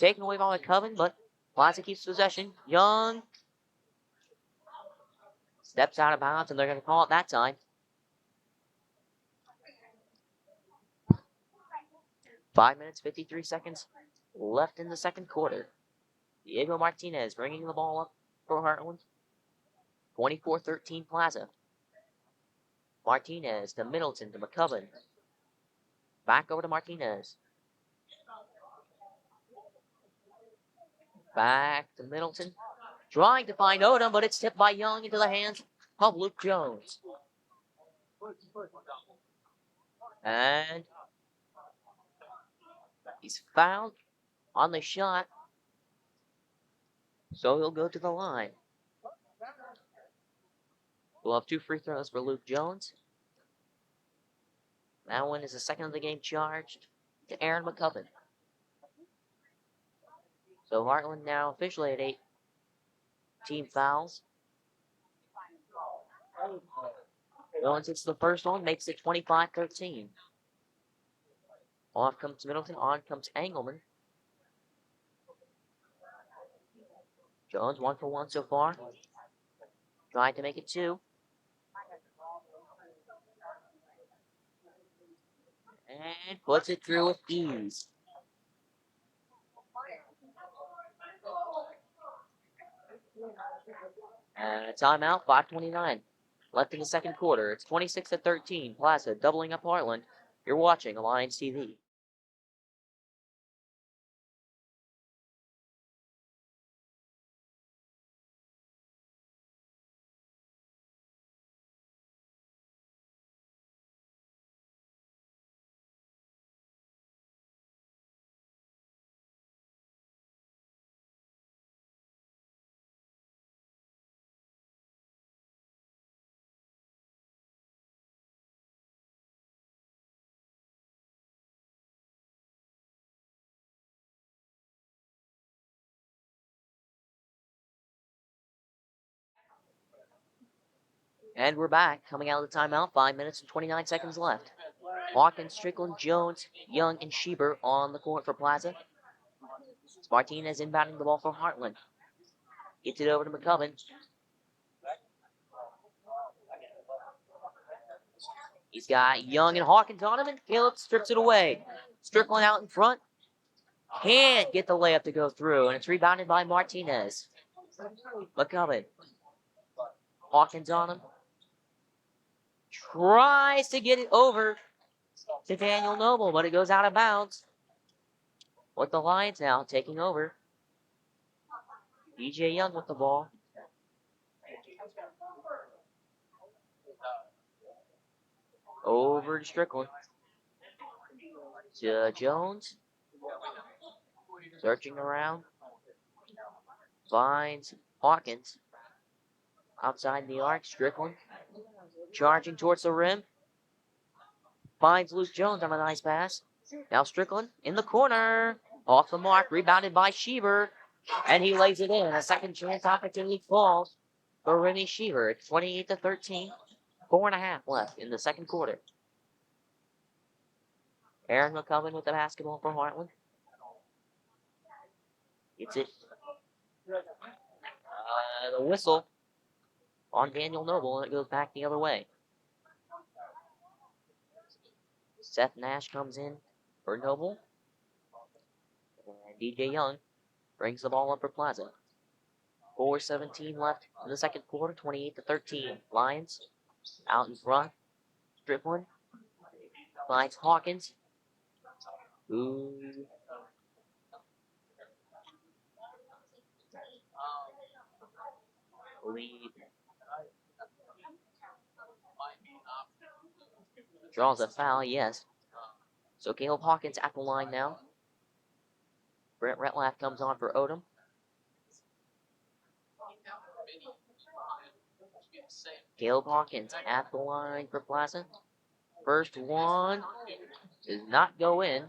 Taken away by McCubbin, but Plaza keeps possession. Young steps out of bounds, and they're going to call it that time. 5 minutes, 53 seconds left in the second quarter. Diego Martinez bringing the ball up for Heartland. 24-13 Plaza. Martinez to Middleton to McCubbin. Back over to Martinez. Back to Middleton. Trying to find Odom, but it's tipped by Young into the hands of Luke Jones. And he's fouled on the shot, so he'll go to the line. We'll have 2 free throws for Luke Jones. That one is the second of the game charged to Aaron McCubbin. So Heartland now officially at 8 team fouls. Jones hits the first one, makes it 25-13. Off comes Middleton, on comes Engelman. Jones 1 for 1 so far. Trying to make it 2. And puts it through with ease. And a timeout, 5:29 left in the second quarter. It's 26-13. Plaza doubling up Heartland. You're watching Alliance TV. And we're back, coming out of the timeout, 5 minutes and 29 seconds left. Hawkins, Strickland, Jones, Young, and Schieber on the court for Plaza. Martinez inbounding the ball for Heartland. Gets it over to McCubbin. He's got Young and Hawkins on him, and Caleb strips it away. Strickland out in front. Can't get the layup to go through, and it's rebounded by Martinez. McCubbin. Hawkins on him. Tries to get it over to Daniel Noble, but it goes out of bounds. With the Lions now taking over. DJ Young with the ball. Over to Strickland. To Jones. Searching around. Finds Hawkins. Outside the arc, Strickland. Charging towards the rim. Finds Luke Jones on a nice pass. Now Strickland in the corner. Off the mark, rebounded by Schieber. And he lays it in. A second chance opportunity falls for Remy Schieber. It's 28-13. 4.5 left in the second quarter. Aaron McCubbin with the basketball for Heartland. Gets it. The whistle on Daniel Noble, and it goes back the other way. Seth Nash comes in for Noble. And DJ Young brings the ball up for Plaza. 4:17 left in the second quarter, 28-13. Lions out in front. Strickland finds Hawkins. Ooh. Lead. Draws a foul, yes. So Caleb Hawkins at the line now. Brent Retlaff comes on for Odom. Caleb Hawkins at the line for Plaza. First one does not go in.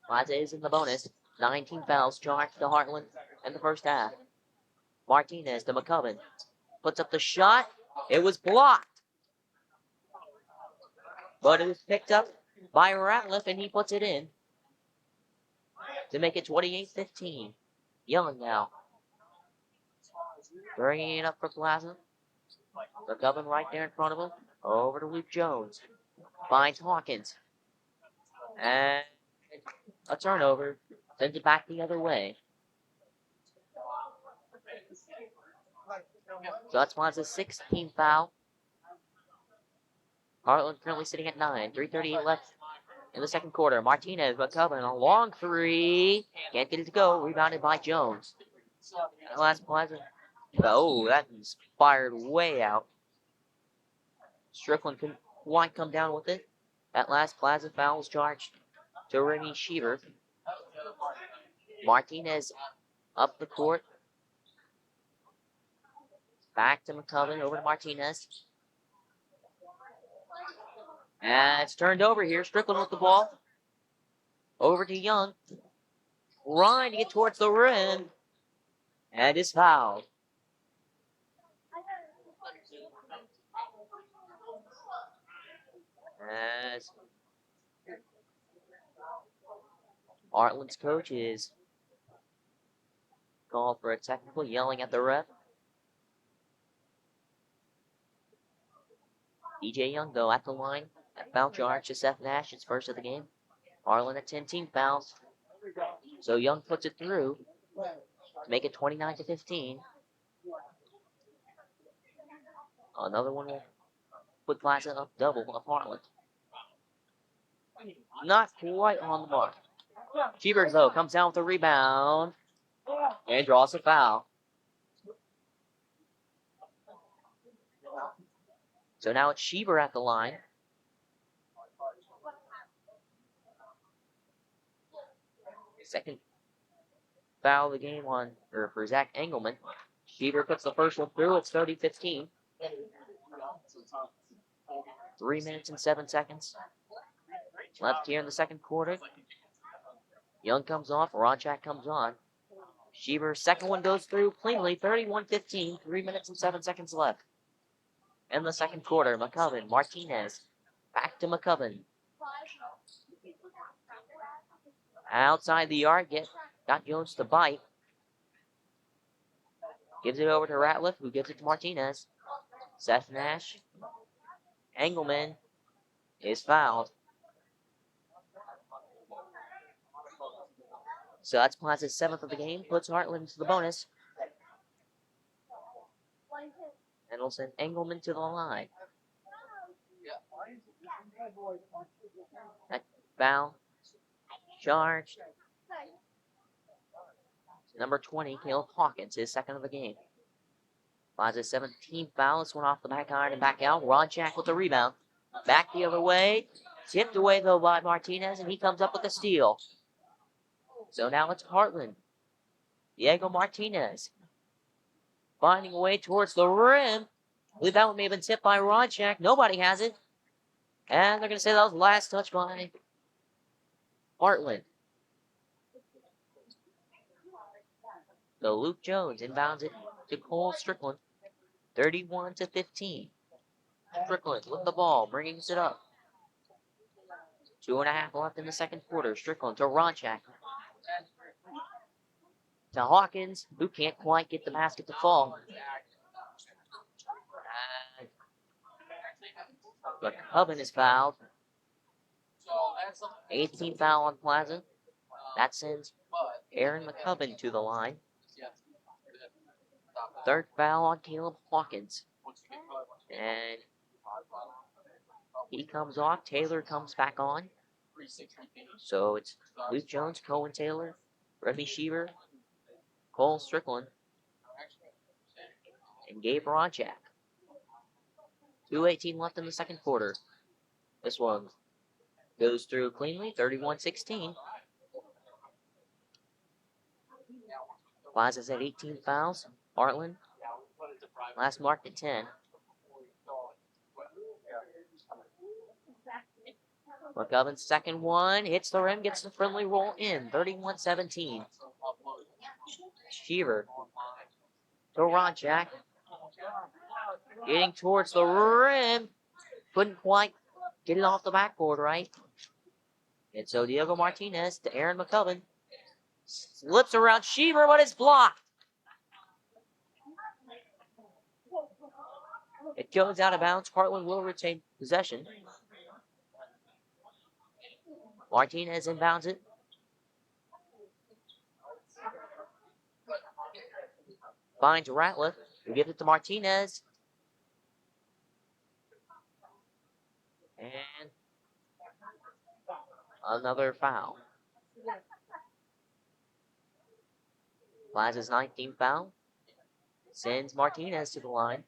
Plaza is in the bonus. 19 fouls charged to Heartland in the first half. Martinez to McCubbin. Puts up the shot. It was blocked. But it was picked up by Ratliff, and he puts it in to make it 28-15. Young now. Bringing it up for Plaza. McCubbin right there in front of him. Over to Luke Jones. Finds Hawkins. And a turnover. Sends it back the other way. So that's Plaza's 16th foul. Heartland currently sitting at 9. 3:38 left in the second quarter. Martinez, McCubbin, a long three. Can't get it to go. Rebounded by Jones. And last Plaza. Oh, that is fired way out. Strickland couldn't quite come down with it. That last Plaza foul was charged to Remy Sheever. Martinez up the court. Back to McCubbin, over to Martinez. And it's turned over here. Strickland with the ball. Over to Young. Trying to get towards the rim. And is fouled. As Heartland's coach is called for a technical, yelling at the ref. DJ Young, though, at the line. At foul charge to Seth Nash, his first of the game. Heartland at 10 team fouls. So Young puts it through to make it 29-15. Another one will put Plaza up double of Heartland. Not quite on the mark. Cheevers, though, comes down with a rebound and draws a foul. So now it's Sheever at the line. Second foul of the game for Zach Engelman. Sheever puts the first one through. It's 30-15. 3 minutes and 7 seconds left here in the second quarter. Young comes off. Ronchak comes on. Sheever's second one goes through cleanly. 31-15. 3 minutes and 7 seconds left in the second quarter. McCubbin, Martinez. Back to McCubbin. Outside the arc, got Jones to bite. Gives it over to Ratliff, who gives it to Martinez. Seth Nash. Engelman is fouled. So that's Plaza's 7th of the game. Puts Heartland into the bonus. And will send Engelman to the line. That foul charged. Number 20, Caleb Hawkins, his second of the game. Plaza's 17th foul. This one off the back iron and back out. Ronchak with the rebound. Back the other way. Tipped away, though, by Martinez, and he comes up with a steal. So now it's Heartland. Diego Martinez. Finding a way towards the rim. I believe that one may have been tipped by Ronchak. Nobody has it. And they're going to say that was the last touch by Heartland. So Luke Jones inbounds it to Cole Strickland. 31-15. Strickland with the ball, bringing it up. 2.5 left in the second quarter. Strickland to Ronchak. To Hawkins, who can't quite get the basket to fall. McCubbin is fouled. 18th foul on Plaza. That sends Aaron McCubbin to the line. Third foul on Caleb Hawkins. And he comes off. Taylor comes back on. So it's Luke Jones, Cohen Taylor, Remy Sheever, Cole Strickland, and Gabe Ronchak. 2:18 left in the second quarter. This one Goes through cleanly, 31-16. Plaza's at 18 fouls. Heartland, last marked at 10. McGovern's second one hits the rim, gets the friendly roll in, 31-17. Sheaver to Ronchak, getting towards the rim, couldn't quite get it off the backboard right. And so Diego Martinez to Aaron McCubbin, slips around Sheaver, but it's blocked. It goes out of bounds. Heartland will retain possession. Martinez inbounds it. Finds Ratliff, who gives it to Martinez. And another foul. Plaza's 19th foul sends Martinez to the line.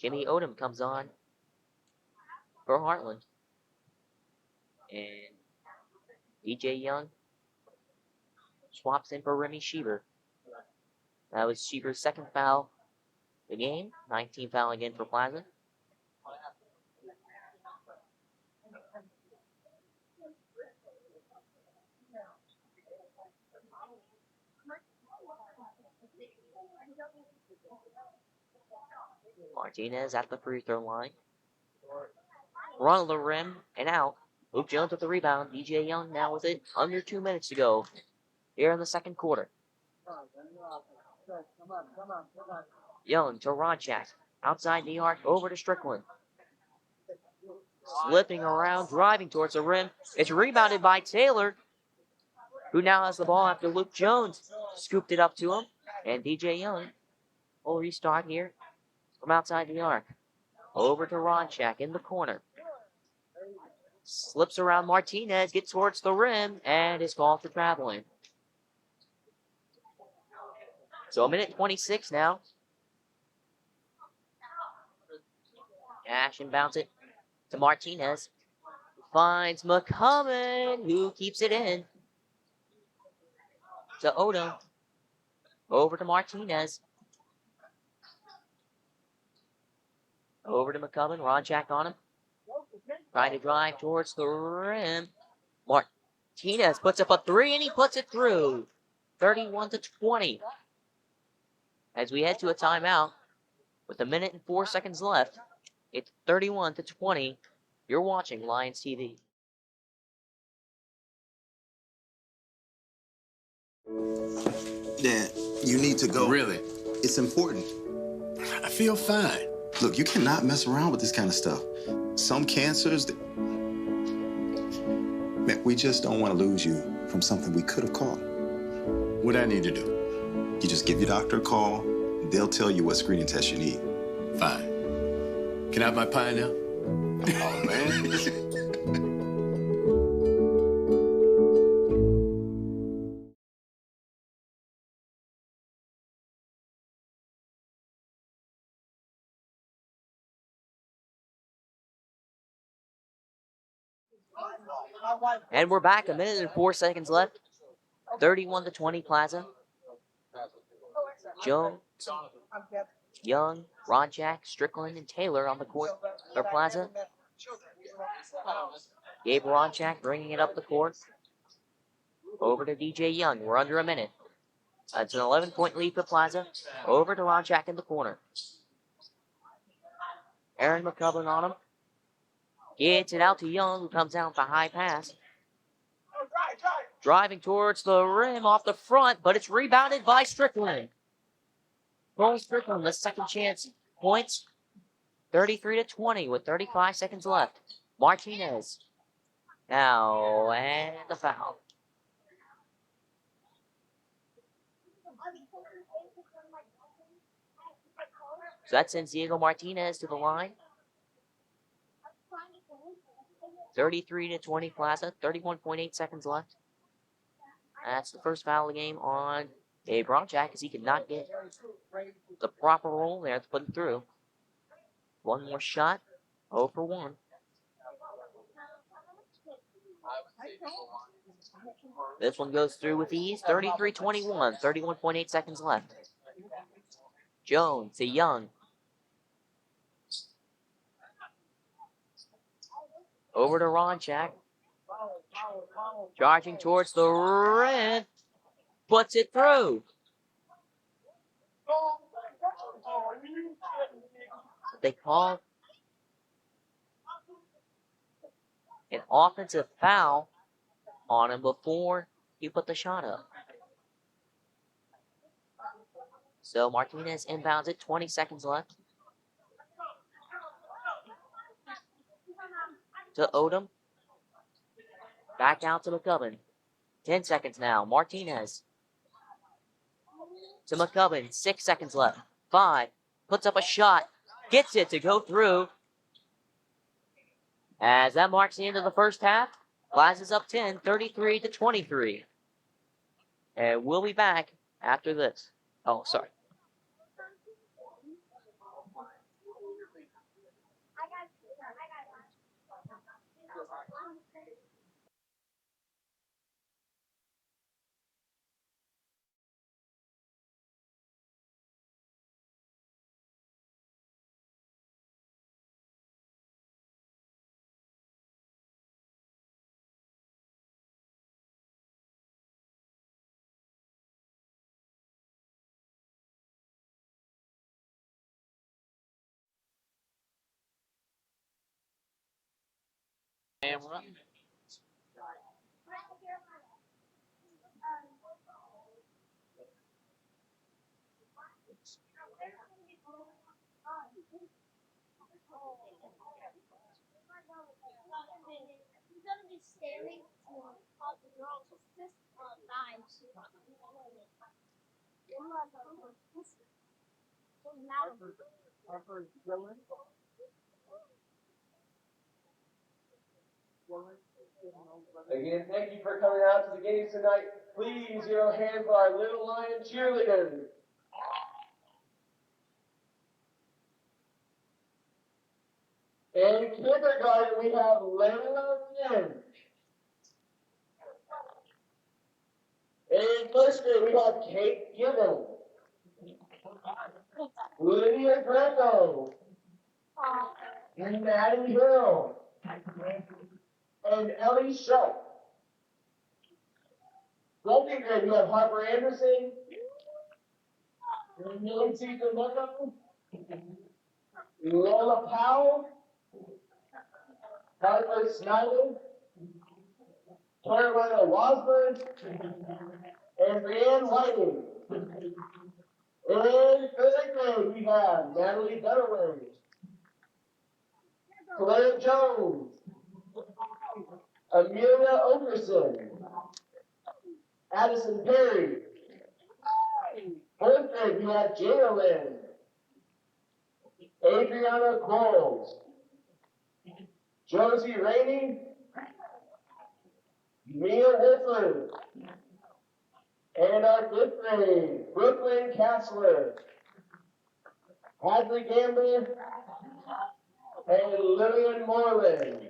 Jimmy Odom comes on for Heartland. And DJ Young swaps in for Remy Sheaver. That was Sheaver's second foul of the game. 19th foul again for Plaza. Martinez at the free throw line. Run of the rim and out. Luke Jones with the rebound. DJ Young now with it. Under 2 minutes to go here in the second quarter. Young to Ronchak. Outside the arc, over to Strickland. Slipping around, driving towards the rim. It's rebounded by Taylor, who now has the ball after Luke Jones scooped it up to him. And DJ Young will restart here from outside the arc. Over to Ronchak in the corner. Slips around Martinez, gets towards the rim, and is called for traveling. So 1:26 now. Ash inbounds it to Martinez. Finds McCummon, who keeps it in. To Odom. Over to Martinez. Over to McCummon. Ronchak on him. Trying to drive towards the rim. Martinez puts up a three, and he puts it through. 31-20. As we head to a timeout, with 1 minute and 4 seconds left, it's 31-20. You're watching Lions TV. Dad, you need to go. Really? It's important. I feel fine. Look, you cannot mess around with this kind of stuff. Some cancers, man, we just don't want to lose you from something we could have caught. What I need to do? You just give your doctor a call. They'll tell you what screening test you need. Fine. Can I have my pie now? Oh, man. And we're back. 1 minute and 4 seconds left. 31-20 Plaza. Jones, Young, Ronchak, Strickland, and Taylor on the court for Plaza. Gabe Ronchak bringing it up the court. Over to DJ Young. We're under 1 minute. It's an 11-point lead for Plaza. Over to Ronchak in the corner. Aaron McCubbin on him. Gets it out to Young, who comes down with a high pass. Driving towards the rim off the front, but it's rebounded by Strickland. Cole Strickland, the second chance points. 33-20 with 35 seconds left. Martinez. Now, and the foul. So that sends Diego Martinez to the line. 33-20 Plaza. 31.8 seconds left. That's the first foul of the game on Gabe Ronchak, as he could not get the proper roll there to put it through. One more shot. 0 for 1. This one goes through with ease. 33-21. 31.8 seconds left. Jones to Young. Over to Ronchak. Charging towards the rim. Puts it through. They call an offensive foul on him before he put the shot up. So Martinez inbounds it. 20 seconds left. To Odom. Back out to McCubbin. 10 seconds now. Martinez. To McCubbin. 6 seconds left. 5. Puts up a shot. Gets it to go through. As that marks the end of the first half, Plaza's up 10, 33-23. And we'll be back after this. Oh, sorry. Camera. Again, thank you for coming out to the games tonight. Please use your hands for our Little Lion cheerleaders. In kindergarten, we have Layla Finn. In first grade, we have Kate Gibbons, Lydia Greco, and Maddie Hill, and Ellie Schultz. Second grade, we have Harper Anderson, Nancy DeMono, Lola Powell, Harper Snyder, Carolina Wasburn, and Brianne Whiting. In third grade, we have Natalie Dunaway, Claire Jones, Amelia Okerson, Addison Perry. Fourth grade, we have Jada Lynn, Adriana Quarles, Josie Rainey, Mia Wolford, and our fifth grade, Brooklyn Kassler, Hadley Gamble, and Lillian Moreland.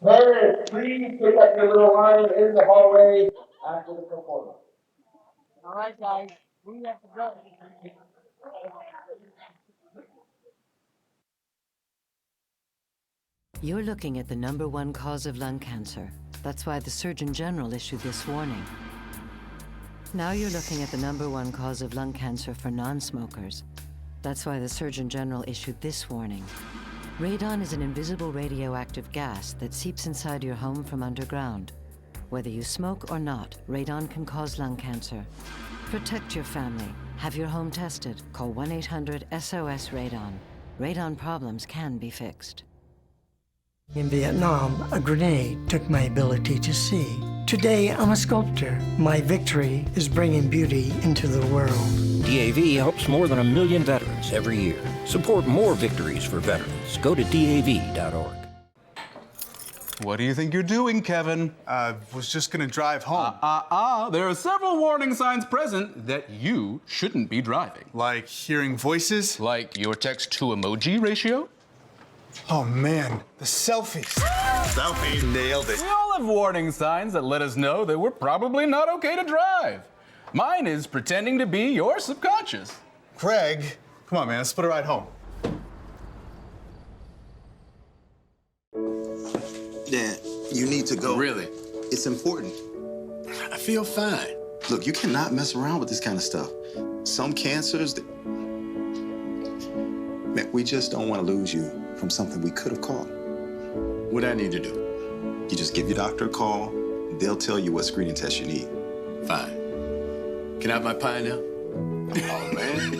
Hey, please pick up your little line in the hallway after the performance. All right, guys, we have to go. You're looking at the #1 cause of lung cancer. That's why the Surgeon General issued this warning. Now you're looking at the #1 cause of lung cancer for non-smokers. That's why the Surgeon General issued this warning. Radon is an invisible radioactive gas that seeps inside your home from underground. Whether you smoke or not, radon can cause lung cancer. Protect your family. Have your home tested. Call 1-800-SOS-RADON. Radon problems can be fixed. In Vietnam, a grenade took my ability to see. Today, I'm a sculptor. My victory is bringing beauty into the world. DAV helps more than 1 million veterans every year. Support more victories for veterans. Go to DAV.org. What do you think you're doing, Kevin? Was just gonna drive home. There are several warning signs present that you shouldn't be driving. Like hearing voices? Like your text-to-emoji ratio? Oh man, the selfies. Selfie. Nailed it. We all have warning signs that let us know that we're probably not okay to drive. Mine is pretending to be your subconscious. Greg, come on man, let's put a ride home. Dan, you need to go. Really? It's important. I feel fine. Look, you cannot mess around with this kind of stuff. Some cancers, man, we just don't want to lose you from something we could have caught. What I need to do? You just give your doctor a call. They'll tell you what screening test you need. Fine. Can I have my pie now? Oh, man.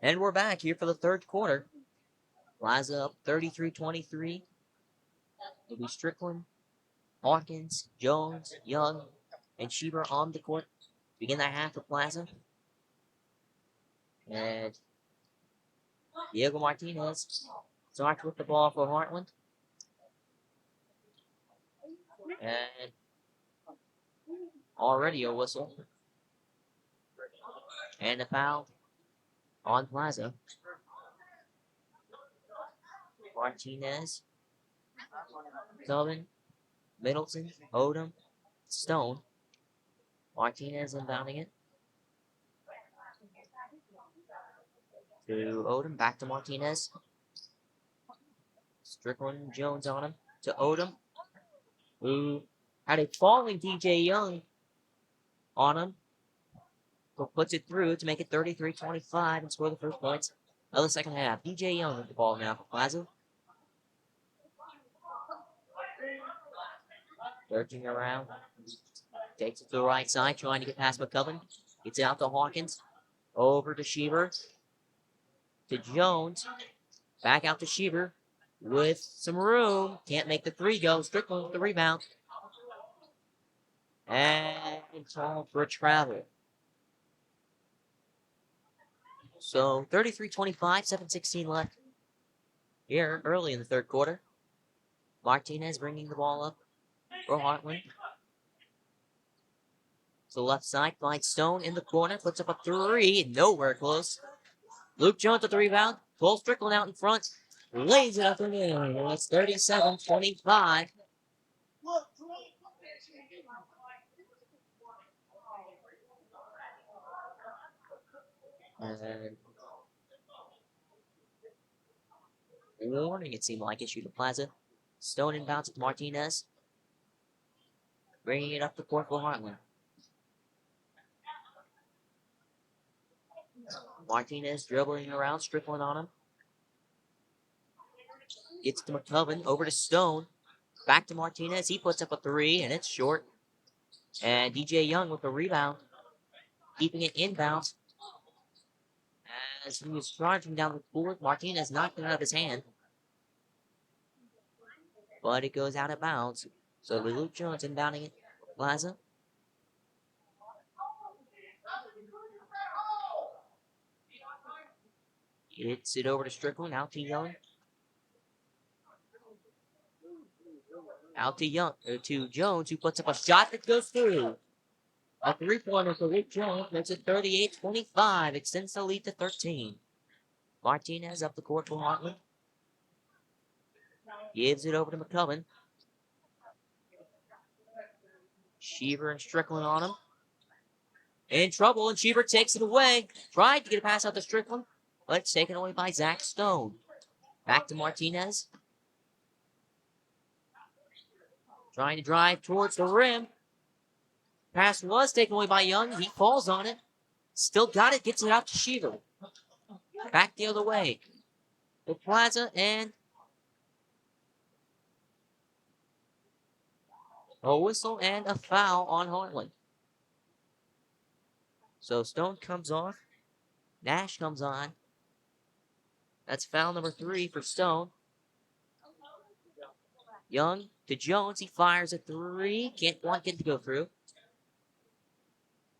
And we're back here for the third quarter. Plaza up 33-23. It'll be Strickland, Hawkins, Jones, Young, and Schieber on the court. Begin that half for Plaza. And Diego Martinez starts with the ball for Heartland. And already a whistle. And a foul on Plaza. Martinez, Tubman, Middleton, Odom, Stone. Martinez inbounding it. To Odom, back to Martinez. Strickland, Jones on him. To Odom, who had a falling DJ Young on him. But puts it through to make it 33-25 and score the first points of the second half. DJ Young with the ball now for Plaza. Lurching around. Takes it to the right side, trying to get past McCubbin. Gets it out to Hawkins. Over to Schieber. To Jones. Back out to Schieber. With some room. Can't make the three go. Strickland with the rebound. And called for a travel. So 33-25, 7:16 left. Here, early in the third quarter. Martinez bringing the ball up for Heartland. To the left side, finds Stone in the corner, puts up a three, nowhere close. Luke Jones with the rebound, pulls Strickland out in front, lays it up and in. It's 37-25. And warning, it seemed like, issue to Plaza. Stone inbounds with Martinez, bringing it up the court for Heartland. Martinez dribbling around, Strickland on him. Gets to McCubbin, over to Stone. Back to Martinez, he puts up a three, and it's short. And DJ Young with the rebound, keeping it inbounds. As he was charging down the court, Martinez knocked it out of his hand. But it goes out of bounds. So Luke Jones inbounding it. Plaza. Hits it over to Strickland, out to Young. Out to Young, to Jones, who puts up a shot that goes through. A three-pointer for Luke Jones makes it 38-25, extends the lead to 13. Martinez up the court for Heartland. Gives it over to McCubbin. Schieber and Strickland on him. In trouble, and Schieber takes it away. Tried to get a pass out to Strickland, but it's taken away by Zach Stone. Back to Martinez. Trying to drive towards the rim. Pass was taken away by Young. He falls on it. Still got it. Gets it out to Schieber. Back the other way. The Plaza and a whistle and a foul on Heartland. So Stone comes off. Nash comes on. That's foul number 3 for Stone. Young to Jones. He fires a three. Can't quite get it to go through.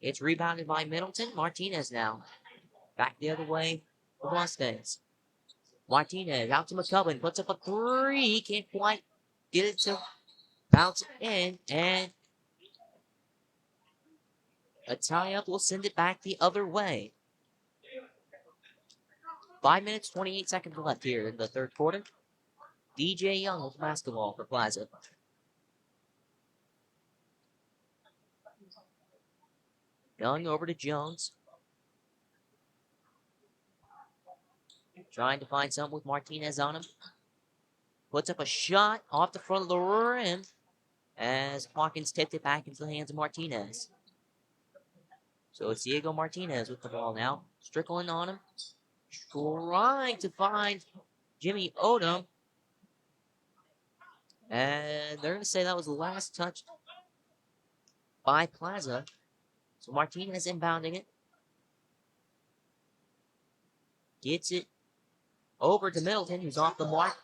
It's rebounded by Middleton. Martinez now. Back the other way for Mustangs. Martinez out to McCubbin. Puts up a three. Can't quite get it to bounce in. And a tie-up will send it back the other way. 5 minutes, 28 seconds left here in the third quarter. DJ Young with basketball for Plaza. Young over to Jones. Trying to find something with Martinez on him. Puts up a shot off the front of the rim as Hawkins tipped it back into the hands of Martinez. So it's Diego Martinez with the ball now. Strickland on him. Trying to find Jimmy Odom. And they're going to say that was the last touch by Plaza. So Martinez inbounding it. Gets it over to Middleton, who's off the mark.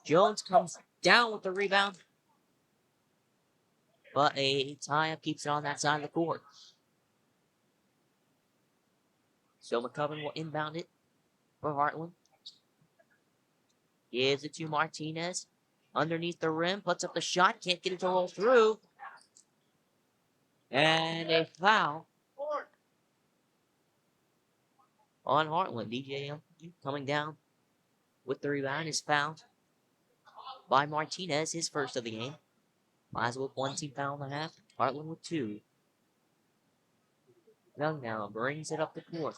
Jones comes down with the rebound. But a tie-up keeps it on that side of the court. So McCubbin will inbound it for Heartland. Gives it to Martinez. Underneath the rim, puts up the shot, can't get it to roll through. And a foul on Heartland. DJ coming down with the rebound is fouled by Martinez, his first of the game. Plaza with 1 team foul and a half. Heartland with 2. Young now brings it up the court.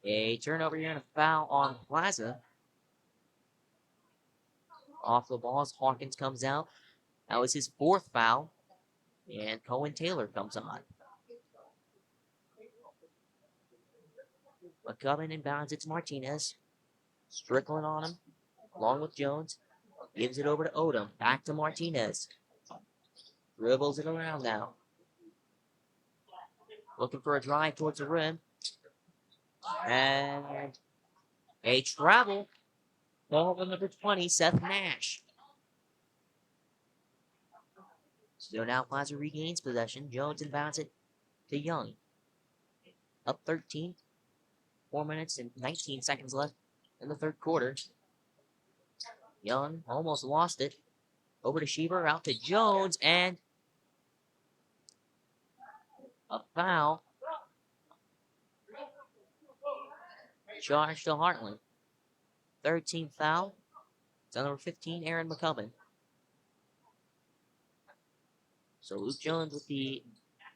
A turnover here and a foul on Plaza. Off the ball as Hawkins comes out. That was his 4th foul. And Cohen Taylor comes on. McCubbin inbounds it to Martinez. Strickland on him, along with Jones. Gives it over to Odom. Back to Martinez. Dribbles it around now. Looking for a drive towards the rim. And a travel. Ball for number 20, Seth Nash. So now Plaza regains possession. Jones inbounds it to Young. Up 13. 4 minutes and 19 seconds left in the third quarter. Young almost lost it. Over to Sheever, out to Jones, and a foul. Charge to Heartland. 13th foul. It's on number 15, Aaron McCubbin. So Luke Jones with the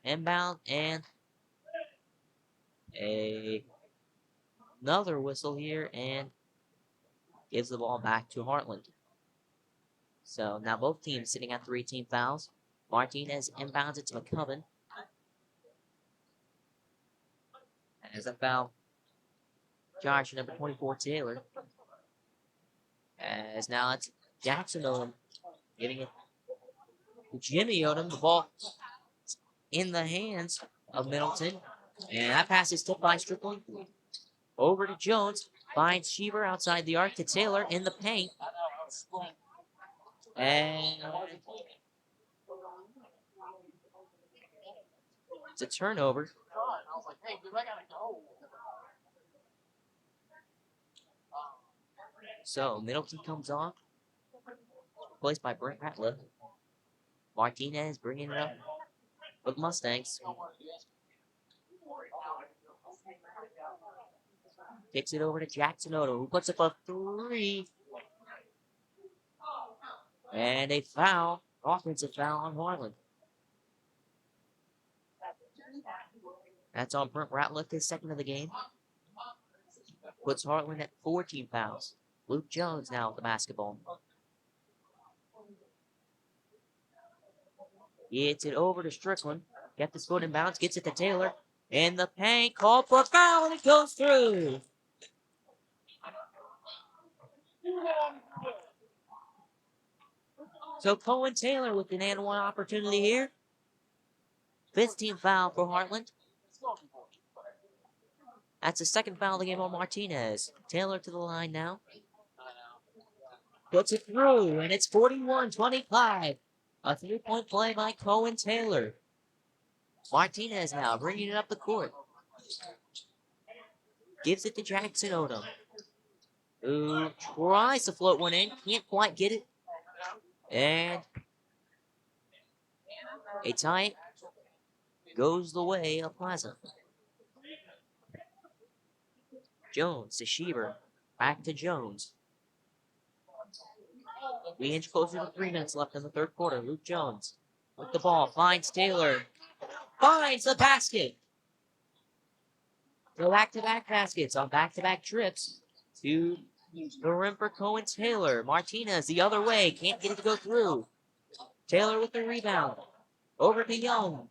inbound and another whistle here, and gives the ball back to Heartland. So now both teams sitting at 3 team fouls. Martinez inbounds it to McCubbin. As a foul, Josh, number 24, Taylor. As now it's Jackson Odom giving it to Jimmy Odom. The ball in the hands of Middleton. And that pass is tipped by Strickland. Over to Jones. Finds Sheever outside the arc to Taylor in the paint. And it's a turnover. So Middleton comes off. Replaced by Brent Ratliff. Martinez bringing it up with Mustangs. Kicks it over to Jackson Odom, who puts up a 3. And a foul. Offensive foul on Heartland. That's on Brent Ratliff, his 2nd of the game. Puts Heartland at 14 fouls. Luke Jones now with the basketball. Gets it over to Strickland. Gets his foot in bounds. Gets it to Taylor. In the paint. Called for a foul, and it goes through. So Cohen Taylor with an and 1 opportunity here. 15th foul for Heartland. That's the 2nd foul of the game on Martinez. Taylor to the line now. Puts it through, and it's 41-25. A 3-point play by Cohen Taylor. Martinez now bringing it up the court. Gives it to Jackson Odom, who tries to float one in. Can't quite get it. And a tie goes the way of Plaza. Jones to Sheever. Back to Jones. We inch closer to 3 minutes left in the third quarter. Luke Jones with the ball. Finds Taylor. Finds the basket. So back-to-back baskets on back-to-back trips to the rim for Cohen Taylor. Martinez the other way. Can't get it to go through. Taylor with the rebound. Over to Young.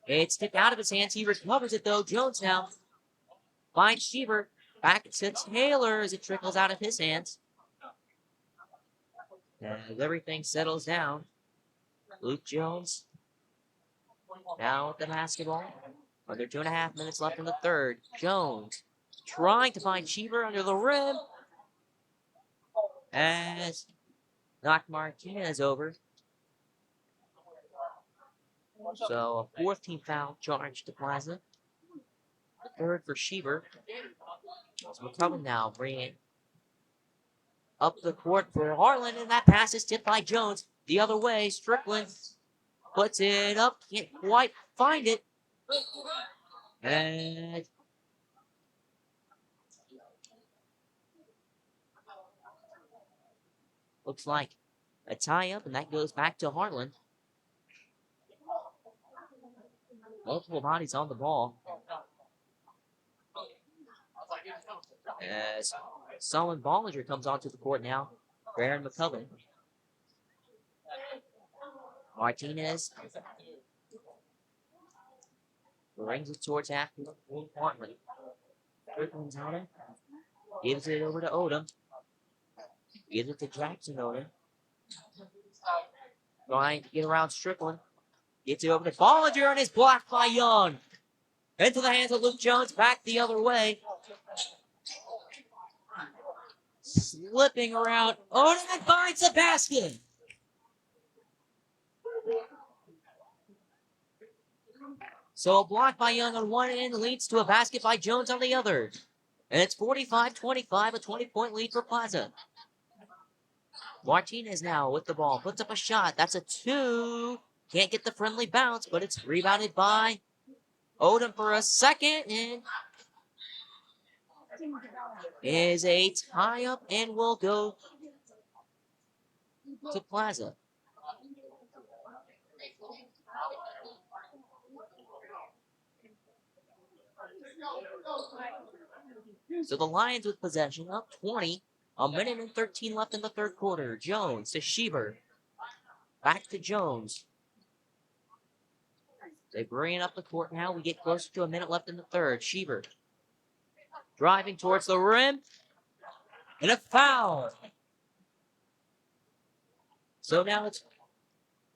It's tipped out of his hands. He recovers it, though. Jones now Finds Sheever. Back to Taylor as it trickles out of his hands. As everything settles down, Luke Jones now with the basketball. Under 2.5 minutes left in the third. Jones trying to find Cheever under the rim. As knocked Martinez over. So a 4th team foul charge to Plaza. Third for Sheever. So McCubbin now bringing up the court for Heartland, and that pass is tipped by Jones. The other way, Strickland puts it up, can't quite find it. And looks like a tie-up, and that goes back to Heartland. Multiple bodies on the ball. As Solomon Bollinger comes onto the court now. Baron McCubbin. Martinez brings it towards half Heartland. Strickland's on it. Gives it over to Odom. Gives it to Jackson Odom. Trying to get around Strickland. Gets it over to Bollinger and is blocked by Young. Into the hands of Luke Jones. Back the other way. Slipping around. Odom finds the basket. So a block by Young on one end leads to a basket by Jones on the other. And it's 45-25, a 20-point lead for Plaza. Martinez now with the ball. Puts up a shot. That's a 2. Can't get the friendly bounce, but it's rebounded by Odom for a second. And is a tie-up and will go to Plaza. So the Lions with possession, up 20. A minute and 13 left in the third quarter. Jones to Sheever. Back to Jones. They bring it up the court now. We get closer to a minute left in the third. Sheever driving towards the rim. And a foul. So now it's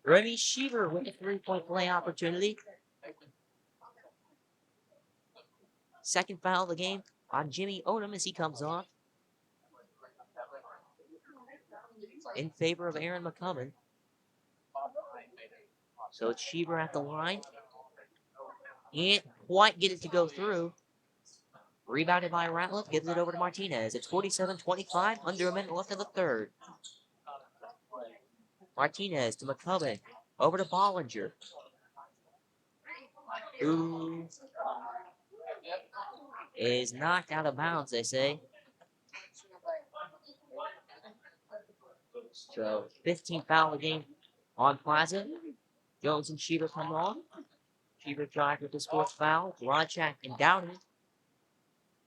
Remy Sheever with a 3-point play opportunity. Second foul of the game on Jimmy Odom as he comes off. In favor of Aaron McCubbin. So it's Sheever at the line. Can't quite get it to go through. Rebounded by Ratliff. Gives it over to Martinez. It's 47-25. Under a minute left in the third. Martinez to McCubbin. Over to Bollinger. Who is knocked out of bounds, they say. So 15 foul a game on Plaza. Jones and Sheever come on. Sheever tried with his 4th foul. Rodchak and Downey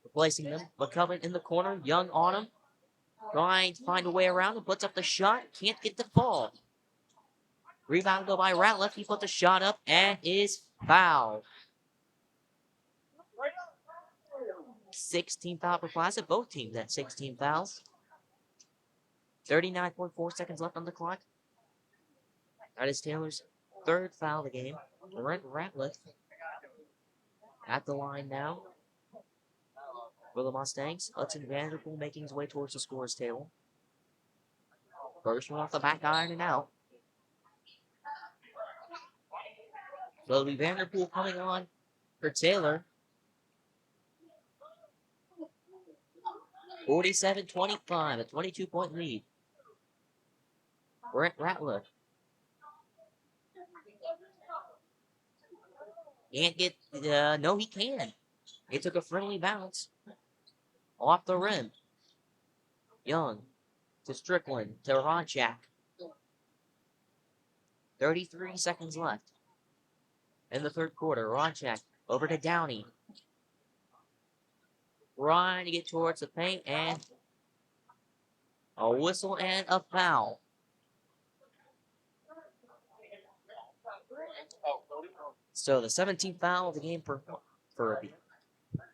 replacing them. McCubbin in the corner. Young on him. Trying to find a way around him. Puts up the shot. Can't get the fall. Rebound though by Ratliff. He put the shot up and is fouled. 16 foul for Plaza. Both teams at 16 fouls. 39.4 seconds left on the clock. That is Taylor's 3rd foul of the game. Brent Ratliff at the line now for the Mustangs. Hudson Vanderpool making his way towards the scores table. First one off the back iron and out. So it'll be Vanderpool coming on for Taylor. 47-25, a 22-point lead. Brent Ratliff. Can't get, no he can. He took a friendly bounce. Off the rim. Young to Strickland to Ronchak. 33 seconds left in the third quarter. Ronchak over to Downey. Trying to get towards the paint and a whistle and a foul. So the 17th foul of the game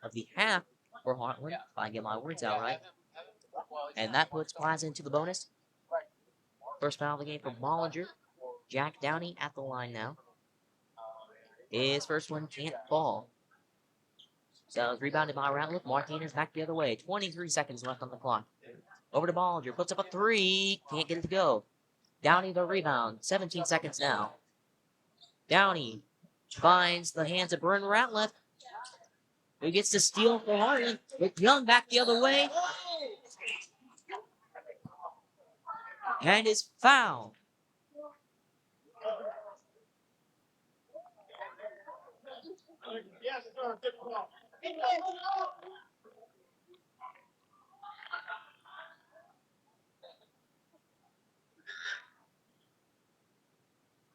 of the half for Heartland, if I get my words out right. And that puts Plaza into the bonus. First foul of the game for Bollinger. Jack Downey at the line now. His first one can't fall. So it's rebounded by Ratliff. Martinez back the other way. 23 seconds left on the clock. Over to Bollinger. Puts up a three. Can't get it to go. Downey the rebound. 17 seconds now. Downey finds the hands of Bern Ratliff, who gets to steal for Heartland. With Young back the other way. And is fouled.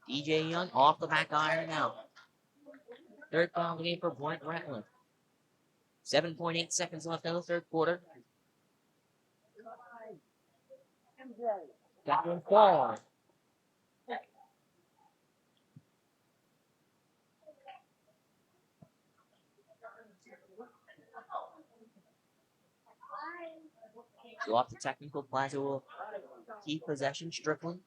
DJ Young off the back iron now. Third foul of the game for Bryant Ratliff. 7.8 seconds left in the third quarter. Got one fall. So off the technical, Plaza will keep possession. Strickland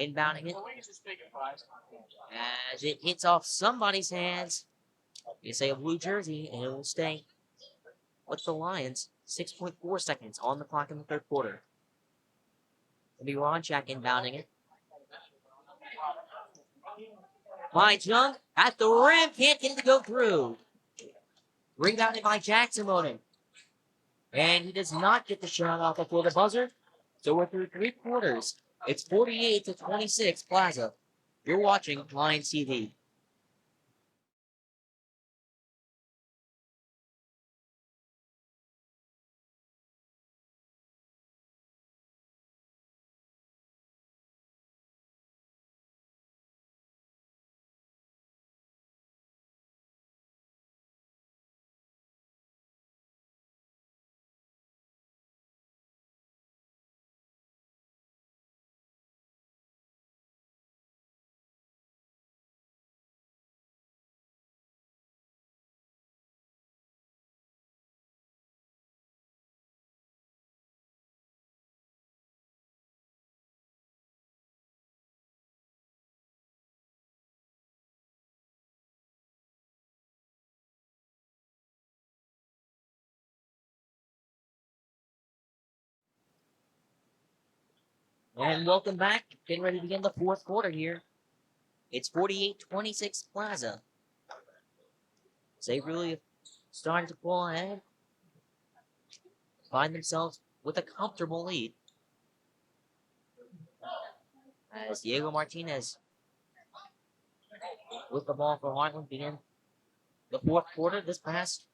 inbounding it as it hits off somebody's hands. You say a blue jersey, and it will stay with the Lions. 6.4 seconds on the clock in the third quarter. It'll be Ronchak inbounding it. Finds Young at the rim, can't get it to go through. Rebounded by Jackson Moden. And he does not get the shot off before the buzzer. So we're through three quarters. It's 48-26 Plaza. You're watching Lions TV. And welcome back. Getting ready to begin the fourth quarter here. It's 48-26 Plaza. They really started to pull ahead. Find themselves with a comfortable lead. As Diego Martinez with the ball for Heartland begin the fourth quarter. This pass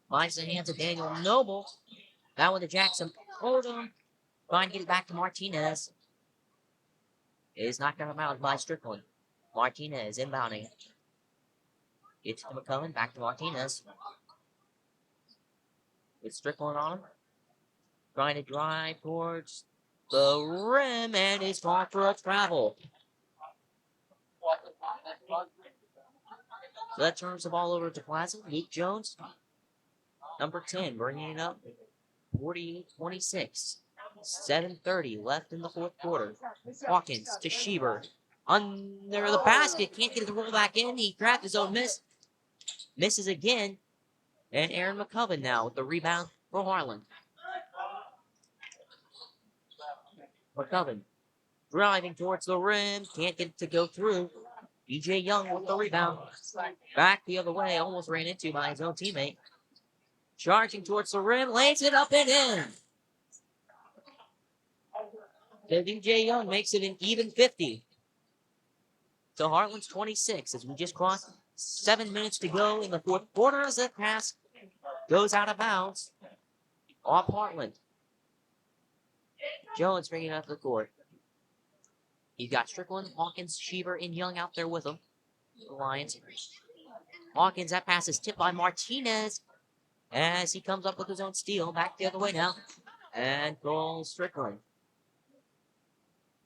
finds the hands of Daniel Noble. That one to Jackson Odom. Trying to get it back to Martinez. It is knocked out of bounds by Strickland. Martinez inbounding. It's to McCullen. Back to Martinez. With Strickland on him. Trying to drive towards the rim and is called for a travel. So that turns the ball over to Plaza. Luke Jones, number 10, bringing it up. 48-26. 7:30 left in the fourth quarter. Hawkins to Sheever. Under the basket. Can't get it to roll back in. He grabbed his own miss. Misses again. And Aaron McCubbin now with the rebound for Heartland. McCubbin driving towards the rim. Can't get it to go through. DJ Young with the rebound. Back the other way. Almost ran into by his own teammate. Charging towards the rim. Lays it up and in. So DJ Young makes it an even 50. So Heartland's 26 as we just crossed 7 minutes to go in the fourth quarter as that pass goes out of bounds off Heartland. Jones bringing it up the court. He's got Strickland, Hawkins, Sheever, and Young out there with him. The Lions. Hawkins, that pass is tipped by Martinez as he comes up with his own steal. Back the other way now. And goes Strickland.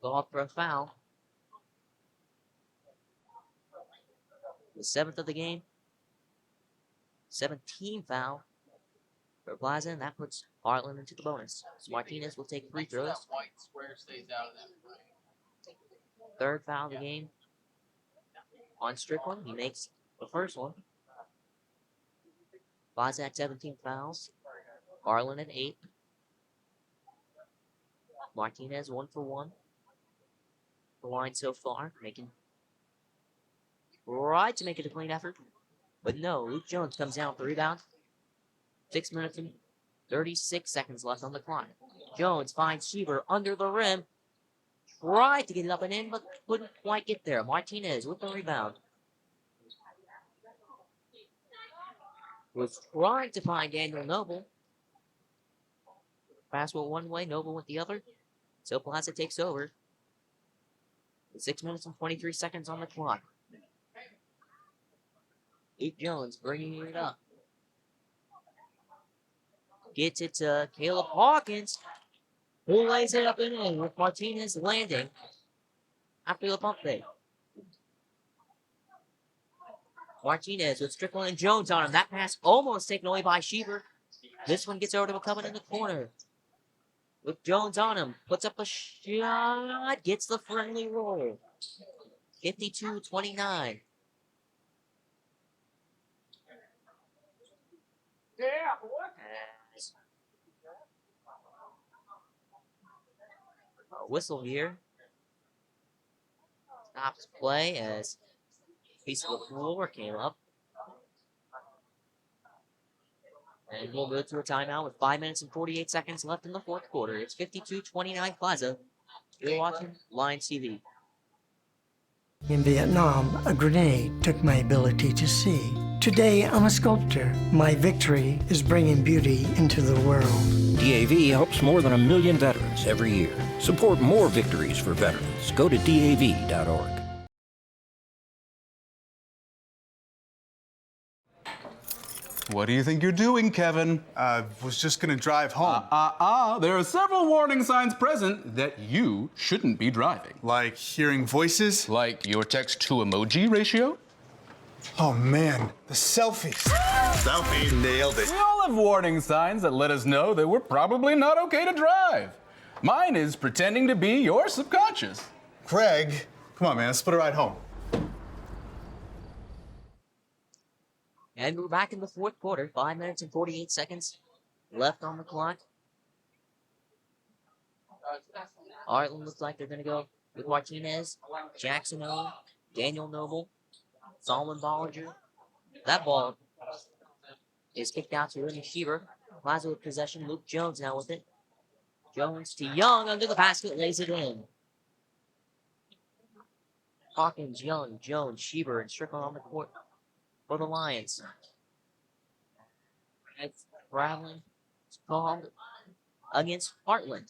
Go up for a foul. The 7th of the game 17 foul for Plaza, and that puts Heartland into the bonus. So Martinez will take free throws. Third foul of the game on Strickland. He makes the first one. Plaza at 17 fouls. Heartland at 8. Martinez 1 for 1. The line so far, tried to make it a clean effort, but no. Luke Jones comes down with the rebound. 6 minutes and 36 seconds left on the clock. Jones finds Schieber under the rim. Tried to get it up and in, but couldn't quite get there. Martinez with the rebound. Was trying to find Daniel Noble. Pass went one way, Noble went the other. So Plaza takes over. 6 minutes and 23 seconds on the clock. Luke Jones bringing it up. Gets it to Caleb Hawkins, who lays it up and in with Martinez landing after the pump fake. Martinez with Strickland and Jones on him. That pass almost taken away by Schieber. This one gets over to McCubbin in the corner. With Jones on him. Puts up a shot. Gets the friendly roll. 52-29. Whistle here. Stops play as a piece of the floor came up. And we'll go to a timeout with 5 minutes and 48 seconds left in the fourth quarter. It's 52-29 Plaza. You're watching Lions TV. In Vietnam, a grenade took my ability to see. Today, I'm a sculptor. My victory is bringing beauty into the world. DAV helps more than 1 million veterans every year. Support more victories for veterans. Go to DAV.org. What do you think you're doing, Kevin? Was just gonna drive home. There are several warning signs present that you shouldn't be driving. Like hearing voices? Like your text-to-emoji ratio? Oh man, the selfies. Selfie. Nailed it. We all have warning signs that let us know that we're probably not okay to drive. Mine is pretending to be your subconscious. Craig, come on man, let's split a ride home. And we're back in the fourth quarter. 5 minutes and 48 seconds left on the clock. Heartland looks like they're going to go with Martinez, Jackson Owen, Daniel Noble, Solomon Bollinger. That ball is kicked out to Remy Schieber. Plaza with possession. Luke Jones now with it. Jones to Young under the basket, lays it in. Hawkins, Young, Jones, Schieber, and Strickland on the court for the Lions. It's traveling. It's called against Heartland.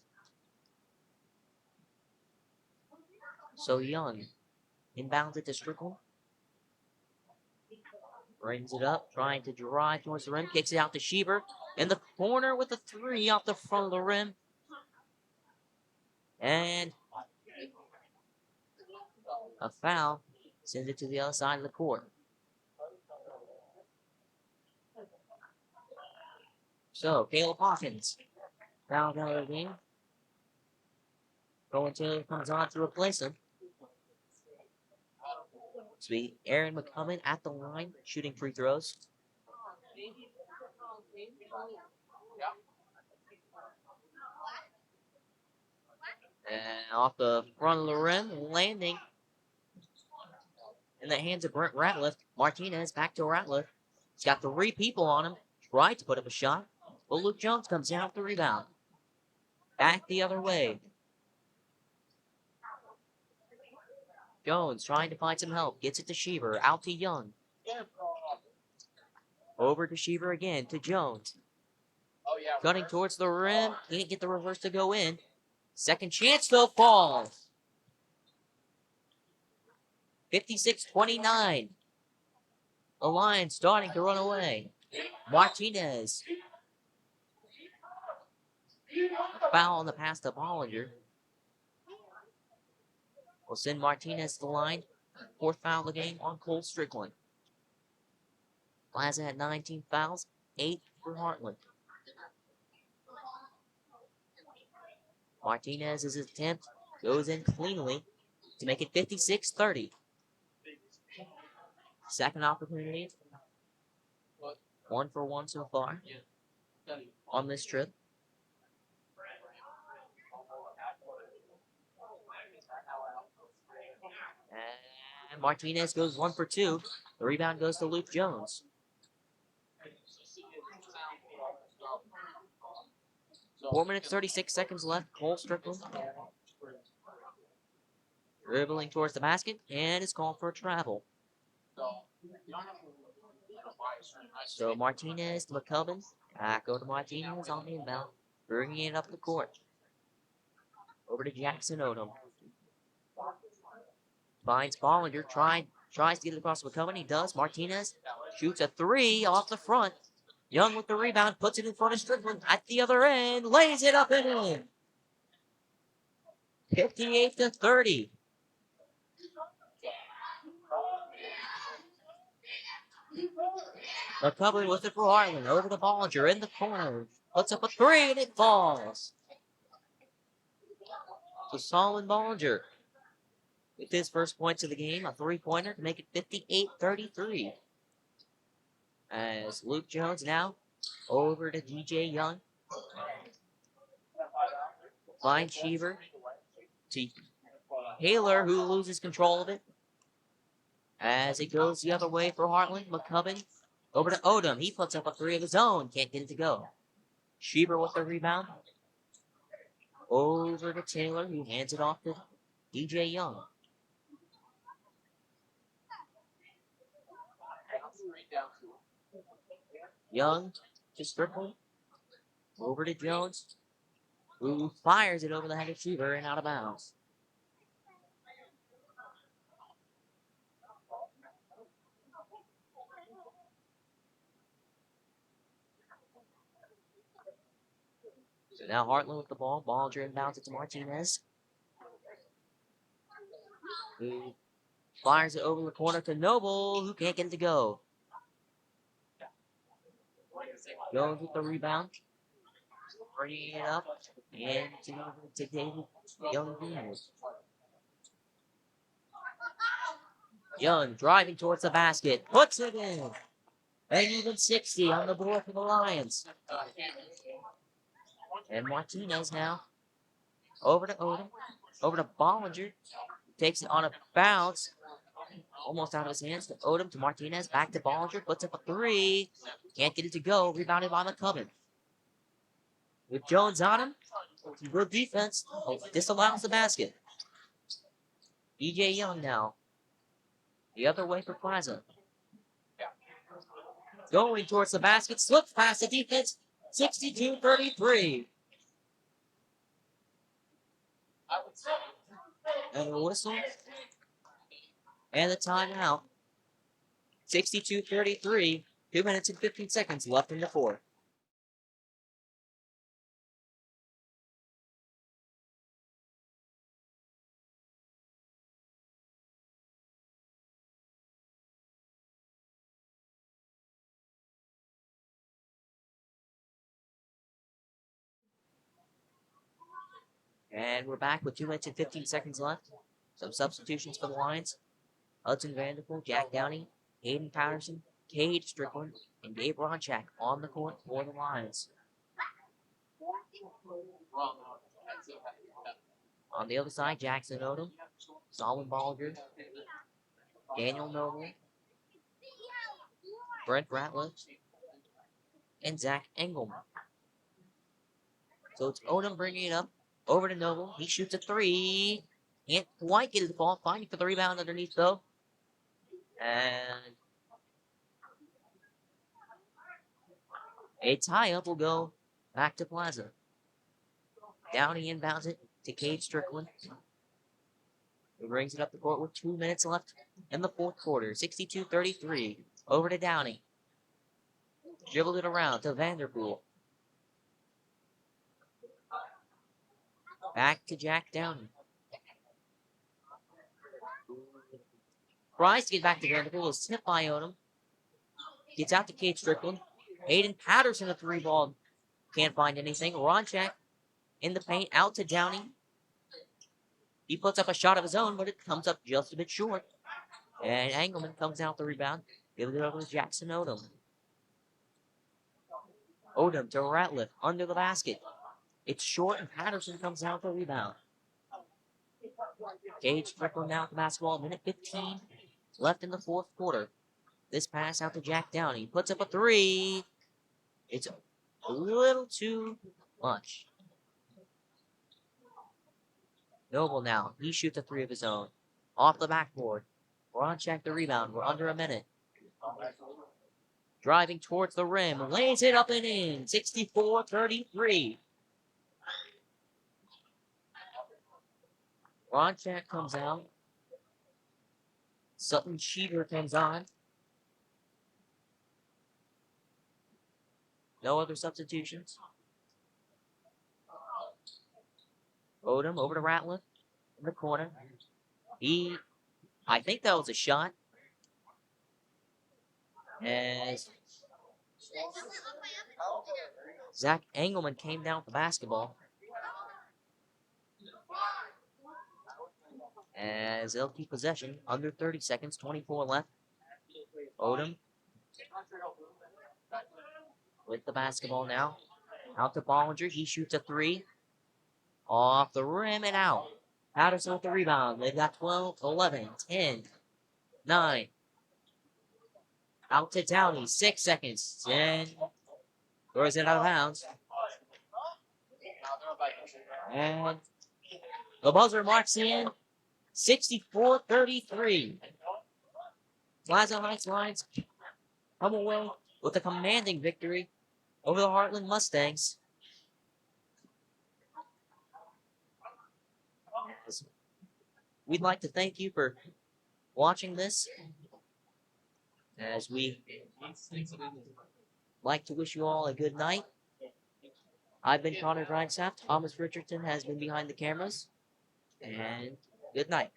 So Young inbounds it to Strickland. Brings it up, trying to drive towards the rim. Kicks it out to Schieber. In the corner with a three off the front of the rim. And a foul. Sends it to the other side of the court. So, Caleb Hawkins, foul out of the game. Colin Taylor comes on to replace him. So, Aaron McCummon at the line, shooting free throws. And off the front of the rim, landing in the hands of Brent Ratliff. Martinez back to Ratliff. He's got 3 people on him. Tried to put up a shot. But Luke Jones comes down with the rebound. Back the other way. Jones trying to find some help. Gets it to Schieber. Out to Young. Over to Schieber again. To Jones. Cutting towards the rim. Can't get the reverse to go in. Second chance though falls. 56-29. The Lions starting to run away. Martinez. Foul on the pass to Bollinger. Will send Martinez to the line. 4th foul of the game on Cole Strickland. Plaza had 19 fouls, 8 for Heartland. Martinez's attempt goes in cleanly to make it 56-30. Second opportunity. 1 for 1 so far on this trip. And Martinez goes 1 for 2. The rebound goes to Luke Jones. Four minutes, 36 seconds left. Cole Strickland dribbling towards the basket and is called for a travel. So Martinez to McCubbin. Back over to Martinez on the inbound. Bringing it up the court. Over to Jackson Odom. Finds Bollinger. Tries to get it across to McCubbin. He does. Martinez shoots a 3 off the front. Young with the rebound. Puts it in front of Strickland at the other end. Lays it up and in. 58-30. McCubbin with it for Heartland. Over to Bollinger in the corner. Puts up a 3 and it falls. So Solomon Bollinger with his first points of the game. A 3-pointer to make it 58-33. As Luke Jones now over to DJ Young. Finds Cheever to Taylor, who loses control of it. As it goes the other way for Heartland, McCubbin over to Odom. He puts up a 3 of his own. Can't get it to go. Cheever with the rebound. Over to Taylor, who hands it off to DJ Young. Young to Strickland. Over to Jones, who fires it over the head of Cheever and out of bounds. So now Heartland with the ball. Bollinger inbounds it to Martinez, who fires it over the corner to Noble, who can't get it to go. Jones with the rebound. Bringing it up and to David Young. Young driving towards the basket. Puts it in. And even 60 on the board for the Lions. And Martinez now over to Odom. Over to Bollinger. Takes it on a bounce. Almost out of his hands to Odom to Martinez. Back to Bollinger. Puts up a 3. Can't get it to go. Rebounded by McCubbin. With Jones on him. Good defense. Disallows the basket. DJ Young now. The other way for Plaza. Going towards the basket. Slips past the defense. 62-33. And a whistle. And a timeout. 62-33. 2 minutes and 15 seconds left in the fourth. And we're back with 2 minutes and 15 seconds left. Some substitutions for the Lions. Hudson Vanderpool, Jack Downey, Hayden Patterson, Cade Strickland, and Gabe Ronchak on the court for the Lions. On the other side, Jackson Odom, Solomon Bollinger, Daniel Noble, Brent Ratliff, and Zach Engelman. So it's Odom bringing it up over to Noble. He shoots a 3. Can't quite get it to fall. Finding for the rebound underneath, though. And a tie-up will go back to Plaza. Downey inbounds it to Cade Strickland. He brings it up the court with 2 minutes left in the fourth quarter. 62-33. Over to Downey. Dribbled it around to Vanderpool. Back to Jack Downey. Tries to get back to Vanderpool. Is tipped by Odom. Gets out to Cade Strickland. Aiden Patterson, a 3-ball. Can't find anything. Ronchak in the paint, out to Downey. He puts up a shot of his own, but it comes up just a bit short. And Engelman comes out the rebound. Gives it over to Jackson Odom. Odom to Ratliff under the basket. It's short, and Patterson comes out the rebound. Cade Strickland now with the basketball. Minute 15 left in the fourth quarter. This pass out to Jack Downey. Puts up a 3. It's a little too much. Noble now. He shoots a 3 of his own. Off the backboard. Ronchak the rebound. We're under a minute. Driving towards the rim. Lays it up and in. 64-33. Ronchak comes out. Sutton Cheever comes on. No other substitutions. Odom over to Ratliff in the corner. I think that was a shot. As Zach Engelman came down with the basketball. As they'll keep possession. Under 30 seconds, 24 left. Odom with the basketball now. Out to Bollinger. He shoots a 3. Off the rim and out. Patterson with the rebound. They've got 12, 11, 10, 9. Out to Downey. 6 seconds. 10. Throws it out of bounds. And the buzzer marks in 64-33. Plaza Heights Lions come away with a commanding victory over the Heartland Mustangs. We'd like to thank you for watching this, as we like to wish you all a good night. I've been Connor Grindstaff. Thomas Richardson has been behind the cameras, and good night.